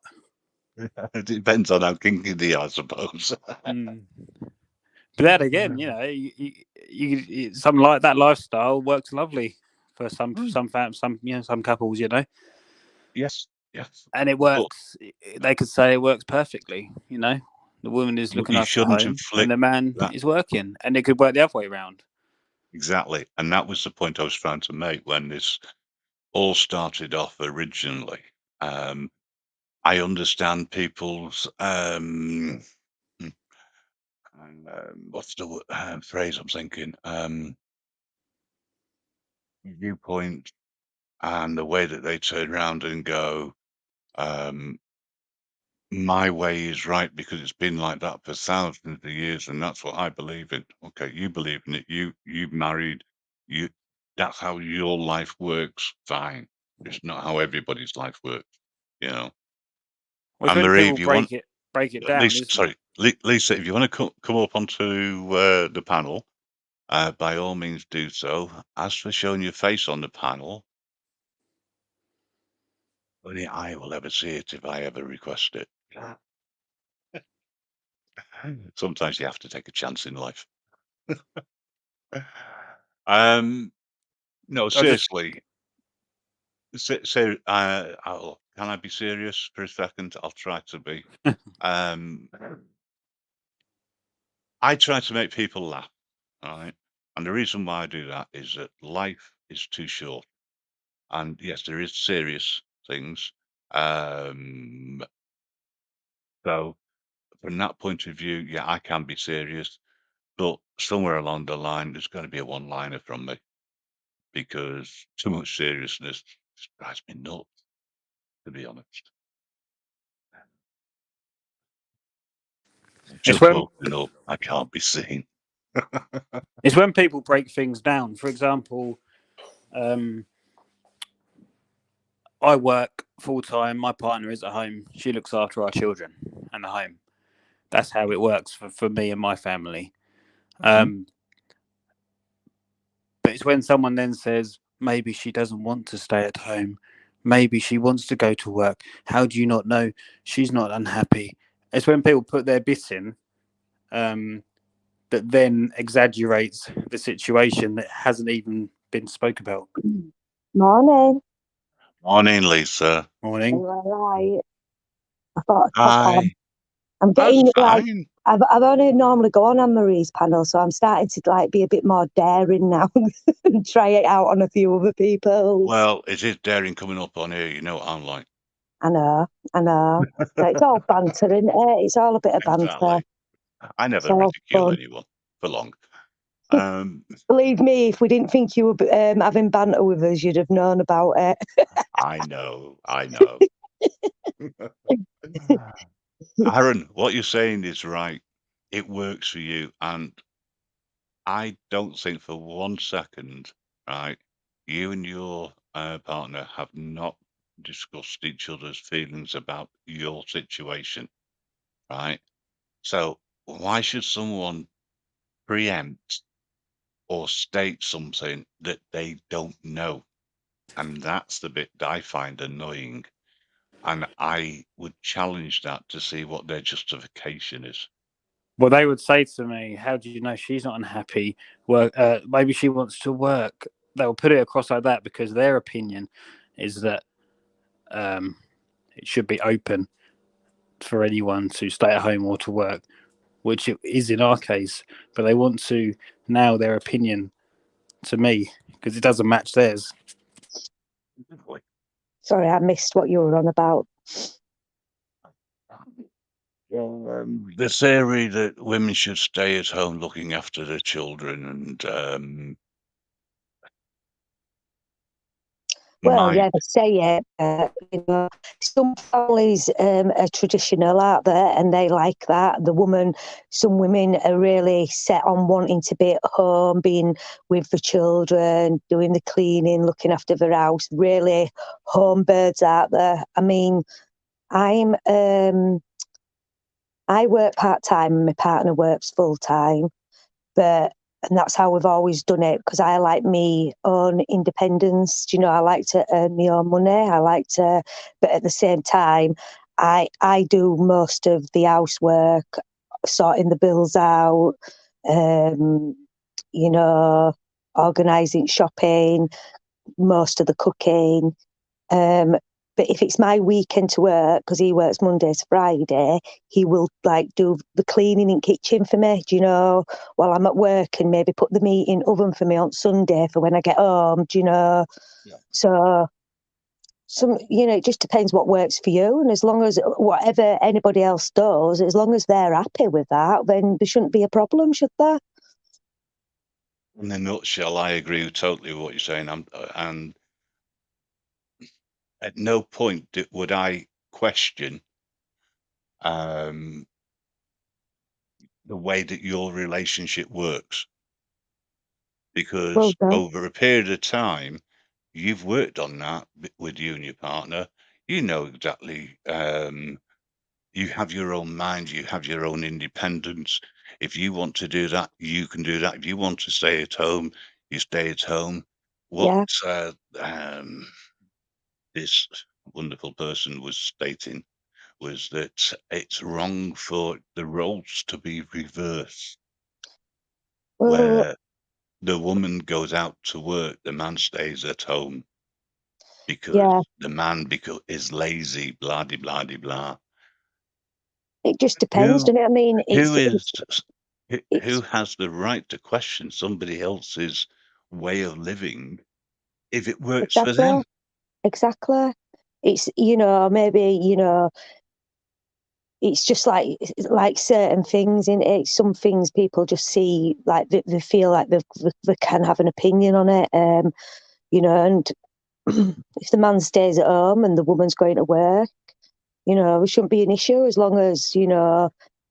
It depends on how kinky they are, I suppose. Mm. But that again, something like that lifestyle works lovely for some couples, Yes, yes. and it But, works. They could say it works perfectly. The woman is but looking you after the shouldn't home, and inflict the man that. is working, and it could work the other way around. Exactly. And that was the point I was trying to make when this all started off originally. I understand people's what's the phrase I'm thinking? Viewpoint and the way that they turn around and go, um, my way is right because it's been like that for thousands of years, and that's what I believe in. Okay, you believe in it. You married. You That's how your life works. Fine. It's not how everybody's life works. You know. Well, it's And when Marie, people if you want, break it down, Lisa, isn't it? sorry, Lisa, if you want to come up onto the panel, by all means do so. As for showing your face on the panel, only I will ever see it if I ever request it. Sometimes you have to take a chance in life. Um, no, I just seriously. Can I be serious for a second? I'll try to be. Um, I try to make people laugh, all right? And the reason why I do that is that life is too short. And yes, there is serious things. Um, so from that point of view, yeah, I can be serious, but somewhere along the line, there's going to be a one-liner from me because too much seriousness just drives me nuts, to be honest. it's Just when woken up. I can't be seen. it's when people break things down. For example, um, I work full time. My partner is at home. She looks after our children and the home. That's how it works for me and my family. Mhm. Um, but it's when someone then says maybe she doesn't want to stay at home. Maybe she wants to go to work. How do you not know she's not unhappy? It's when people put their bit in um, that then exaggerates the situation that hasn't even been spoke about. Morning. Morning, Lisa. Are Morning. you all right? I thought I'd pop on. Hi. I'm That's getting like fine. I've only normally go on Marie's panel, so I'm starting to like be a bit more daring now and try it out on a few other people. Well, it is daring coming up on here. You know what I'm like. I know, I know. But it's all banter, isn't it? It's all a bit of banter. Exactly. I It's never all ridicule fun. anyone for long. Um, Believe me, if we didn't think you were having banter with us, you'd have known about it. I know. Aaron, what you're saying is right. It works for you, and I don't think for 1 second, right, you and your partner have not discussed each other's feelings about your situation, right? So why should someone preempt or state something that they don't know? And that's the bit that I find annoying. And I would challenge that to see what their justification is. Well, they would say to me, "How do you know she's not unhappy? Work, maybe she wants to work." They'll put it across like that because their opinion is that um, it should be open for anyone to stay at home or to work, which it is in our case. But they want to nail their opinion to me because it doesn't match theirs. Sorry, I missed what you were on about. The theory that women should stay at home looking after their children and Well, my yeah, they say it. Some families are traditional out there, and they like that. Some women are really set on wanting to be at home, being with the children, doing the cleaning, looking after the house. Really, home birds out there. I mean, I'm I work part time, and my partner works full time, and that's how we've always done it because I like me own independence. I like to earn my own money. But at the same time, I do most of the housework, sorting the bills out, um, you know, organising shopping, most of the cooking. Um, but if it's my weekend to work, because he works Monday to Friday, he will like do the cleaning in kitchen for me, while I'm at work, and maybe put the meat in oven for me on Sunday for when I get home, Yeah. So it just depends what works for you. And as long as whatever anybody else does, as long as they're happy with that, then there shouldn't be a problem, should there? In a nutshell, I agree totally with what you're saying. And at no point would I question um, the way that your relationship works, Well because done. over a period of time, you've worked on that with you and your partner. You know exactly. You have your own mind. You have your own independence. If you want to do that, you can do that. If you want to stay at home, you stay at home. What Yeah. This wonderful person was stating was that it's wrong for the roles to be reversed, Well, where the woman goes out to work, the man stays at home because yeah. the man is lazy, blah de blah de blah. It just depends, Who doesn't it? I mean, who it's is who it's has the right to question somebody else's way of living if it works for exactly. them? Exactly. It's, maybe, it's just like certain things in it. Some things people just see like they feel like they can have an opinion on it. And if the man stays at home and the woman's going to work, it shouldn't be an issue as long as,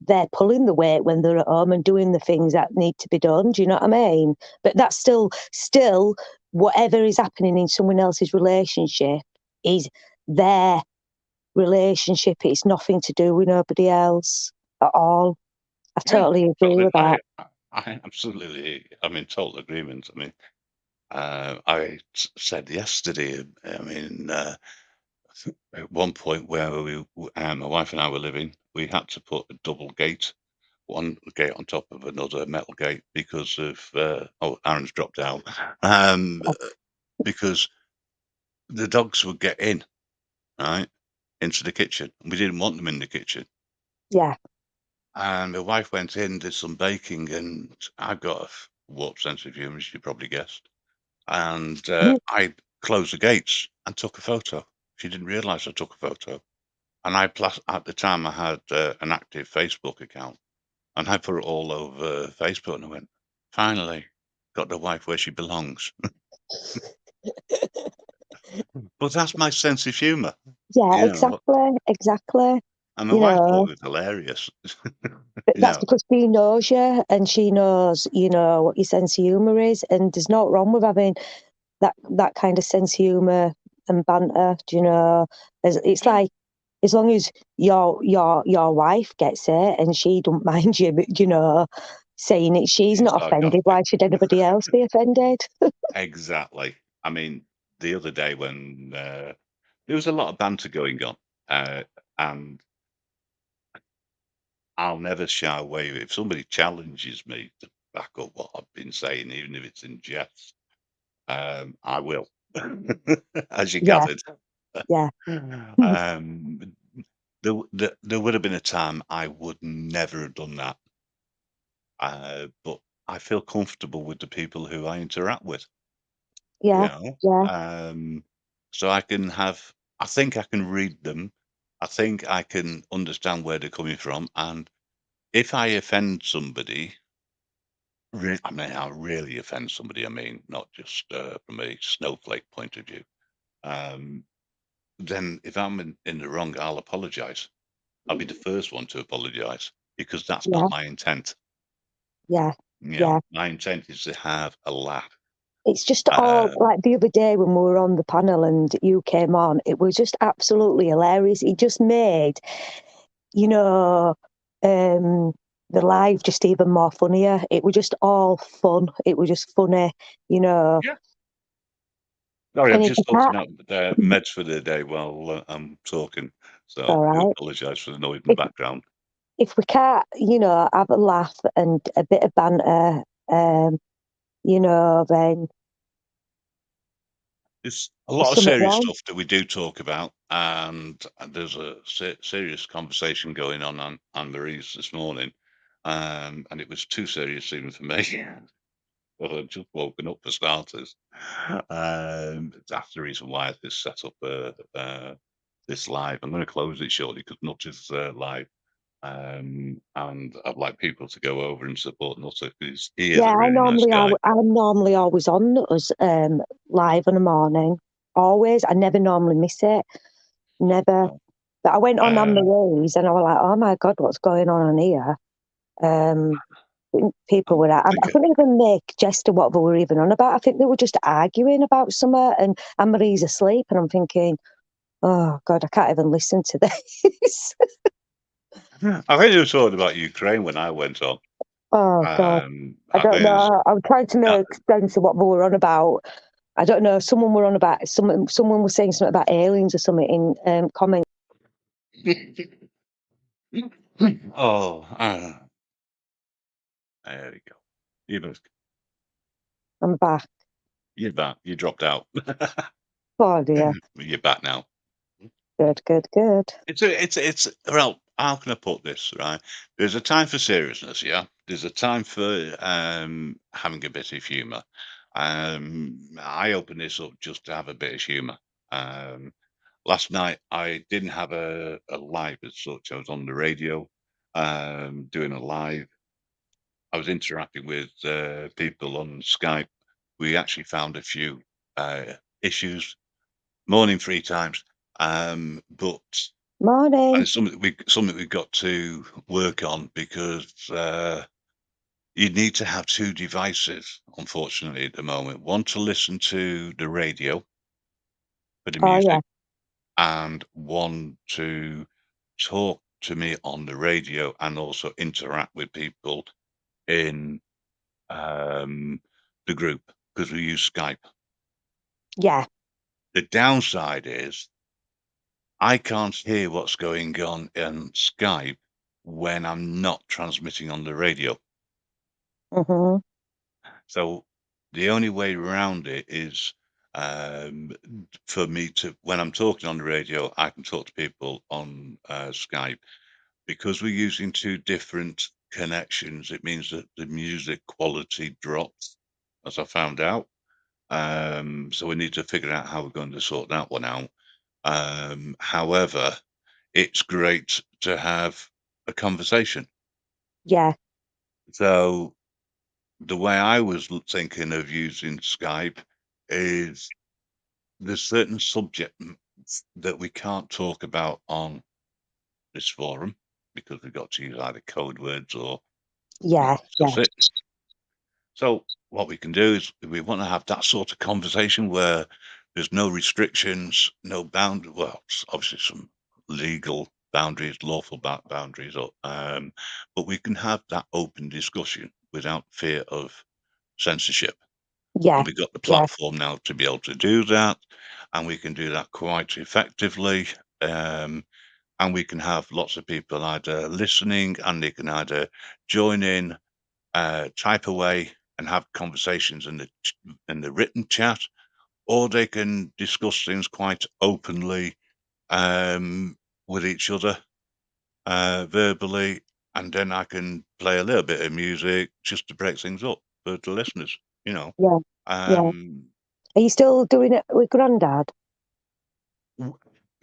they're pulling the weight when they're at home and doing the things that need to be done. Do you know what I mean? But that's still whatever is happening in someone else's relationship is their relationship. It's nothing to do with nobody else at all. I Yeah, totally agree totally. with that. I absolutely. I'm in total agreement. I mean, said yesterday. I mean, at one point where my wife and I were living, we had to put a double gate, one gate on top of another metal gate because of. Aaron's dropped out. Because the dogs would get in, right, into the kitchen. We didn't want them in the kitchen. Yeah. And my wife went in, did some baking, and I've got a warped sense of humour, as you probably guessed. And Mhm. I closed the gates and took a photo. She didn't realise I took a photo. And at the time, I had an active Facebook account, and I put it all over Facebook. And I went, finally, got the wife where she belongs. But that's my sense of humour, Yeah, you know. exactly. And my You wife thought know, it was hilarious. but You that's know, because she knows you and she knows, what your sense of humour is, and there's not wrong with having that kind of sense of humour and banter. Do you know? It's yeah, like as long as your wife gets it and she don't mind you, saying it, she's she's not offended. sarcastic. Why should anybody else be offended? Exactly. I mean, the other day when there was a lot of banter going on, and I'll never shy away. If somebody challenges me to back up what I've been saying, even if it's in jest, I will, as you Yeah, gathered. yeah, um, there would have been a time I would never have done that, but I feel comfortable with the people who I interact with. You yeah, know, yeah, so I can have. I think I can read them. I think I can understand where they're coming from, and if I offend somebody, I mean, I really offend somebody. I mean, not just from a snowflake point of view. Um, then if I'm in the wrong, I'll apologise. I'll be the first one to apologise because that's not yeah, my intent. yeah, You know, yeah. my intent is to have a laugh. It's just all Um, like the other day when we were on the panel and you came on, it was just absolutely hilarious. It just made, you know, um, the live just even more funnier. It was just all fun. It was just funny, you know. yeah. Sorry, I'm And if just you sorting can't, out meds for the day while I'm talking, it's so all I do right. apologise for the noise in the If background. if we can't, have a laugh and a bit of banter, then There's a there's lot of something serious wrong. stuff that we do talk about, and there's a serious conversation going on Marie's this morning, and it was too serious even for me. Well, I'd just woken up for starters. That's the reason why I just set up this live. I'm going to close it shortly because Nut is live. And I'd like people to go over and support Nutter because he is Yeah, a really nice guy. I'm normally always on us live in the morning. Always, I never normally miss it. Never. So, But I went on uh, Marie's and I was like, oh my god, what's going on here? Um, people I'm were. I thinking, couldn't even make jest of what they were even on about. I think they were just arguing about something, and Anne Marie's asleep, and I'm thinking, oh god, I can't even listen to this. I think you were talking about Ukraine when I went on. Oh god, I I don't think know. I'm trying to uh, make sense of what they were on about. I don't know. Someone were on about someone was saying something about aliens or something in comments. oh, there we go. I'm back. You're back. You dropped out. Oh dear. You're back now. Good, good, good. It's well, how can I put this, right? There's a time for seriousness, yeah. There's a time for having a bit of humour. I open this up just to have a bit of humour. Um, Last night I didn't have a live as such. I was on the radio, doing a live. I was interacting with people on Skype. We actually found a few issues, morning 3 times, but and Morning. it's something we've got to work on because you need to have two devices, unfortunately, at the moment. One to listen to the radio for the Oh yeah, music, and one to talk to me on the radio and also interact with people in the group because we use Skype. yeah. The downside is I can't hear what's going on in Skype when I'm not transmitting on the radio. Mhm. So the only way around it is um, for me to, when I'm talking on the radio, I can talk to people on Skype. Because we're using two different connections, it means that the music quality drops, as I found out. So we need to figure out how we're going to sort that one out. However, it's great to have a conversation. Yeah, So the way I was thinking of using Skype is there's certain subjects that we can't talk about on this forum because we've got to use either code words or Yeah, discuss it. So what we can do is we want to have that sort of conversation where there's no restrictions, no bound. Well, obviously some legal boundaries, lawful boundaries, but we can have that open discussion without fear of censorship. yeah, And we've got the yeah, platform now to be able to do that, and we can do that quite effectively. And we can have lots of people either listening, and they can either join in, type away, and have conversations in the written chat, or they can discuss things quite openly with each other verbally, and then I can play a little bit of music just to break things up for the listeners. You know, yeah, yeah. um, Are you still doing it with Grandad?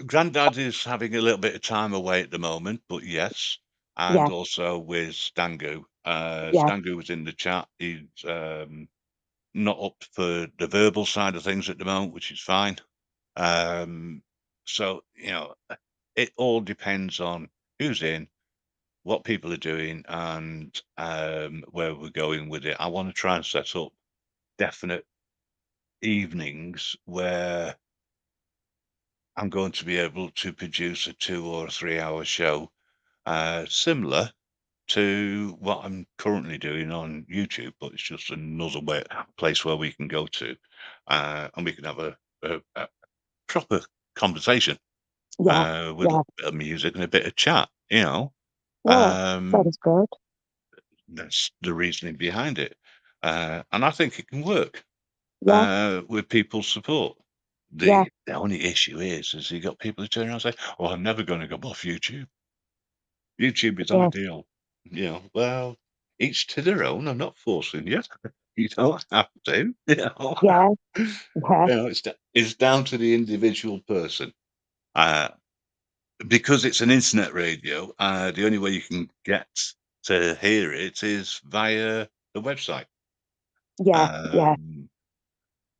Grandad is having a little bit of time away at the moment, but yes, and Yeah, also with Stangu. yeah, Stangu was in the chat. He's not up for the verbal side of things at the moment, which is fine. So it all depends on who's in, what people are doing, and where we're going with it. I want to try and set up definite evenings where I'm going to be able to produce a 2 or 3 hour show, similar to what I'm currently doing on YouTube, but it's just another place where we can go to, and we can have a proper conversation yeah, with a yeah. bit of music and a bit of chat. Oh, Um, sounds good. that's the reasoning behind it, and I think it can work Yeah, with people's support. yeah, The only issue is you got people who turn around and say, "Oh, I'm never going to go off YouTube. YouTube is yeah, ideal." Well, each to their own. I'm not forcing you. You don't have to. yeah, yeah, It's down to the individual person. Uh, because it's an internet radio, the only way you can get to hear it is via the website. yeah, yeah, Um,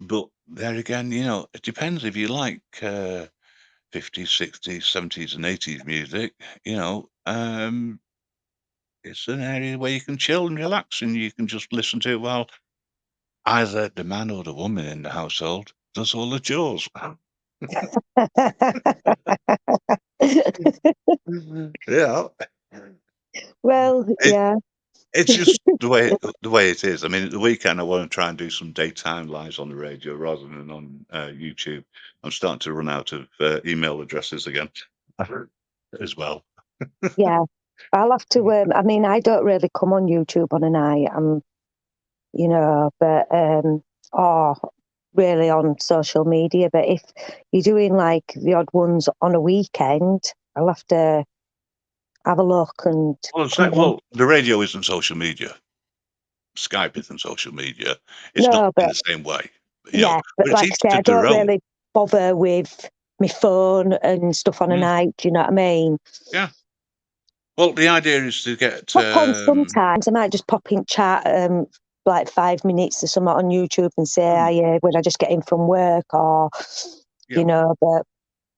but there again, it depends if you like 50s, 60s, 70s, and 80s music. It's an area where you can chill and relax, and you can just listen to it while either the man or the woman in the household does all the chores. Yeah, well, it, yeah, it's just the way it is. I mean, at the weekend, I want to try and do some daytime lives on the radio rather than on YouTube. I'm starting to run out of email addresses again, as well. yeah. I'll have to. I mean, I don't really come on YouTube on a night. But or really on social media. But if you're doing like the odd ones on a weekend, I'll have to have a look and Well, come on. the radio isn't social media. Skype isn't social media. It's not No, in but the same way, yeah, but but it's like each I say, to I their don't own. really bother with my phone and stuff on a Mm, night. Do you know what I mean? yeah. Well, the idea is to get. Pop on sometimes. I might just pop in chat, like 5 minutes or something on YouTube and say, when I just get in from work or, Yeah. but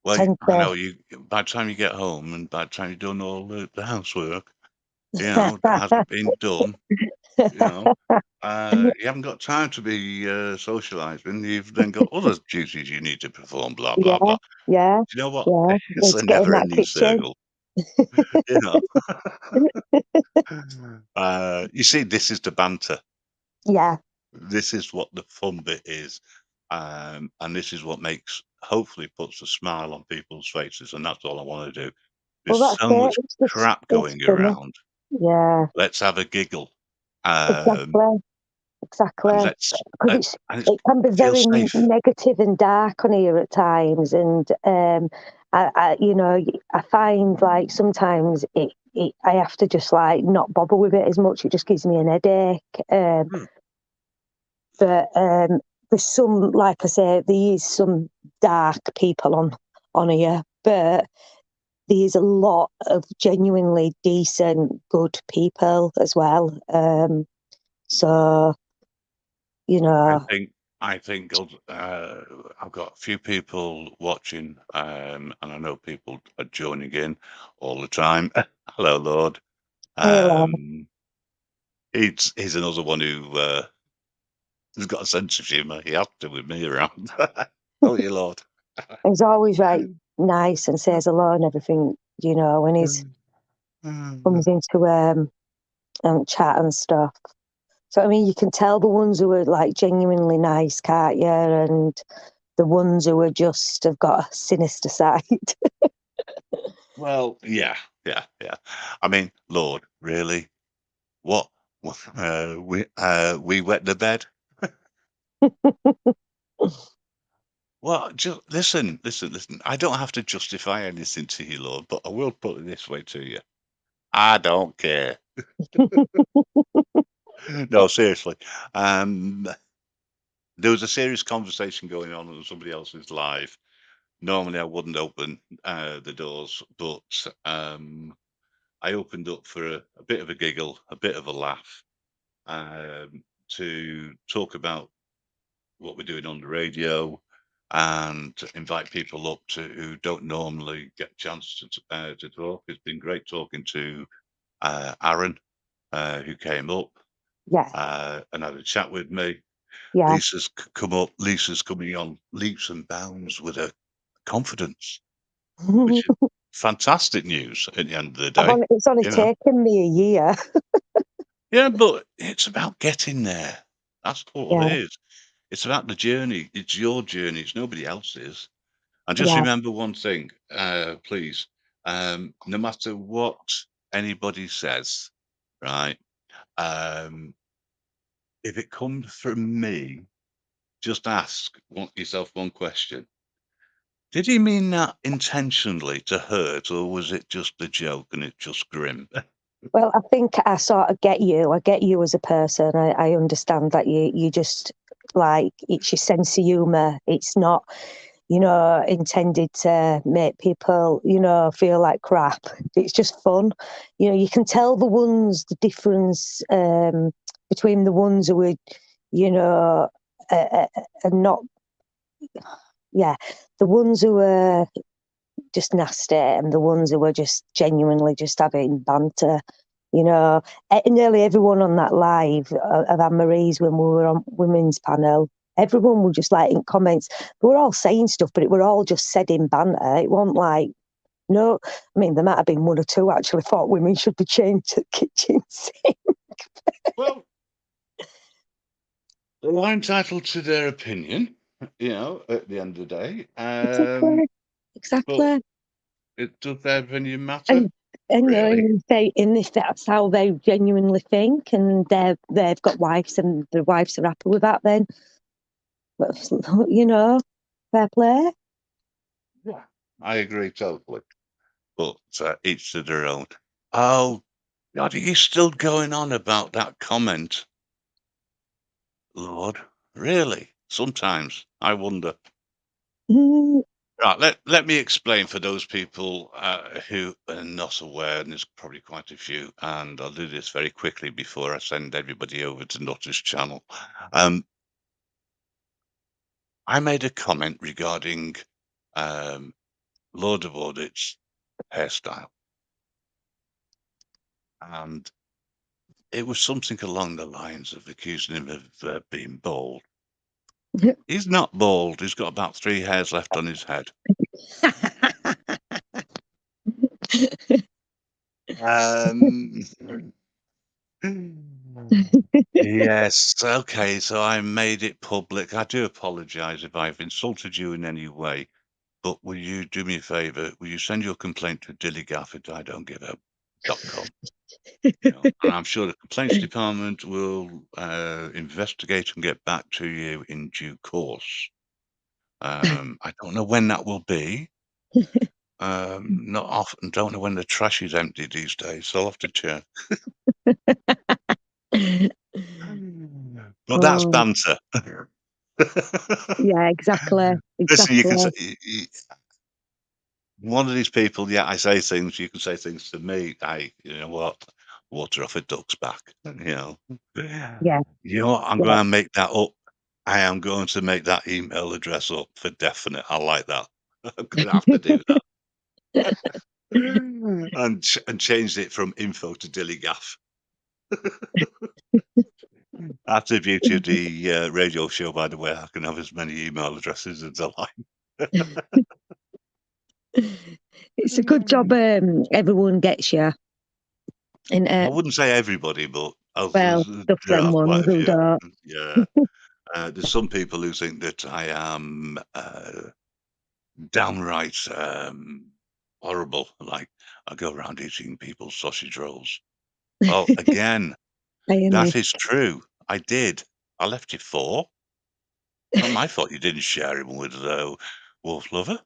Well, tend I to. know you. By the time you get home and by the time you've done all the housework, that hasn't been done. You know, you haven't got time to be socialising. You've then got other duties you need to perform. Blah blah Yeah, blah. yeah, Do you know what? yeah. It's Need a to get in that never-ending kitchen. circle. You know. You see, this is the banter. Yeah. This is what the fun bit is, and this is what hopefully puts a smile on people's faces, and that's all I want to do. Well, There's that's so it. much It's just, crap it's going funny. around. Yeah, Let's have a giggle, exactly. and Exactly. let's Because and it's it can be feel very safe. negative and dark on here at times. And, I find like sometimes I have to just like not bother with it as much. It just gives me an headache. Hmm. But there's some, like I say, there is some dark people on here, but there's a lot of genuinely decent, good people as well. So I you know, think I think I've got a few people watching, and I know people are joining in all the time. Hello, Lord. Hello. He's another one who's got a sense of humour. He has to with me around. Don't you, Lord? He's always right, nice, and says hello and everything. When he's comes into chat and stuff. So I mean, you can tell the ones who are like genuinely nice, can't you? And the ones who are just have got a sinister side. Well, yeah. I mean, Lord, really? What? We wet the bed? Well, just listen. I don't have to justify anything to you, Lord, but I will put it this way to you. I don't care. No, seriously. Um, there was a serious conversation going on somebody else's live. Normally, I wouldn't open the doors, but I opened up for a bit of a giggle, a bit of a laugh, to talk about what we're doing on the radio and to invite people up who don't normally get a chance to talk. It's been great talking to Aaron, who came up Yeah, and had a chat with me. yeah. Lisa's come up. Lisa's coming on leaps and bounds with her confidence, which is fantastic news at the end of the day. It's only You know, taken me a year. yeah, but it's about getting there. That's all it Yeah, is. It's about the journey. It's your journey. It's nobody else's. And just yeah. remember one thing, please. No matter what anybody says, right? Um, if it comes from me, just ask yourself one question. Did he mean that intentionally to hurt, or was it just a joke and it's just grim? Well, I think I sort of get you. I get you as a person. I understand that you just like it's your sense of humour. It's not, intended to make people, feel like crap. It's just fun. You can tell the difference between the ones who are, are not, yeah, the ones who are just nasty and the ones who were just genuinely just having banter. Nearly everyone on that live of Anne Marie's when we were on women's panel, everyone was just like in comments. They were all saying stuff, but it were all just said in banter. It wasn't like, no, I mean, there might have been one or two actually thought women should be chained to the kitchen sink. Well, they're entitled to their opinion, at the end of the day. Exactly. But Exactly. does their opinion matter? And Not really. and if that's how they genuinely think, and they've got wives and their wives are happy with that, then fair play. Yeah, I agree totally. But each to their own. Oh, God, are you still going on about that comment, Lord? Really? Sometimes I wonder. Mm, Right, let me explain for those people who are not aware, and there's probably quite a few, and I'll do this very quickly before I send everybody over to Nutter's channel. I made a comment regarding um, Lord of Audit's hairstyle, and it was something along the lines of accusing him of being bald. He's not bald. He's got about 3 hairs left on his head. Um, yes. Okay. So I made it public. I do apologise if I've insulted you in any way, but will you do me a favour? Will you send your complaint to dillygaff@idon'tgiveup.com? And I'm sure the complaints department will investigate and get back to you in due course. I don't know when that will be. Not often. Don't know when the trash is empty these days. So I'll have to check. But that's oh, banter. yeah, exactly, Listen, you can say exactly. one of these people. Yeah, I say things. You can say things to me. You know what? Water off a duck's back. Yeah, You know what? I'm yeah. going to make that up. I am going to make that email address up for definite. I like that. I'm going to have to do that. and changed it from info to dillygaff. That's the beauty of the radio show, by the way. I can have as many email addresses as I like. It's a good job everyone gets you. And, I wouldn't say everybody, but well, the there friend are quite ones a who few. don't. Yeah. There's some people who think that I am downright horrible. Like, I go around eating people's sausage rolls. Well, again, that is true. I did. I left you 4. Not my fault you didn't share him with Wolf Lover.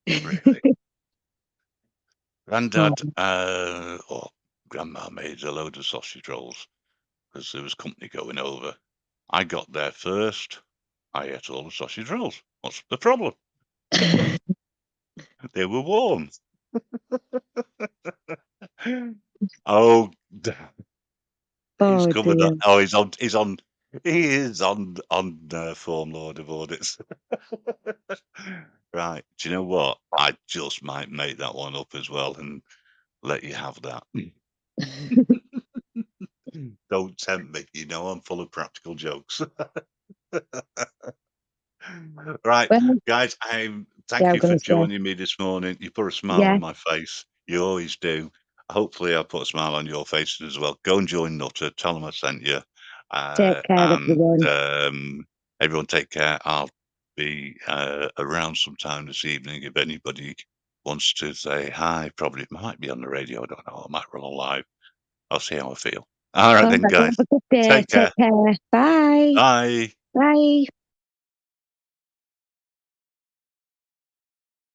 Really. Grandad or Grandma made a load of sausage rolls because there was company going over. I got there first. I ate all the sausage rolls. What's the problem? They were warm. Oh, he's Oh covered dear. that. Oh, he's on. He's on. He is on Form Lord of Audits. Right. Do you know what? I just might make that one up as well and let you have that. Don't tempt me. You know I'm full of practical jokes. Right, Well, guys, yeah, thank I'm you for gonna say, joining me this morning. You put a smile yeah, on my face. You always do. Hopefully, I'll put a smile on your faces as well. Go and join Nutter. Tell them I sent you. take care, And everyone. everyone, take care. I'll be around sometime this evening if anybody wants to say hi. Probably might be on the radio. I don't know. I might run live. I'll see how I feel. All right, All then, right, well, guys. have a good day. Take Take care. care. Bye. Bye. Bye.